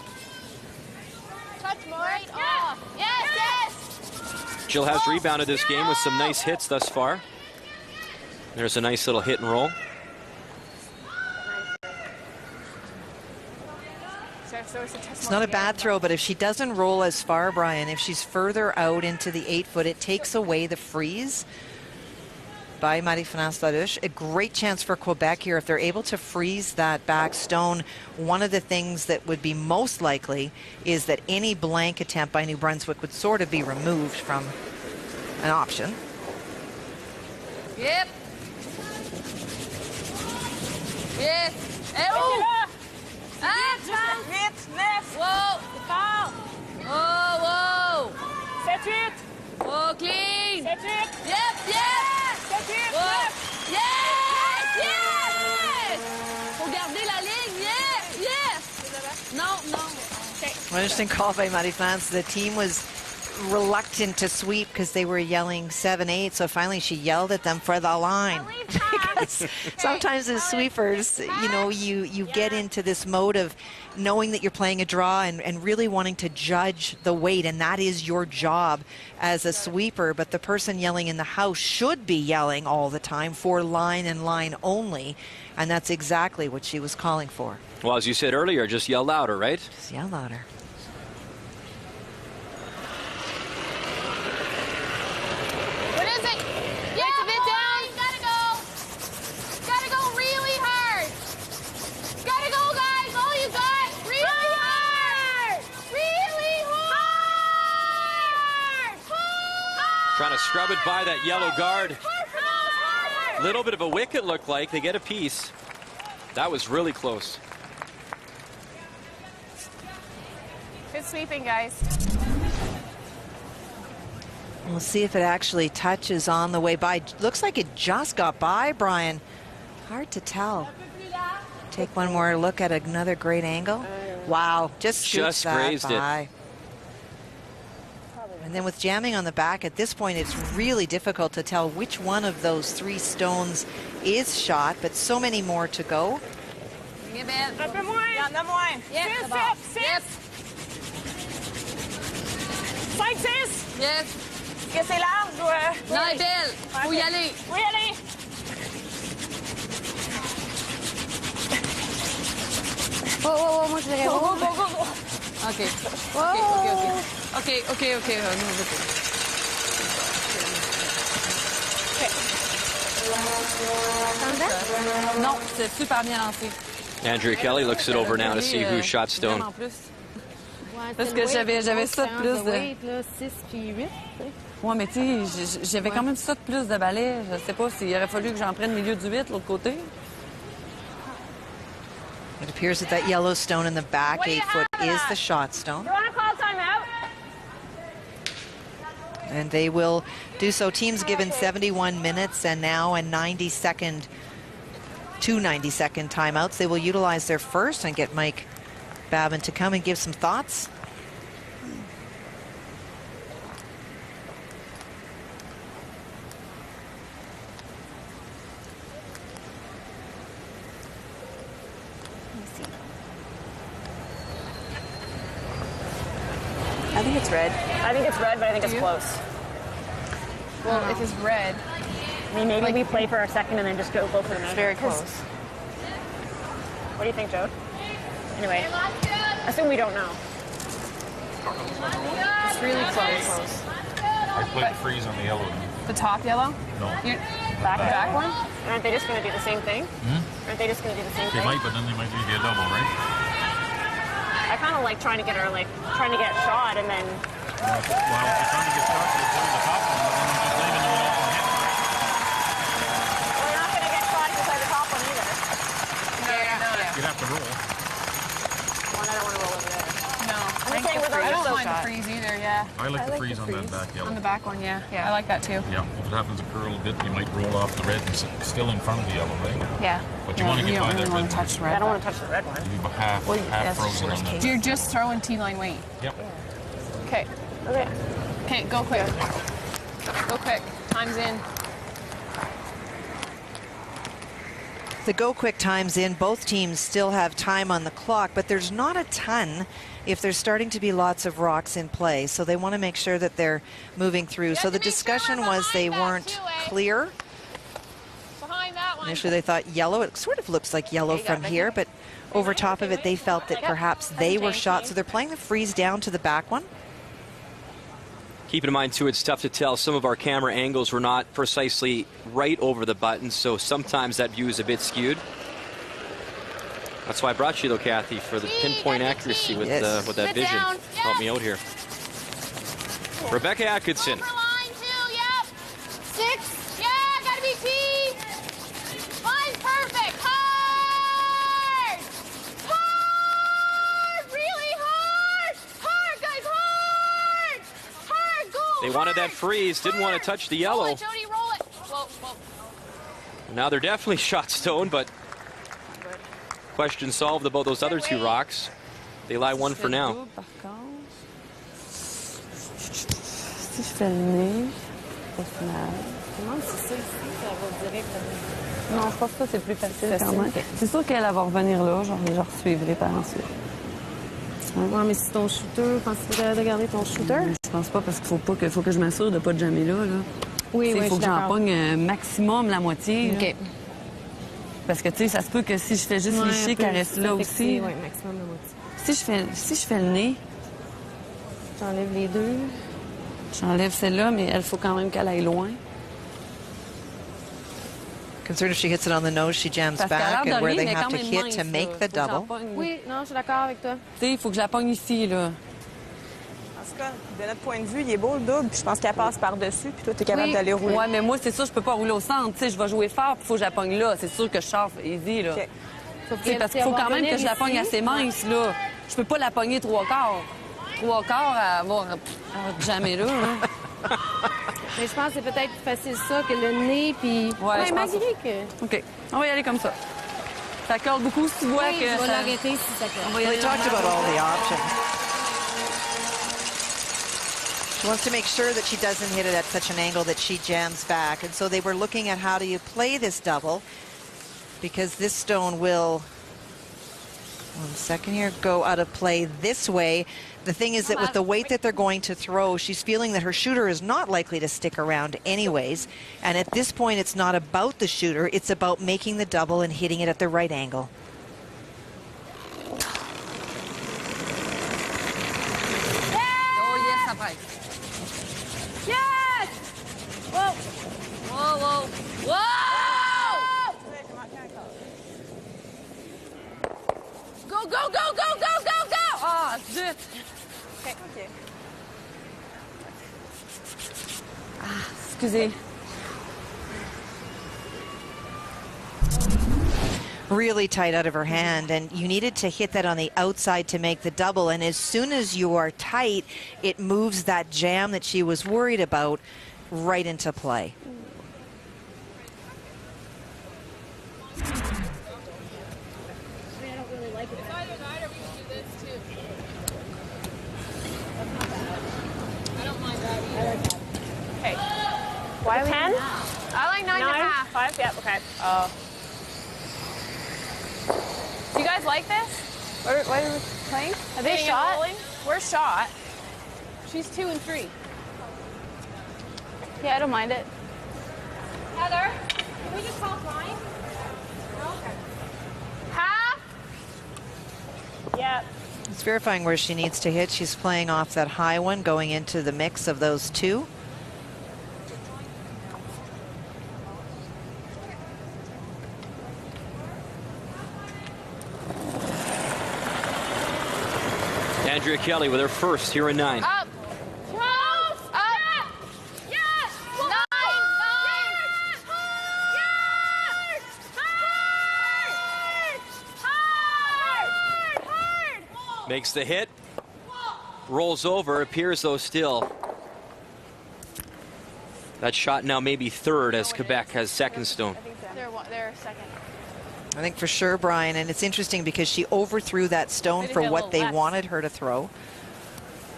Touch more. Right off. Yes, yes! Jill has rebounded this game with some nice hits thus far. There's a nice little hit and roll. It's not a bad throw, but if she doesn't roll as far, Brian, if she's further out into the 8-foot, it takes away the freeze by Marie-France Larouche. A great chance for Quebec here if they're able to freeze that back stone. One of the things that would be most likely is that any blank attempt by New Brunswick would sort of be removed from an option. Yep. Yes. Et où? Ah, Wow. Oh, wow. 7-8. Oh, clean. 7-8. Yep, yep. 7-8. Oh. Yes, yes. Faut garder la ligne. Yes, yes. Non, non. An interesting call by Marie-France. The team was reluctant to sweep because they were yelling 7-8. So finally she yelled at them for the line. Sometimes as sweepers, you know, you get into this mode of knowing that you're playing a draw and really wanting to judge the weight, and that is your job as a sweeper. But the person yelling in the house should be yelling all the time for line and line only, and that's exactly what she was calling for. Well, as you said earlier, just yell louder, right? Just yell louder. What is it? Yeah, a bit down. Gotta go. Gotta go really hard. Gotta go, guys. All you got. Really hard. Really hard. Trying to scrub it by that yellow guard. Little bit of a wick, it looked like. They get a piece. That was really close. Good sweeping, guys. We'll see if it actually touches on the way by. Looks like it just got by, Brian. Hard to tell. Take one more look at another great angle. Wow, just scoots that grazed by. it. And then with jamming on the back, at this point, it's really difficult to tell which one of those 3 stones is shot, but so many more to go. Un peu moins. Il y en a moins. Yes. 5, 6. Yes. Est-ce que c'est large ou... Non, elle est belle. Faut y aller. Faut y aller. Oh, moi je vais Go, go, go, go, go. OK. Non, c'est super bien lancé. Andrea Kelly looks it over now to see who shot stone. Parce que j'avais ça de plus de... 6 puis 8. Ouais, mais tu sais, j'avais quand même ça de plus de balais. Je sais pas s'il aurait fallu que j'en prenne milieu du 8, l'autre côté. It appears that yellow stone in the back, 8 foot, is the shot stone. You want to call timeout? And they will do so. Teams given 71 minutes and now a 90-second, 2 90-second timeouts. They will utilize their first and get Mike Babin to come and give some thoughts. I think it's red. I think it's red, but I think it's close. Well, if it's red. I mean, maybe we play for our second and then just go for the measure. It's very close. What do you think, Joe? Anyway, assume we don't know. It's really close. I played freeze on the yellow. The top yellow? No. Back one? Aren't they just going to do the same thing? Aren't they just going to do the same thing? They might, but then they might give you a double, right? I kind of like trying to get shot and then... Well, if you're trying to get shot, you're putting the top one, but then you're just leaving them all on hit. Well, you're not going to get shot if you play the top one either. No. You'd have to roll. Well, I don't want to roll over there. No. I'm saying with I don't so mind the freeze either, yeah. I like the freeze on that back yellow. On the back one, yeah. I like that too. Yeah, if it happens to curl a bit, you might roll off the red and still in front of the yellow, right? Yeah. But you want to get by that red touch the red. I don't want to touch the red one. one. You're half frozen on that. You're just throwing T-line weight. Yep. Okay. Okay, go quick. Go quick. Time's in. The go quick time's in. Both teams still have time on the clock, but there's not a ton if there's starting to be lots of rocks in play. So they want to make sure that they're moving through. So the discussion was they weren't clear. Behind that one. Initially they thought yellow. It sort of looks like yellow from here, but over top of it they felt that perhaps they were shot. So they're playing the freeze down to the back one. Keep in mind, too, it's tough to tell. Some of our camera angles were not precisely right over the button, so sometimes that view is a bit skewed. That's why I brought you, though, Kathy, for the pinpoint accuracy with that vision. Help me out here. Rebecca Atkinson. Line 2, yep. 6, yeah, gotta be T. Line's perfect. Hard! Hard! Really hard! Hard, guys, hard! Hard, go! They wanted that freeze, didn't want to touch the yellow. Roll it, Jody, roll it. Whoa, whoa. Now they're definitely shot stone, but question solved about those other 2 rocks. They lie 1 for now. si je fais le nez, au final. Je me demande si ça ici, ça va direct. Non, je pense que c'est plus facile quand même. Okay. C'est sûr qu'elle va revenir là, genre, je suivrai par ensuite. Ouais, mais si ton shooter, penses-tu de garder ton shooter? Je pense pas, parce qu'il faut que je m'assure de pas de jammer là. Oui, il faut que j'en d'accord. pogne maximum la moitié. OK. Parce que, tu sais, ça se peut que si je fais juste licher, qu'elle reste là aussi. Oui, maximum la moitié. Si je fais le nez... J'enlève les deux. J'enlève celle-là, mais il faut quand même qu'elle aille loin. Concerned if she hits it on the nose, she jams back, and where they have to hit to make the double. Oui, non, je suis d'accord avec toi. Tu sais, il faut que je la pogne ici, là. En tout cas, de notre point de vue, il est beau le double, puis je pense qu'elle passe par-dessus, puis toi, tu es capable d'aller rouler. Oui, mais moi, c'est sûr, je peux pas rouler au centre. Tu sais, je vais jouer fort, puis il faut que je la pogne là. C'est sûr que je chauffe easy, là. OK. Parce qu'il faut quand même que je la pogne assez mince, là. Je peux pas la pogner 3 quarts. 3 quarts, elle va jamais là. Mais je pense que c'est peut-être plus facile ça que le nez, puis... Ouais, je pense... malgré que... OK. On va y aller comme ça. Ça colle beaucoup si tu vois oui, que... je vais ça... l'arrêter si ça colle. On va y aller. We talked about all the options. She wants to make sure that she doesn't hit it at such an angle that she jams back. And so they were looking at how do you play this double, because this stone will, 1 second here, go out of play this way. The thing is that with the weight that they're going to throw, she's feeling that her shooter is not likely to stick around anyways. And at this point, it's not about the shooter. It's about making the double and hitting it at the right angle. Oh, yes, ça passe. Yes! Whoa! Whoa, whoa. Whoa! Go, go, go, go, go, go, go! Ah, zut! OK. Ah, excusez. Really tight out of her hand, and you needed to hit that on the outside to make the double, and as soon as you are tight, it moves that jam that she was worried about right into play. Okay. Why 10? I like 9.5. 5? Yep, okay. Do you guys like this? What are we playing? Are they shot? We're shot. She's 2 and 3. Yeah, I don't mind it. Heather, can we just call flying? Okay. Half? Yep. It's verifying where she needs to hit. She's playing off that high one, going into the mix of those two. Andrea Kelly with her first here in 9. Up. Close. Up. Yes. 9. 9. Yes. Hard. Hard. Hard. Makes the hit. Rolls over. Appears though still. That shot now maybe third as Quebec has second stone. They're second. I think for sure, Brian, and it's interesting because she overthrew that stone for what they wanted her to throw,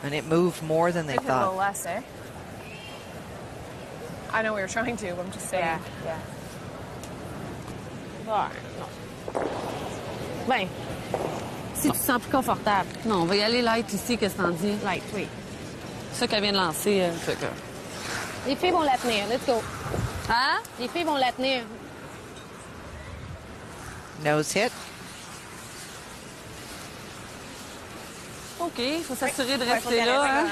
and it moved more than they A thought. little less, eh? I know we were trying to, but I'm just saying. Yeah. Ben, si tu te sens plus confortable. Non, on va y aller light ici, qu'est-ce que t'en dis? Light, oui. Ça qu'elle vient de lancer, fait que... Les filles vont la tenir. Let's go. Hein? Les filles vont la tenir. Nose hit. OK, il faut s'assurer de rester là. Hein?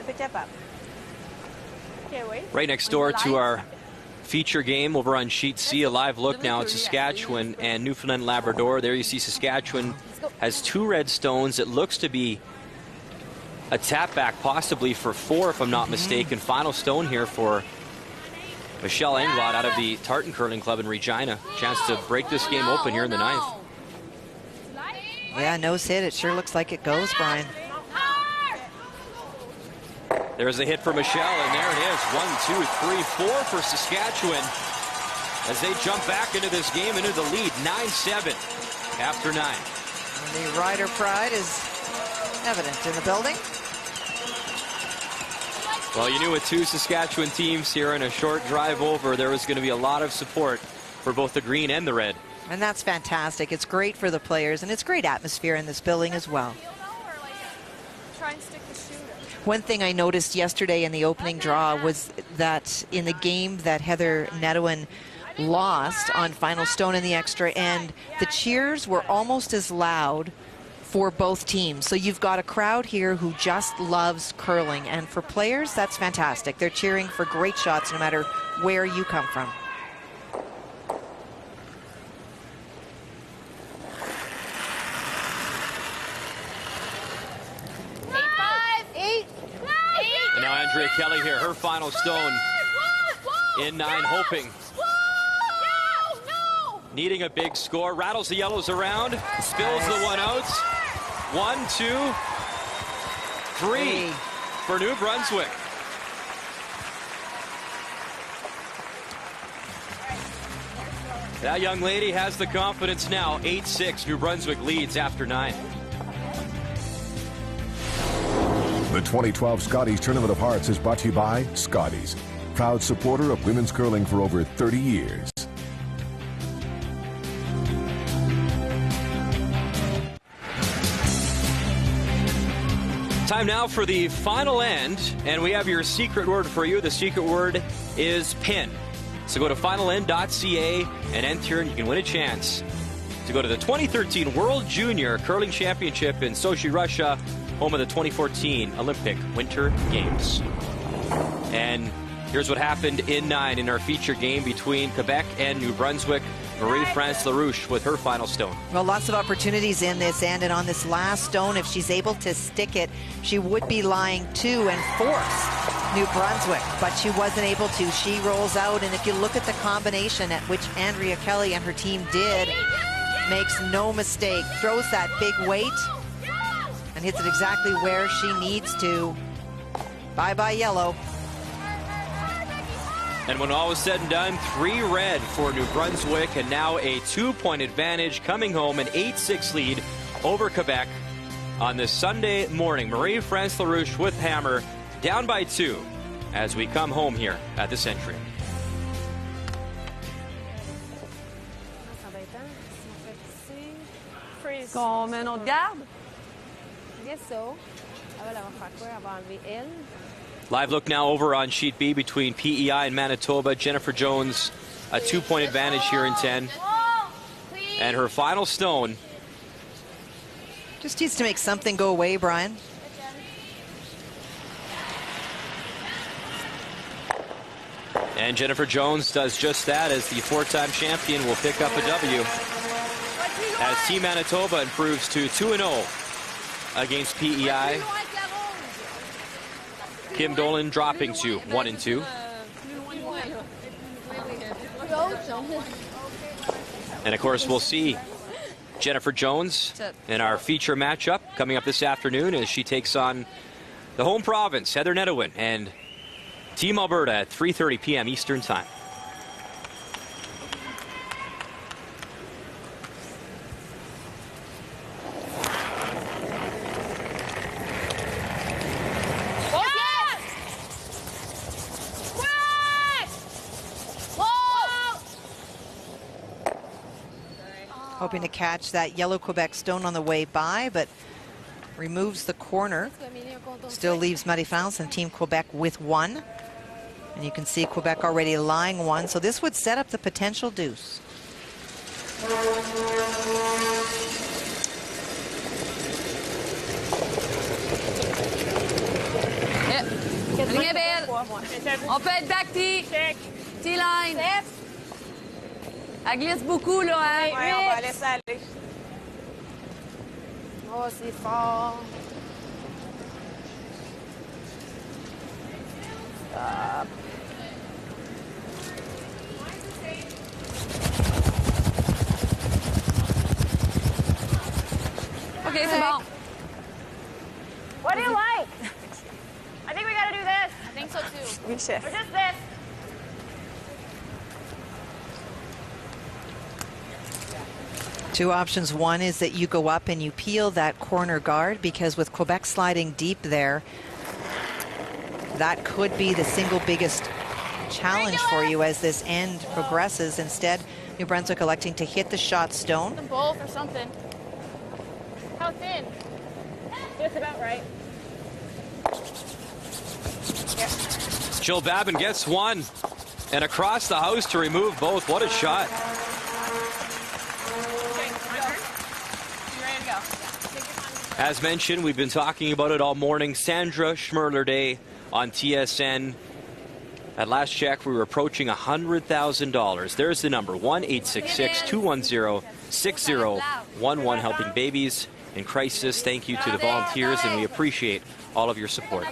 T'es capable. Right next door to our feature game over on Sheet C, a live look now at Saskatchewan and Newfoundland and Labrador. There you see Saskatchewan has 2 red stones. It looks to be a tap back possibly for 4 if I'm not mistaken. Final stone here for Michelle Englot out of the Tartan Curling Club in Regina. Chance to break this game open here in the 9th. Yeah, nose hit. It sure looks like it goes, Brian. There's a hit for Michelle, and there it is. 1, 2, 3, 4 for Saskatchewan as they jump back into this game, into the lead, 9-7 after 9. And the rider pride is evident in the building. Well, you knew with two Saskatchewan teams here in a short drive over, there was going to be a lot of support for both the green and the red. And that's fantastic. It's great for the players, and it's great atmosphere in this building as well. Try and stick the shooter. One thing I noticed yesterday in the opening draw was that in the game that Heather Nedouin lost on final stone in the extra end, the cheers were almost as loud for both teams. So you've got a crowd here who just loves curling, and for players, that's fantastic. They're cheering for great shots no matter where you come from. And now Andrea Kelly here, her final stone in 9, hoping. Needing a big score, rattles the yellows around, spills the one out. 1, 2, 3 for New Brunswick. That young lady has the confidence now. 8-6, New Brunswick leads after 9. The 2012 Scotties Tournament of Hearts is brought to you by Scotties, proud supporter of women's curling for over 30 years. Time now for the final end, and we have your secret word for you. The secret word is PIN. So go to finalend.ca and enter, and you can win a chance to go to the 2013 World Junior Curling Championship in Sochi, Russia, home of the 2014 Olympic Winter Games. And here's what happened in 9 in our feature game between Quebec and New Brunswick. Marie-France Larouche with her final stone. Well, lots of opportunities in this end, and on this last stone, if she's able to stick it, she would be lying 2 and force New Brunswick, but she wasn't able to. She rolls out, and if you look at the combination at which Andrea Kelly and her team did, makes no mistake, throws that big weight and hits it exactly where she needs to. Bye-bye yellow. And when all was said and done, 3 red for New Brunswick, and now a 2-point advantage coming home, an 8-6 lead over Quebec on this Sunday morning. Marie-France Larouche with hammer, down by 2 as we come home here at the Century. Qu'on met un autre garde? Yes, so. Elle va faire quoi? Elle va enlever elle. Live look now over on Sheet B between PEI and Manitoba. Jennifer Jones, a 2-point advantage here in 10. And her final stone. Just needs to make something go away, Brian. And Jennifer Jones does just that, as the 4-time champion will pick up a W, as Team Manitoba improves to 2-0 against PEI. Kim Dolan dropping to 1-2. And of course, we'll see Jennifer Jones in our feature matchup coming up this afternoon as she takes on the home province, Heather Nedouin, and Team Alberta at 3:30 p.m. Eastern Time. Hoping to catch that yellow Quebec stone on the way by, but removes the corner. Still leaves Marie-France and Team Quebec with 1. And you can see Quebec already lying 1. So this would set up the potential deuce. Ligne est belle. On peut être back T. T-line. Elle glisse beaucoup, là, hein? Ouais, on va laisser aller. Oh, c'est fort. Stop. OK, c'est bon. What do you like? I think we got to do this. I think so, too. Oui, chef. Or just this. Two options. One is that you go up and you peel that corner guard, because with Quebec sliding deep there, that could be the single biggest challenge for you as this end progresses. Instead, New Brunswick electing to hit the shot stone. Both or something. How thin? Just about right. Jill Babin gets one, and across the house to remove both. What a shot. As mentioned, we've been talking about it all morning. Sandra Schmerler Day on TSN. At last check, we were approaching $100,000. There's the number, 1-866-210-6011, helping babies in crisis. Thank you to the volunteers, and we appreciate all of your support.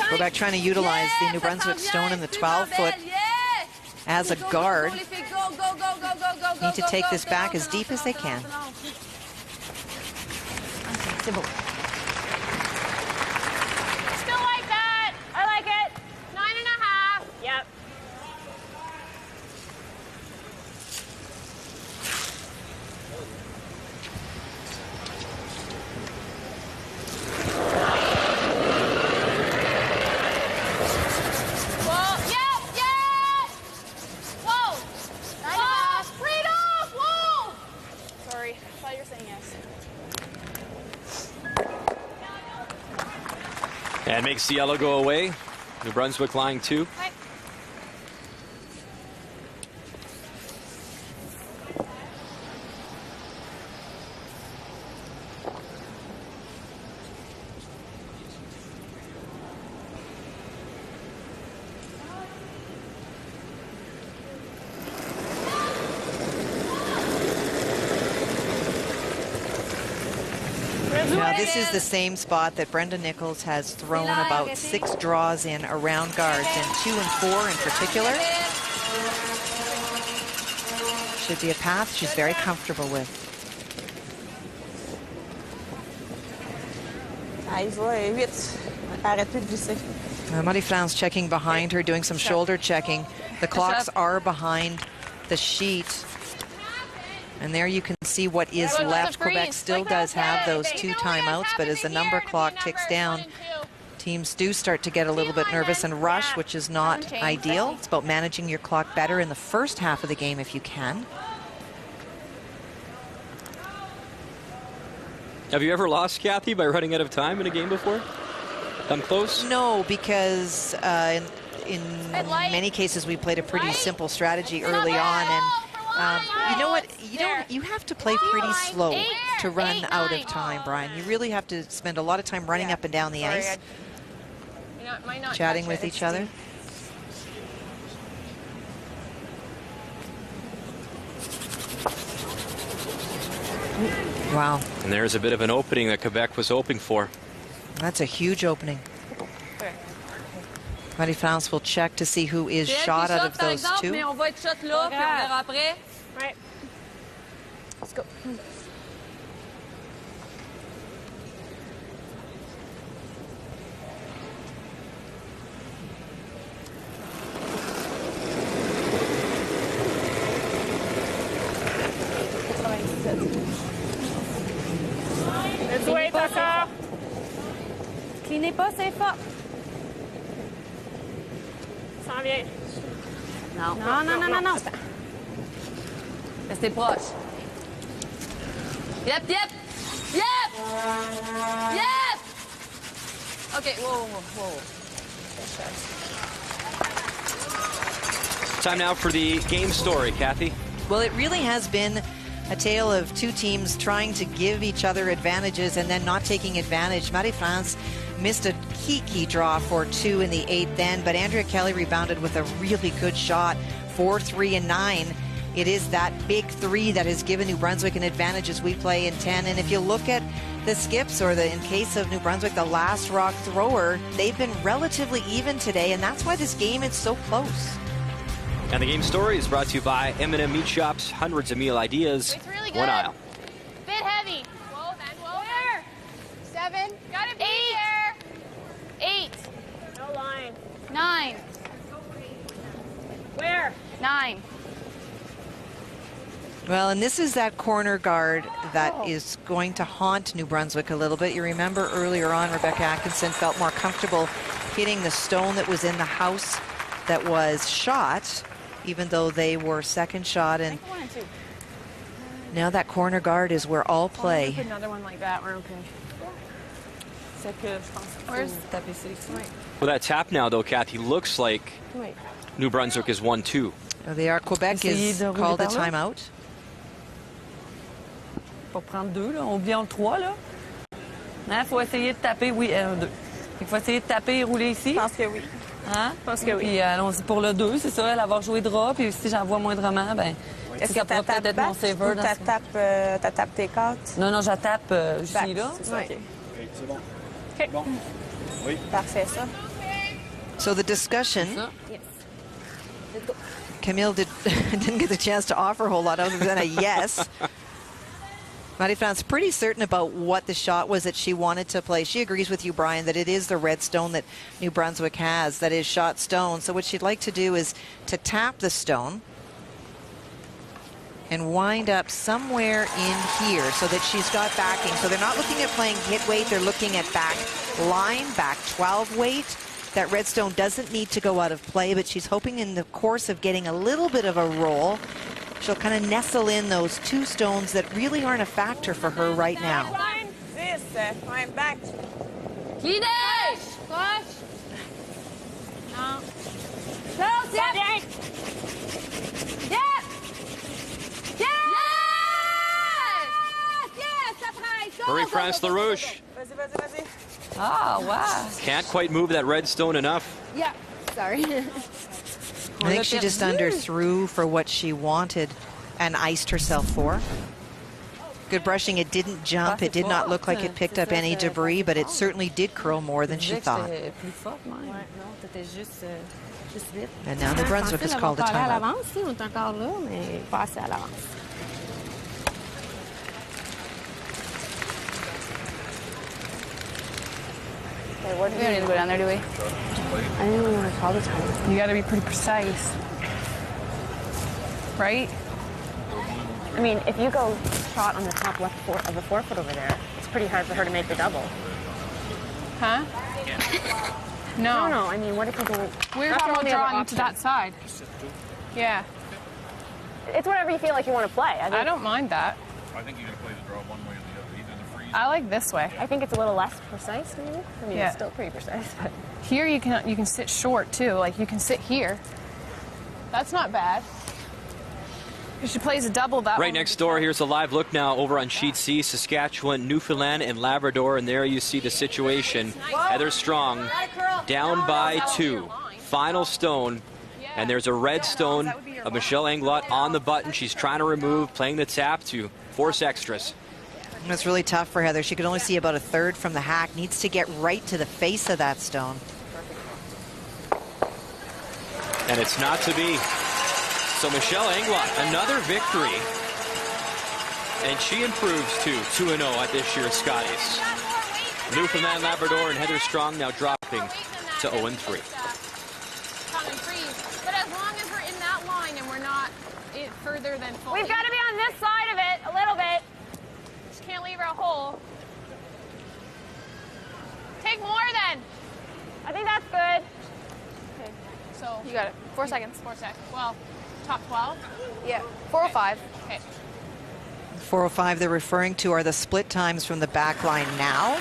Quebec trying to utilize the New Brunswick stone in the 12-foot as a guard. Need to take this back as deep as they can. Still like that. I like it. 9.5. Yep. And makes the yellow go away. New Brunswick line 2. Now, this is the same spot that Brenda Nichols has thrown about 6 draws in around guards, and 2 and 4 in particular. Should be a path she's very comfortable with. Marie-France checking behind her, doing some shoulder checking. The clocks are behind the sheet. And there you can see what is left. Quebec still does have those 2 timeouts, but as the number clock ticks down, teams do start to get a little bit nervous and rush, which is not ideal. It's about managing your clock better in the first half of the game if you can. Have you ever lost, Kathy, by running out of time in a game before? Come close? No, because in many cases we played a pretty simple strategy early on, and you know what? You have to play pretty slow to run out of time, Brian. You really have to spend a lot of time running up and down the ice, chatting with each other. Wow. And there's a bit of an opening that Quebec was hoping for. That's a huge opening. Marie-France will check to see who is shot out of those 2. Right. Let's go. Let's wait, d'accord. Clinez pas, c'est fort. S'en vient. Non. Restez proche. Yep. Okay, whoa. Time now for the game story, Kathy. Well, it really has been a tale of 2 teams trying to give each other advantages and then not taking advantage. Marie-France missed a key draw for 2 in the 8th end, but Andrea Kelly rebounded with a really good shot, 4, 3, and 9. It is that big 3 that has given New Brunswick an advantage as we play in 10. And if you look at the skips, or in case of New Brunswick, the last rock thrower, they've been relatively even today, and that's why this game is so close. And the game story is brought to you by M&M Meat Shops. Hundreds of meal ideas, it's really one aisle. Bit heavy. Whoa, there. 7. Gotta be 8. 8. No line. 9. Where? 9. Well, and this is that corner guard that is going to haunt New Brunswick a little bit. You remember earlier on, Rebecca Atkinson felt more comfortable hitting the stone that was in the house that was shot, even though they were second shot. And now that corner guard is where all play. Put another one like that, we're okay. Where's Well, that tap now, though, Kathy, looks like New Brunswick is 1-2. They are. Quebec is called a timeout. Pour prendre 2, là. Oublions le 3, là. Il faut essayer de taper, oui, 1, 2. Il faut essayer de taper et rouler ici. Je pense que oui. Hein? Je pense que oui. Puis allons-y pour le 2, c'est ça, elle avoir joué drap, puis si j'en vois moindrement, ben est-ce ça que pourrait peut-être être mon saver. Tu tapes tes cartes? Non, je tape ici, là. C'est ça, OK. C'est bon. OK. Bon. Oui. Parfait, ça. So the discussion, Yes. Camille didn't get the chance to offer a whole lot other than a yes. Marie-France pretty certain about what the shot was that she wanted to play. She agrees with you, Brian, that it is the red stone that New Brunswick has that is shot stone. So what she'd like to do is to tap the stone and wind up somewhere in here so that she's got backing. So they're not looking at playing hit weight, they're looking at back line, back 12 weight. That red stone doesn't need to go out of play, but she's hoping in the course of getting a little bit of a roll, she'll kind of nestle in those two stones that really aren't a factor for her right now. I'm back. Guidez! Proche. Non. Close, yep. Yep. Yes! Yes, ça presse. Marie-France Larouche. Vas-y. Ah, wow. Can't quite move that red stone enough. Yeah, sorry. I think she just underthrew for what she wanted and iced herself for. Good brushing. It didn't jump. It did not look like it picked up any debris, but it certainly did curl more than she thought. And now New Brunswick has called a timeout. We don't need to go down there, do we? I didn't really want to call the time. You got to be pretty precise. Right? I mean, if you go shot on the top left of the 4 foot over there, it's pretty hard for her to make the double. Huh? No. No, I mean, what if you go... We're talking about drawing to that side. Yeah. It's whatever you feel like you want to play. I don't mind that. I think you're going to play the draw one way or the other, either the freeze. I like this way. I think it's a little less precise, maybe. I mean, it's still pretty precise. But here you can sit short, too. Like, you can sit here. That's not bad. If she plays a double, that Right next door, here's a live look now over on Sheet C, Saskatchewan, Newfoundland, and Labrador. And there you see the situation. Heather Strong down by 2. Final stone. And there's a red stone of Michelle Englot on the button. She's trying to remove, playing the tap to force extras. It's really tough for Heather. She could only see about a third from the hack. Needs to get right to the face of that stone. And it's not to be. So Michelle Englot, another victory. And she improves to 2-0 at this year's Scotties. Newfoundland, Labrador, and Heather Strong now dropping to 0-3. But as long as we're in that line and we're not further than full. We've got to be on this side of it a little bit. Just can't leave her a hole. Take more then. I think that's good. Okay, so. You got it. 4 seconds. 4 seconds. Well, top 12? Yeah. 4:05. Okay. 4:05 they're referring to are the split times from the back line now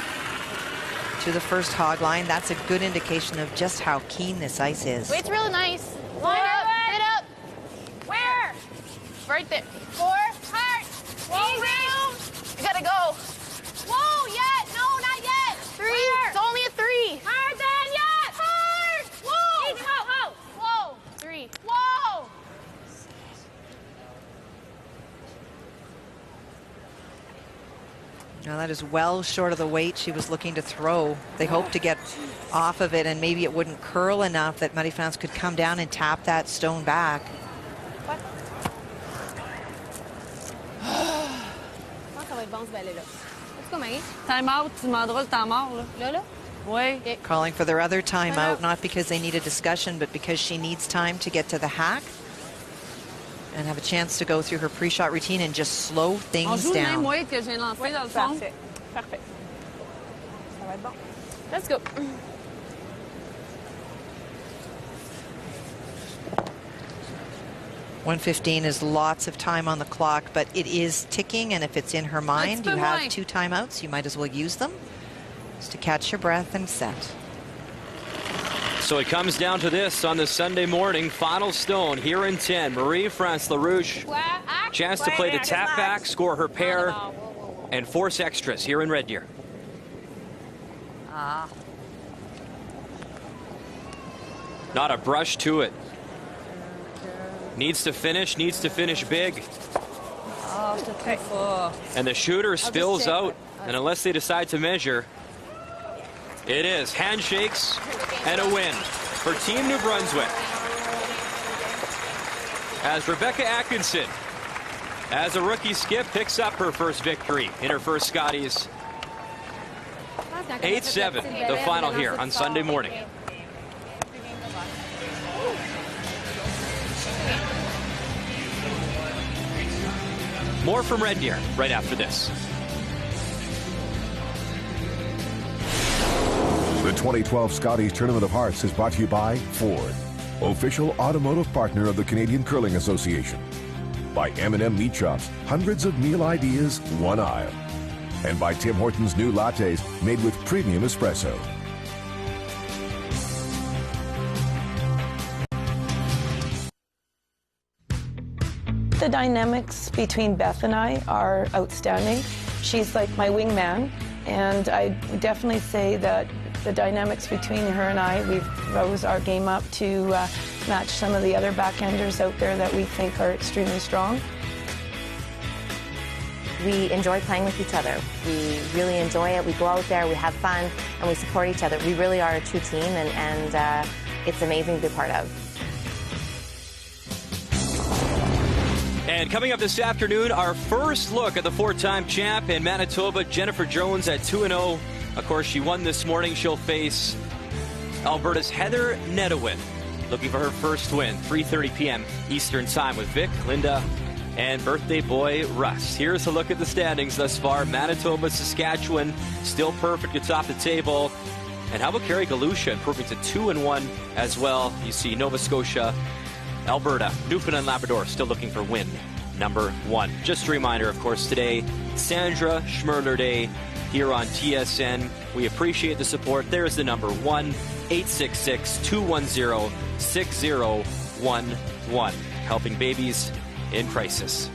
to the first hog line. That's a good indication of just how keen this ice is. Weight's really nice. Line up. Sit up. Where? Right there. 4. Hard. Easy. You gotta go. Whoa, yet. No, not yet. 3. Where? It's only a 3. Hard then, yes. Hard. Whoa. Easy, ho. Whoa. 3. Whoa. Now that is well short of the weight she was looking to throw. They hoped to get off of it and maybe it wouldn't curl enough that Marie-France could come down and tap that stone back. Time out, tu demanderas le temps mort, là. Là? Oui. Calling for their other timeout, not because they need a discussion, but because she needs time to get to the hack. and have a chance to go through her pre-shot routine and just slow On things joue le même down. weight que j'ai lancé dans le fond. Parfait. Parfait. Ça va être bon. Let's go. 1:15 is lots of time on the clock, but it is ticking, and if it's in her mind, you have 2 timeouts. You might as well use them just to catch your breath and set. So it comes down to this on this Sunday morning. Final stone here in 10. Marie-France Larouche. Chance to play the tap back, score her pair, and force extras here in Red Deer. Not a brush to it. Needs to finish big. Ah, j'étais très fort. And the shooter spills out, and unless they decide to measure, it is handshakes and a win for Team New Brunswick. As Rebecca Atkinson, as a rookie skip, picks up her first victory in her first Scotties. 8-7, the final here on Sunday morning. More from Red Deer right after this. The 2012 Scotties Tournament of Hearts is brought to you by Ford, official automotive partner of the Canadian Curling Association. By M&M Meat Shops, hundreds of meal ideas, one aisle. And by Tim Hortons new lattes made with premium espresso. The dynamics between Beth and I are outstanding. She's like my wingman, and I would definitely say that the dynamics between her and I, we've rose our game up to match some of the other backenders out there that we think are extremely strong. We enjoy playing with each other. We really enjoy it. We go out there, we have fun, and we support each other. We really are a true team, and it's amazing to be part of. And coming up this afternoon, our first look at the 4-time champ in Manitoba, Jennifer Jones at 2-0. Of course, she won this morning. She'll face Alberta's Heather Nedowin, looking for her first win, 3:30 p.m. Eastern Time with Vic, Linda, and birthday boy Russ. Here's a look at the standings thus far. Manitoba, Saskatchewan, still perfect atop the table. And how about Kerry Galusha improving to 2-1 as well? You see Nova Scotia, Alberta, Newfoundland, Labrador still looking for win number 1. Just a reminder, of course, today, Sandra Schmerler Day here on TSN. We appreciate the support. There's the number 1-866-210-6011. Helping babies in crisis.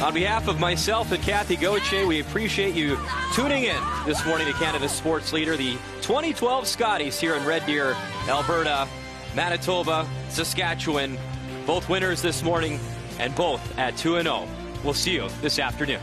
On behalf of myself and Kathy Gauthier, we appreciate you tuning in this morning to Canada's sports leader, the 2012 Scotties here in Red Deer, Alberta, Manitoba, Saskatchewan. Both winners this morning and both at 2-0. We'll see you this afternoon.